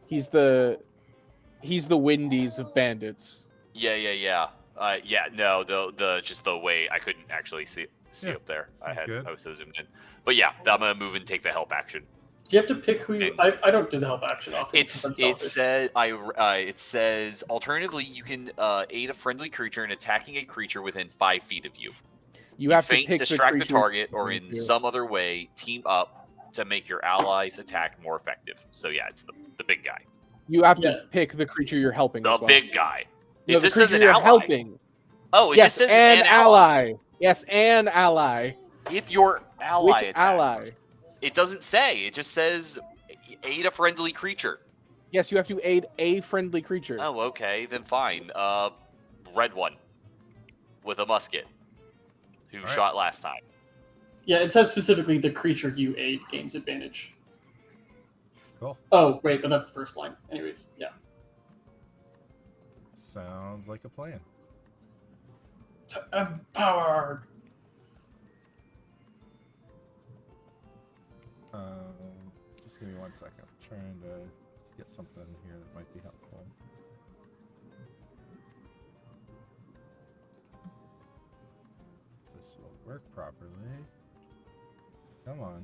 He's the Wendy's of bandits. Yeah. No, the just the way I couldn't actually see Yeah, up there. sounds good. I was so zoomed in. But yeah, I'm gonna move and take the help action. Do you have to pick who you? I don't do the help action often. It because I'm selfish. says alternatively you can aid a friendly creature in attacking a creature within 5 feet of you. You have to feint, pick distract the creature target, you or want in to. some other way team up to make your allies' attack more effective. So yeah, it's the big guy. You have Yeah. to pick the creature you're helping. The as well. big guy. No, It the just says creature an you're ally. helping. Oh, it Yes, just says an an ally. Yes, an ally. If your ally Which attacks. ally? It doesn't say. It just says aid a friendly creature. Yes, you have to aid a friendly creature. Oh, okay, then fine. Red one with a musket who Alright. shot last time. Yeah, it says specifically the creature you aid gains advantage. Cool. Oh, wait, but that's the first line. Anyways, yeah. Sounds like a plan. Empowered. Just give me 1 second. I'm trying to get something here that might be helpful. If this will work properly. Come on.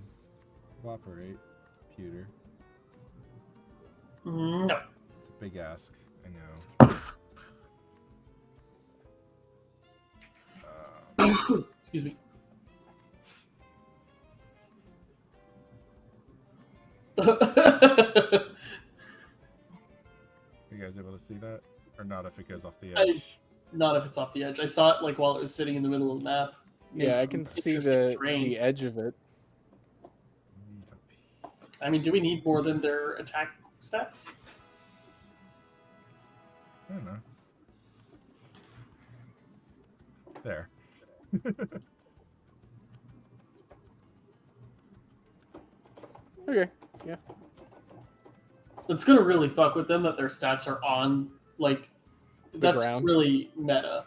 Cooperate, computer. No. It's a big ask. I know. Excuse me. You guys able to see that? Or not if it goes off the I- edge? Not if it's off the edge. I saw it like while it was sitting in the middle of the map. Yeah, I It's can see interesting terrain. the edge of it. I mean, do we need more than their attack stats? I don't know. There. Okay. Yeah. It's gonna really fuck with them that their stats are on like that's ground. really meta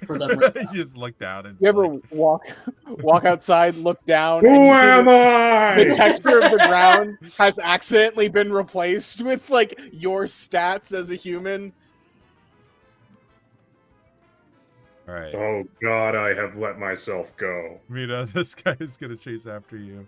for them. Right now. You just look down and You it's ever like, walk outside, look down, Who and you see am the I? texture of the ground has accidentally been replaced with like your stats as a human. all right, Oh God, I have let myself go. Mina, this guy is gonna chase after you.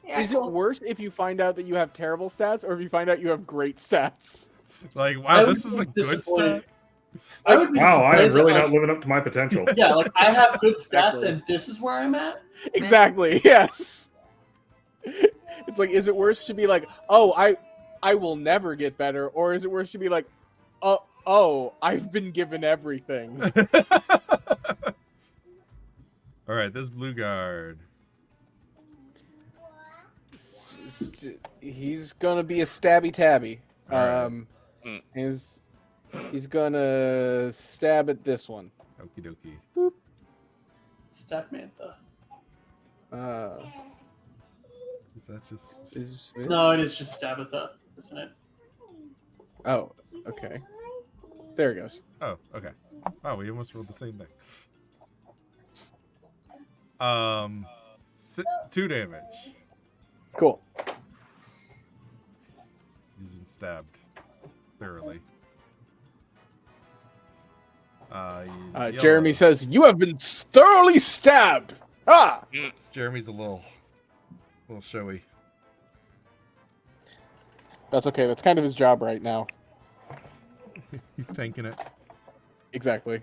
Yeah, Is cool. it worse if you find out that you have terrible stats, or if you find out you have great stats? Like, I wow, would this is a be good disappointed. stat. I would be Wow, I am disappointed really that, not like, living up to my potential. Yeah, like I have good stats Exactly. and this is where I'm at. Exactly. Yes. It's like, is it worse to be like, oh, I will never get better, or is it worse to be like, oh, I've been given everything? All right, this blue guard. He's gonna be a stabby tabby. Alright. He's gonna stab at this one. Okie dokie. Stat Mantha. Is that just? Is No, it is just Stabitha, isn't it? Oh, okay. There it goes. Oh, okay. Wow, we almost rolled the same thing. 2 damage. Cool. He's been stabbed thoroughly. Jeremy says, "You have been thoroughly stabbed." Ah. Jeremy's a little showy. That's okay. That's kind of his job right now. He's tanking it. Exactly.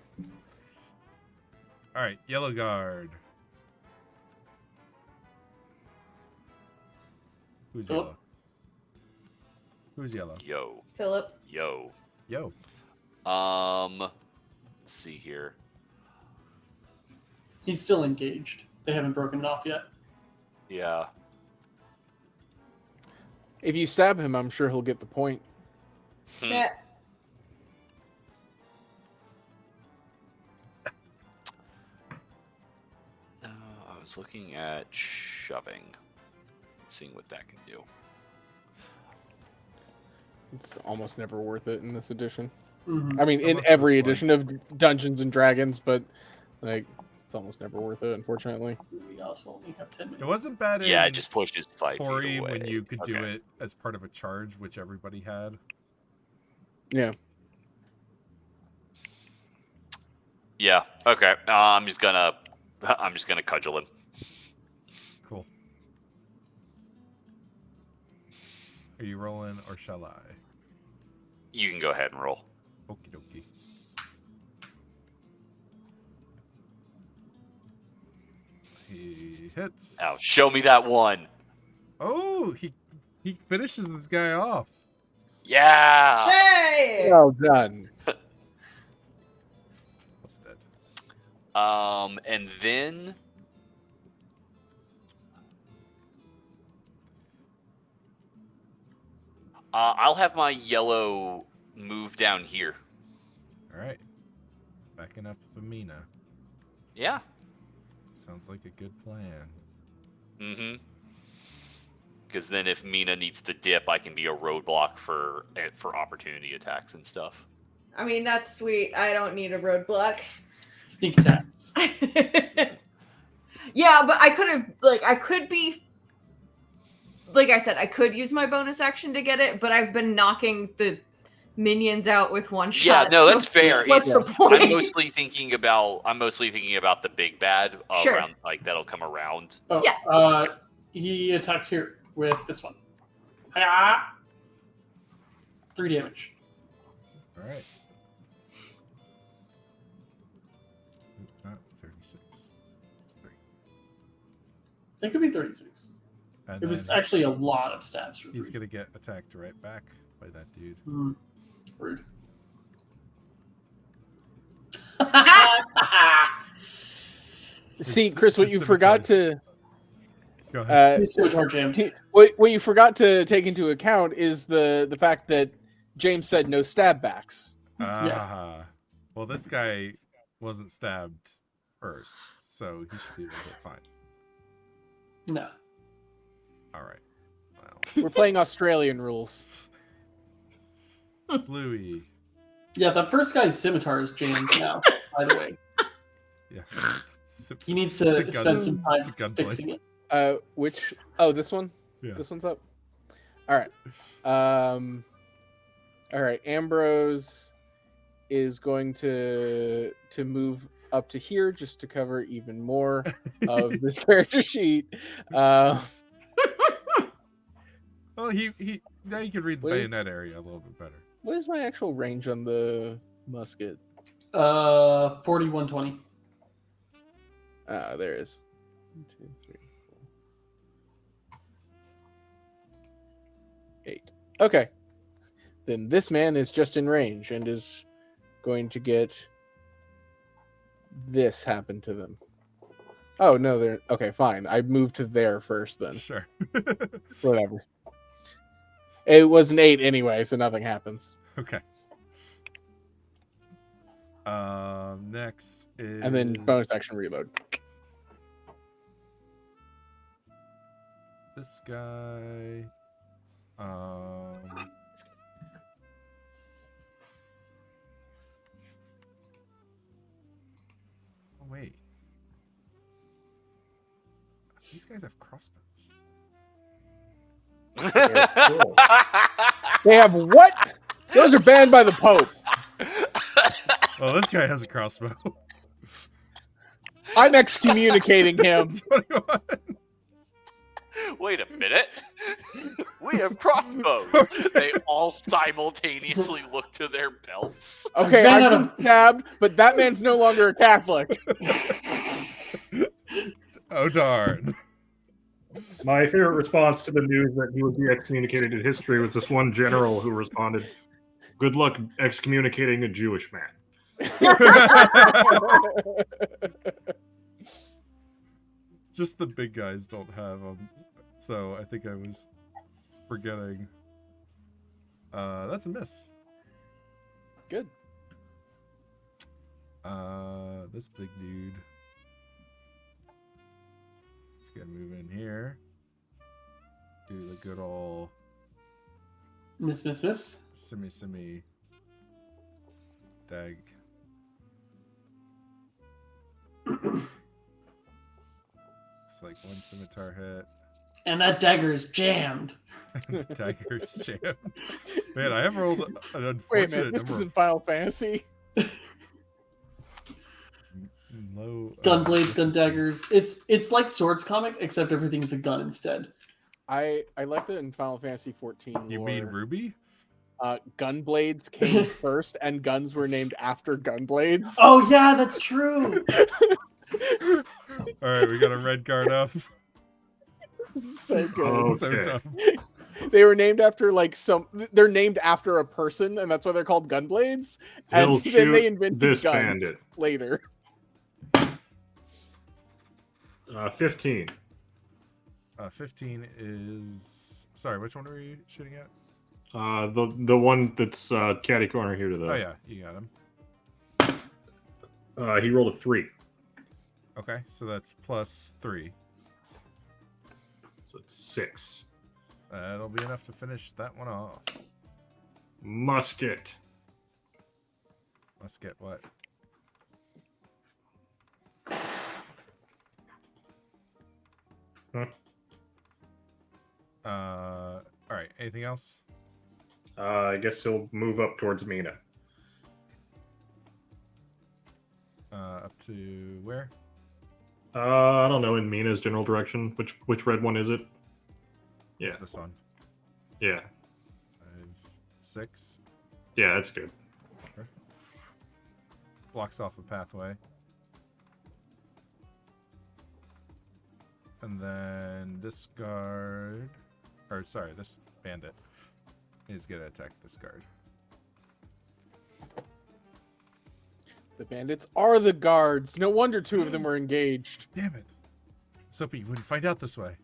All right, yellow guard. Who's Philip? yellow? Who's yellow? Yo. Philip. Yo. Yo. Let's see here. He's still engaged. They haven't broken it off yet. Yeah. If you stab him, I'm sure he'll get the point. Yeah. I was looking at shoving, seeing what that can do. It's almost never worth it in this edition. Mhm. I mean, in Unless every it's, like- edition of Dungeons and Dragons, but like it's almost never worth it, unfortunately. We also only have 10 minutes. It wasn't bad Yeah, in it just pushes 5 feet Tori away. when you could do Okay. it as part of a charge, which everybody had. Yeah. Yeah. Okay. I'm just gonna cudgel him. Cool. Are you rolling or shall I? You can go ahead and roll. Okie dokie. He hits. Now, show me that one. Oh, he finishes this guy off. Yeah. Hey! Well done. Almost dead. And then I'll have my yellow move down here. All right. Backing up for Mina. Yeah. Sounds like a good plan. Mm-hmm. Because then if Mina needs to dip, I can be a roadblock for opportunity attacks and stuff. I mean, that's sweet. I don't need a roadblock. Sneak attacks. Yeah, but I could have, like, I could be, like I said, I could use my bonus action to get it, but I've been knocking the minions out with one Yeah, shot. no, that's fair. What's the It's- point? I'm mostly thinking about the big bad Sure. around, like that'll come around. Oh, Yeah. He attacks here with this one. Hiya! 3 damage. All right. Not 36. It's 3. It could be 36. And It was then actually a lot of stabs for 3. he's gonna get attacked right back by that dude. Rude. See, Chris, what his you forgot to Go ahead. He's scimitar jammed. what you forgot to take into account is the fact that James said no stab backs. Ah. Well, this guy wasn't stabbed first, so he should be able to hit fine. No. All right. Well, We're playing Australian rules. Bluey. Yeah, the first guy's scimitar is jammed now, by the way. Yeah. He needs It's a to gun- spend some time it's a gunplay. fixing it. Which? Oh, this one. Yeah. This one's up. All right. All right. Ambrose is going to move up to here just to cover even more of this character sheet. Well, he now you can read the Wait. bayonet area a little bit better. What is my actual range on the musket? 4120. There is. 1, 2, 3, 4, 8. Okay. Then this man is just in range and is going to get this happen to them. Oh no, they're okay. Fine. I moved to there first then. Sure. Whatever. It was an 8 anyway, so nothing happens. Okay. Next is And then bonus action reload. this guy. Oh wait. These guys have crossbows. They have what? Those are banned by the Pope. Well, this guy has a crossbow. I'm excommunicating him. 21. Wait a minute. We have crossbows. They all simultaneously look to their belts. Okay, ran I've out been stabbed, but that man's no longer a Catholic. Oh darn. My favorite response to the news that he would be excommunicated in history was this one general who responded, "Good luck excommunicating a Jewish man." Just the big guys don't have them, so I think I was forgetting. That's a miss. Good. This big dude. Let's get move in here. Do the good old Miss. Simi. Dag. Looks like one scimitar hit. And that dagger's jammed. Dagger's jammed. Man, I have rolled an unfortunate Wait a minute, this number isn't Final Fantasy. low Gun blades, this gun is- daggers. It's like Swords comic, except everything's a gun instead. I like that in Final Fantasy 14 You lore, mean Ruby? gun blades came first, and guns were named after gun blades. Oh yeah, that's true. All right, we got a red guard up. So good. Oh. So Okay. dumb. They were named after they're named after a person, and that's why they're called gun blades. And He'll then they shoot invented this guns bandit. later. 15. 15 is. Sorry, which one are you shooting at? The one that's catty corner here to the. Oh yeah, you got him. He rolled a 3, Okay, so that's +3. so it's 6. That'll be enough to finish that one off. Musket. Let's get what? Huh? All right. Anything else? I guess he'll move up towards Mina. Up to where? I don't know, in Mina's general direction. Which red one is it? Yeah, It's this one. yeah, 5, 6. yeah. That's good. Blocks off a pathway. And then this guard, or sorry, this bandit is gonna attack this guard. The bandits are the guards. No wonder two of them were engaged. Damn it! Soapy, you wouldn't find out this way.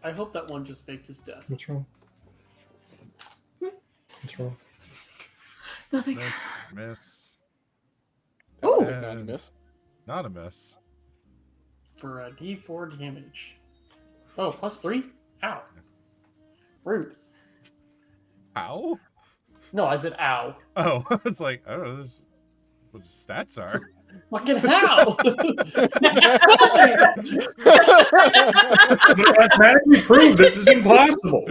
I hope that one just faked his death. What's wrong? What's wrong? Nothing. Miss. That was Ooh. a kind of miss. Not a miss. For a D4 damage. Oh, +3? Ow. Rude. Ow! No, I said ow. Oh, it's like I don't know what the stats are. Fucking how? Mathematically proved this is impossible.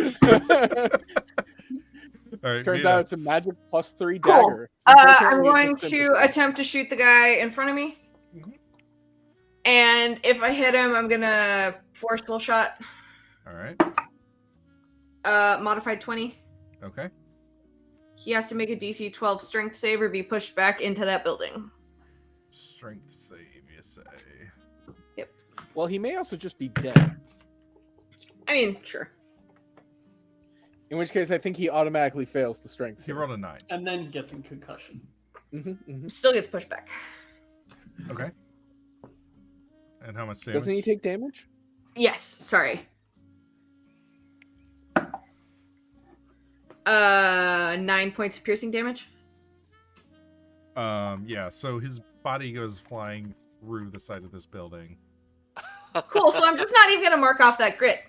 All right, Turns Mina. out it's a magic +3 Cool. dagger. I'm Unfortunately, going it's to simple. attempt to shoot the guy in front of me. Mhm. And if I hit him, I'm gonna forceful shot. All right. Modified 20. Okay. He has to make a DC 12 strength save or be pushed back into that building. Strength save, you say? Well, he may also just be dead. I mean, sure. In which case, I think he automatically fails the strength. He rolled a 9. And then he gets a concussion. Still gets pushed back. Okay. And how much damage? Doesn't he take damage? Yes, sorry. 9 points of piercing damage. Yeah. So his body goes flying through the side of this building. Cool, so I'm just not even gonna mark off that grit.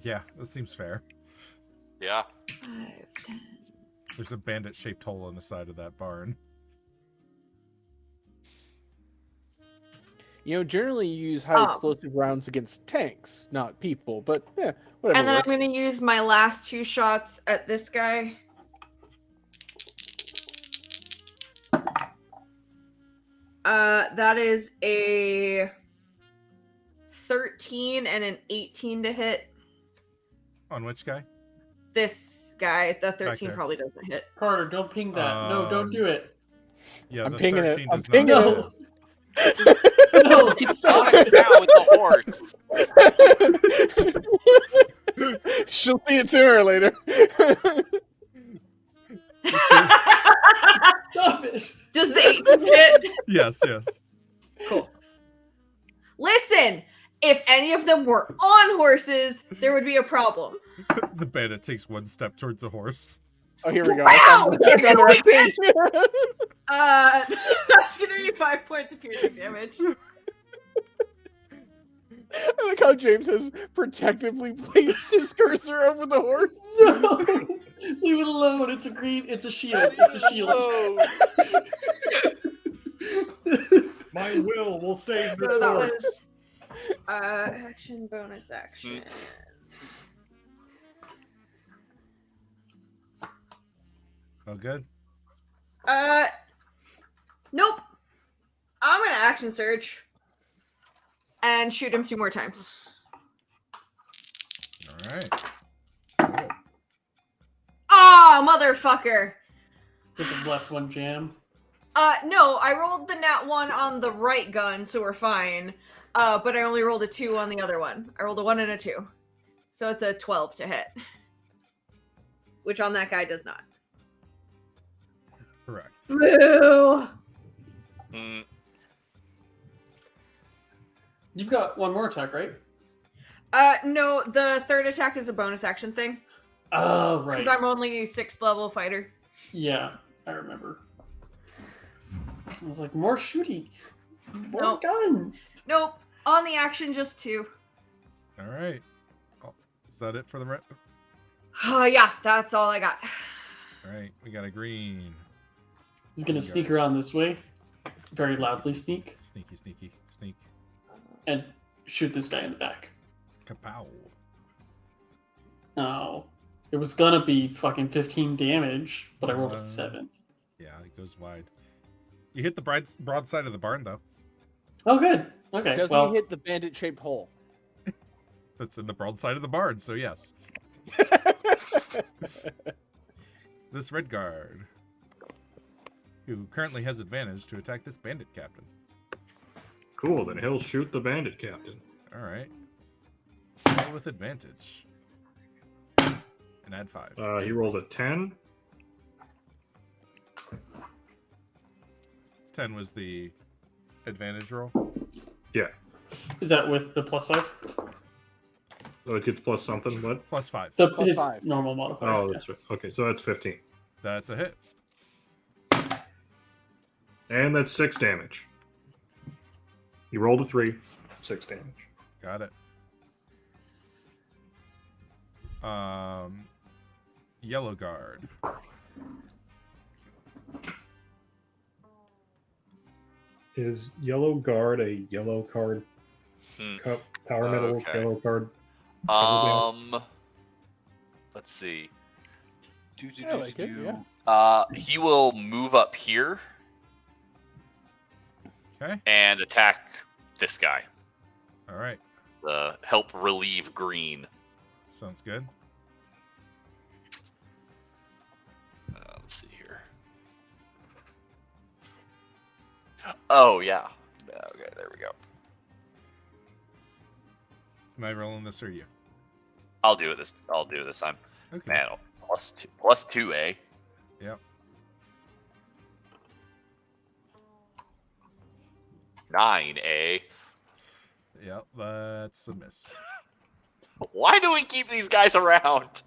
Yeah, that seems fair. Yeah. 5, 10. There's a bandit-shaped hole in the side of that barn. You know, generally you use high Oh. explosive rounds against tanks, not people. But yeah, whatever. And then works. I'm gonna use my last 2 shots at this guy. That is a 13 and an 18 to hit. On which guy? This guy, the 13 there. probably doesn't hit. Carter, don't ping that. No, don't do it. Yeah, I'm the pinging it. 13 I'm does not pinging hit. it. No, It's on it now with the horse. She'll see it sooner or later. stop it. Does the 18 hit? Yes, yes. Cool. Listen, if any of them were on horses, there would be a problem. The bandit takes one step towards the horse. Oh, here we go. Wow, I found you're the right doing page. That's gonna be 5 points of piercing damage. I like how James has protectively placed his cursor over the horse. No, leave it alone. It's a shield. It's a shield. My will save So the that horse. was action, bonus action. Oh, good. Nope. I'm gonna action surge and shoot him 2 more times. All right. So, Ah, motherfucker. Did the left one jam? No, I rolled the nat 1 on the right gun, so we're fine. But I only rolled a 2 on the other one. I rolled a 1 and a 2. So it's a 12 to hit. Which on that guy does not. correct. Boo! Mm, You've got one more attack, right? No, the third attack is a bonus action thing. Oh, right. Because I'm only a 6th level fighter. Yeah, I remember. I was like, more shooting. More Nope. guns. Nope. On the action, just 2. All right. Oh, is that it for the Yeah, that's all I got. All right, we got a green. He's gonna sneak around this way. Very loudly sneak. Sneaky, sneaky, sneak. And shoot this guy in the back. Kapow. Oh. It was gonna be fucking 15 damage, but I rolled a 7. Yeah, it goes wide. You hit the broadside of the barn, though. Oh, good. Okay. Does well, he hit the bandit-shaped hole? That's in the broadside of the barn, so yes. This red guard, who currently has advantage to attack this bandit captain. Cool, then he'll shoot the bandit captain. All right. Roll with advantage. And add 5. He rolled a 10. 10 was the advantage roll. Yeah. is that with the +5? So it gets plus something. What? Plus 5. His 5. normal modifier. Oh, yeah. that's right. Okay, so that's 15. That's a hit. And that's 6 damage. He rolled a 3. 6 damage. Got it. Yellow guard. Is yellow guard a yellow card? Cup, power metal, Okay. yellow card. Let's see. I like it, He will move up here Okay. and attack this guy. All right. Help relieve green. Sounds good. Let's see here. Oh yeah. Okay, there we go. Am I rolling this or you? I'll do it this time. Okay. Man, plus two, eh? Yep. 9, eh? Yep, that's a miss. Why do we keep these guys around?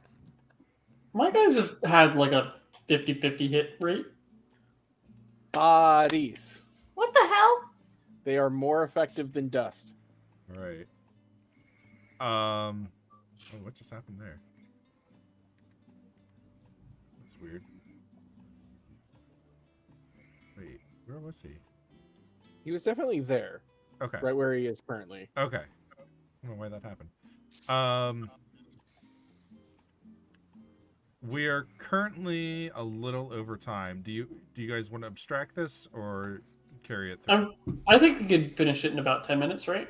My guys have had like a 50-50 hit rate. Bodies. What the hell? They are more effective than dust. All right. Oh, what just happened there? That's weird. Wait, where was he? He was definitely there, Okay. right where he is currently. Okay. I don't know why that happened. We are currently a little over time. Do you guys want to abstract this or carry it through? I think we can finish it in about 10 minutes, right?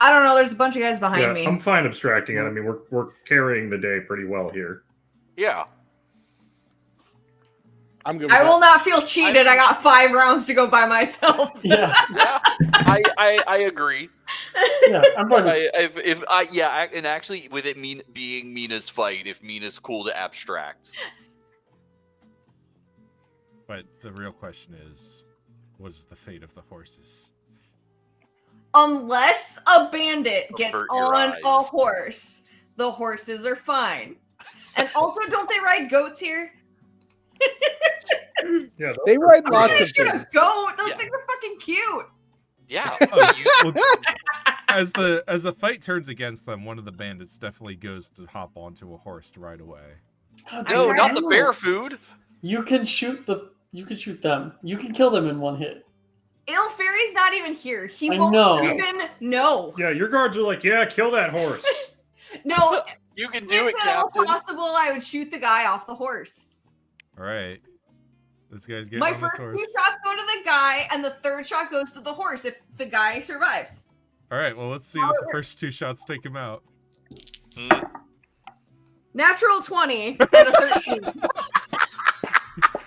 I don't know. There's a bunch of guys behind Yeah, me. I'm fine abstracting it. I mean, we're carrying the day pretty well here. Yeah. I'm good with I that. will not feel cheated. I got 5 rounds to go by myself. Yeah. Yeah. I agree. Yeah, I'm fine. And actually, with it being Mina's fight, if Mina's cool to abstract. But the real question is, what is the fate of the horses? Unless a bandit gets Avert your on a eyes. horse, the horses are fine. And also, don't they ride goats here? Yeah, They ride I'm lots gonna of shoot a things. goat. Those Yeah. things are fucking cute. Yeah. Well, as the fight turns against them, one of the bandits definitely goes to hop onto a horse to ride away. No, I not the know. bear food. You can shoot them. You can kill them in one hit. Il Fairy's not even here. He I won't know. even know. Yeah, your guards are like, yeah, kill that horse. No, You can do it, if at all Captain. possible, I would shoot the guy off the horse. All right, this guy's getting My on this first horse. 2 shots go to the guy, and the 3rd shot goes to the horse if the guy survives. All right, well, let's see How if it the works. first 2 shots take him out. Natural 20 and a 13.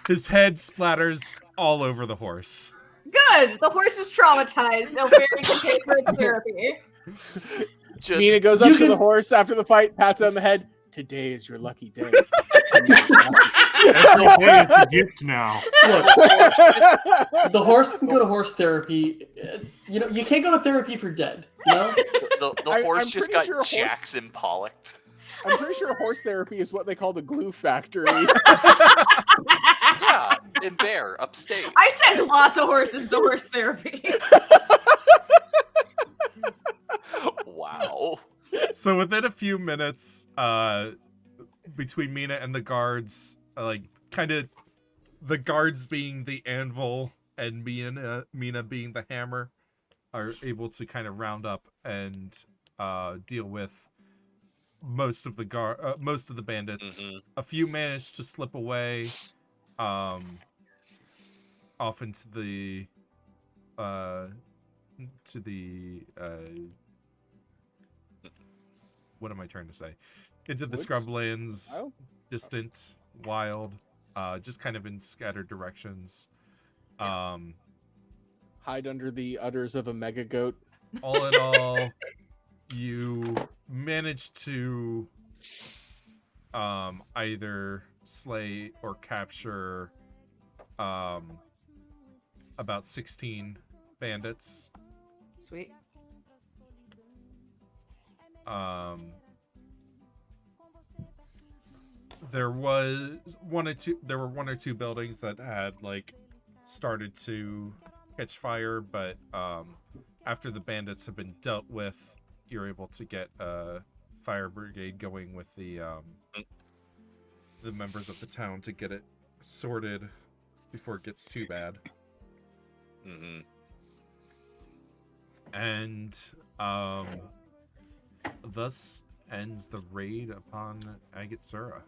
His head splatters all over the horse. Good. The horse is traumatized. No fairy can pay for its therapy. Just Mina goes up You to can- the horse after the fight, pats it on the head. Today is your lucky day. That's okay, it's a gift now. Look, the horse can go to horse therapy. You know, you can't go to therapy for dead. You know, the I'm horse just pretty got sure a horse- Jackson Pollocked. I'm pretty sure horse therapy is what they call the glue factory. Yeah, in Bear, upstate. I send lots of horses to horse therapy. Wow. So within a few minutes, between Mina and the guards, like kind of the guards being the anvil and Mina being the hammer, are able to kind of round up and deal with most of the bandits. Mhm. A few managed to slip away, off into the what am I trying to say? Into the Woods? scrublands, Oh. distant, wild, just kind of in scattered directions. Hide under the udders of a mega goat. All in all, you managed to either slay or capture about 16 bandits. Sweet. There were one or two buildings that had like started to catch fire, but after the bandits have been dealt with, you're able to get a fire brigade going with the members of the town to get it sorted before it gets too bad. Mhm. And thus ends the raid upon Agatsura.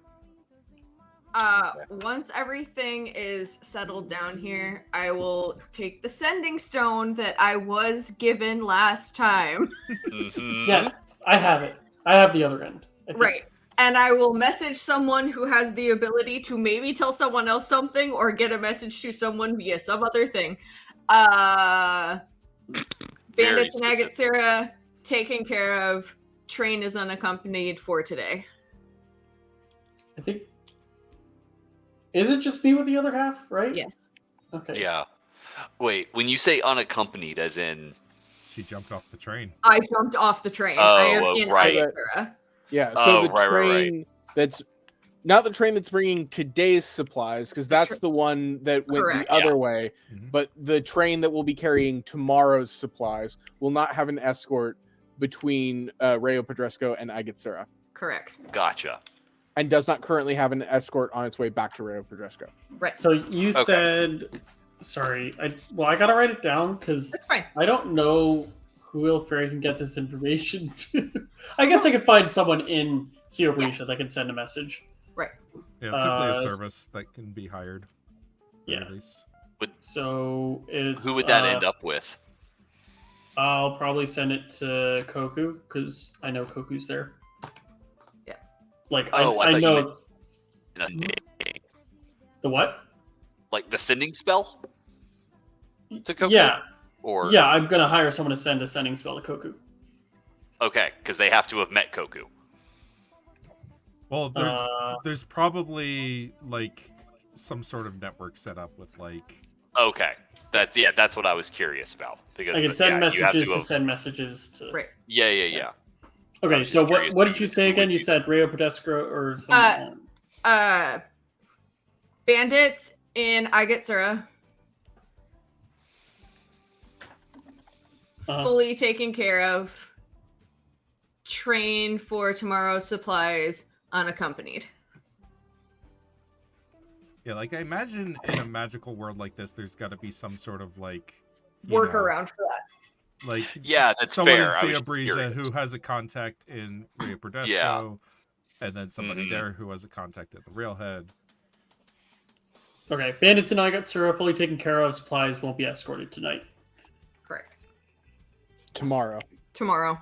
Once everything is settled down here, I will take the sending stone that I was given last time. Mhm. yes, I have it. I have the other end. I think. Right. And I will message someone who has the ability to maybe tell someone else something or get a message to someone via some other thing. Very Bandits and specific. Agatsura taken care of. Train is unaccompanied for today. I think. Is it just me with the other half? Right. Yes. Okay. Yeah. Wait, when you say unaccompanied, as in She jumped off the train. I jumped off the train. I am Oh, in right. Agatsura. Yeah, so Oh, the right, train that's not the train that's bringing today's supplies, because that's the one that went Correct. the other way. Mhm. But the train that will be carrying tomorrow's supplies will not have an escort between Rayo Pedresco and Agatsura, Correct. gotcha. and does not currently have an escort on its way back to Rayo Pedresco. Right. So you Okay. said, sorry. I gotta write it down because That's fine. I don't know who Will Ferry can get this information to. I guess I could find someone in Seal Breach that can send a message. Yeah, simply a Uh, service that can be hired. Yeah. At least. So it's Who would that end up with? I'll probably send it to Koku because I know Koku's there. Yeah. Like Oh, I I thought you know the what? Like the sending spell to Koku? Yeah, Or yeah. I'm gonna hire someone to send a sending spell to Koku. okay, because they have to have met Koku. Well, there's probably like some sort of network set up with like Okay, that's what I was curious about because I can send you have messages to have- send messages to. Right. Yeah. Okay, I'm so just curious what if did you could say again? You do said Rayo Pedesco or something. Bandits in Agatsura. fully taken care of. Train for tomorrow's supplies unaccompanied. Yeah, like I imagine in a magical world like this, there's got to be some sort of like Workaround for that. like Yeah, that's someone fair. in I was Seabreeza curious. who has a contact in Rio Prodesco, Yeah. and then somebody Mhm. there who has a contact at the Railhead. Okay, Bandits and I got Sura fully taken care of. Supplies won't be escorted tonight. Correct. Tomorrow. Tomorrow.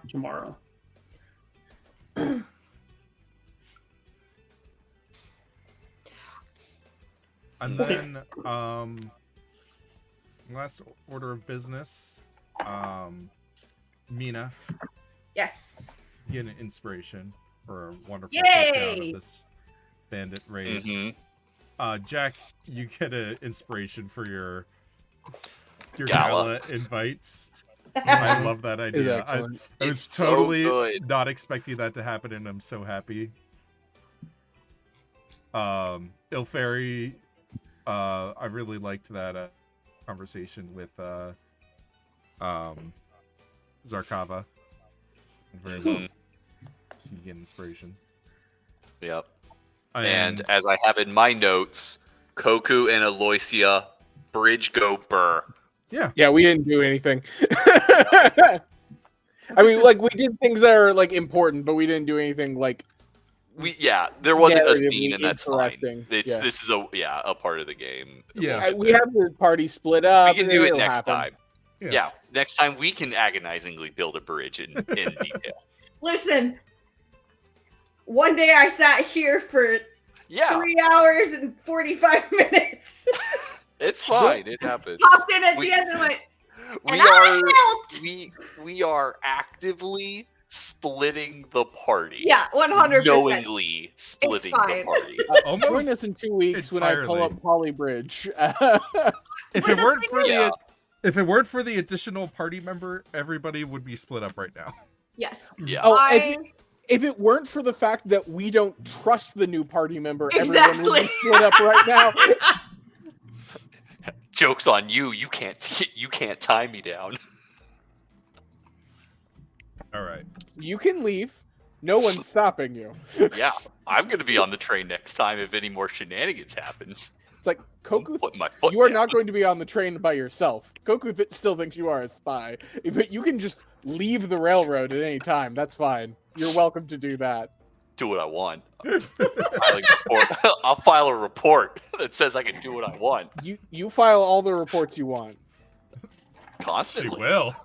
And Okay. then last order of business, Mina, Yes. get an inspiration for a wonderful Yay! takedown of this bandit raid. Mhm. Jack, you get an inspiration for your Gala. gala invites. I love that Is idea. excellent. I was It's so totally good. not expecting that to happen, and I'm so happy. Ilferi, I really liked that conversation with Zarkava. Very well. Mhm. So you get inspiration. Yep. And as I have in my notes, Koku and Aloysia, bridge go burr. Yeah, we didn't do anything. I mean, like we did things that are like important, but we didn't do anything like There wasn't a narratively scene, and that's fine. interesting. This is a part of the game. Yeah. We'll get We there. have the party split up. We can do it it'll next happen. time. Yeah. Yeah, next time we can agonizingly build a bridge in detail. Listen. One day I sat here for Yeah, 3 hours and 45 minutes. it's fine. It happens. Popped in at We- the end and went, We and are I helped. we are actively splitting the party. Yeah, 100%. Knowingly splitting the fine. party. Almost Join us in 2 weeks when I pull entirely. up Poly Bridge. If it weren't for Yeah. if it weren't for the additional party member, everybody would be split up right now. Yes. Yeah. Oh, I, if it weren't for the fact that we don't trust the new party member, everyone would Exactly. be split up right now. Joke's on you. You can't tie me down. All right. You can leave. No one's stopping you. Yeah, I'm gonna be on the train next time if any more shenanigans happens. It's like, I'm Koku, putting my foot you are down. not going to be on the train by yourself. Koku still thinks you are a spy. But you can just leave the railroad at any time. That's fine. You're welcome to do that. do what I want. I'll file a report that says I can do what I want You file all the reports you want. She constantly. will.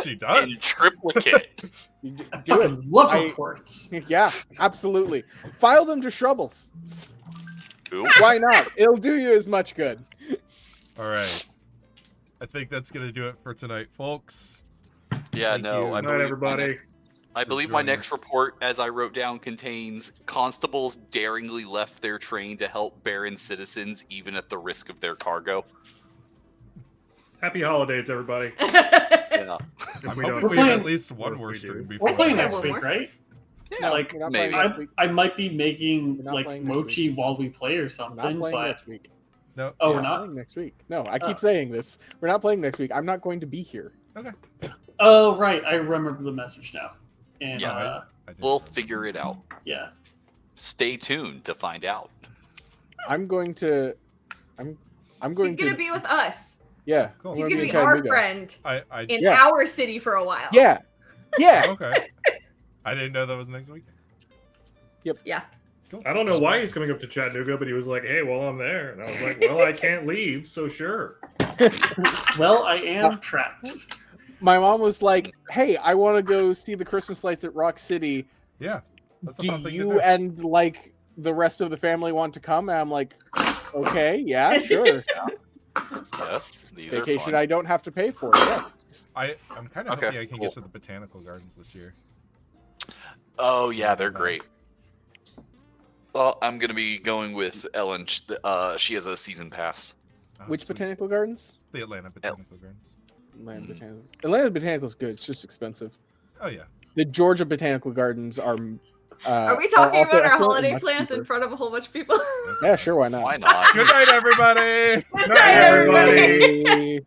She In does. triplicate. You I do it. fucking love I- reports. Yeah, absolutely. File them to Shrubbles. Ooh. Why not? It'll do you as much good. All right. I think that's gonna do it for tonight, folks. Yeah, Thank no. you. I Good night, believe everybody. I believe my joining next us. report, as I wrote down, contains constables daringly left their train to help Baron citizens, even at the risk of their cargo. Happy holidays, everybody. Yeah. If I'm we hoping don't- we have playing- at least one Or more if we stream do. before. We're playing that. next one week, more. right? Yeah, Like, We're not maybe. playing next week. I might be making We're not like playing next mochi while we play or We're not something, playing but next week. No. Oh, yeah. we're not? Playing next week. No, I keep Oh. saying this. We're not playing next week. I'm not going to be here. oh right, I remember the message now. And Yeah. I did. We'll figure it out. yeah. Stay tuned to find out. I'm going to. I'm going He's to. gonna be with us. Yeah. Cool. I'm He's gonna gonna in be our Chattanooga. friend I in Yeah. our city for a while. Yeah. Yeah. okay. I didn't know that was next week. Yeah. Cool. I don't know why he's coming up to Chattanooga, but he was like, "Hey, well, I'm there," and I was like, "Well, I can't leave, so sure." Well, I am trapped. My mom was like, "Hey, I want to go see the Christmas lights at Rock City. Yeah. That's a Do fun thing to you do. and like the rest of the family want to come?" And I'm like, "Okay, yeah, sure. Yes, these Vacation are fun. I don't have to pay for. Yes." I'm kind of Okay, hoping I can cool. get to the botanical gardens this year. Oh yeah, they're great. Well, I'm gonna be going with Ellen. She has a season pass. Oh, Which sweet. botanical gardens? The Atlanta Botanical Gardens. Atlanta Mhm. Botanical. Atlanta Botanical's good. It's just expensive. Oh yeah. The Georgia Botanical Gardens are. Are we talking also- about I our feel like holiday much plans cheaper. in front of a whole bunch of people? Yeah, sure. Why not? Why not? Good night, everybody. Good Night, everybody. Everybody.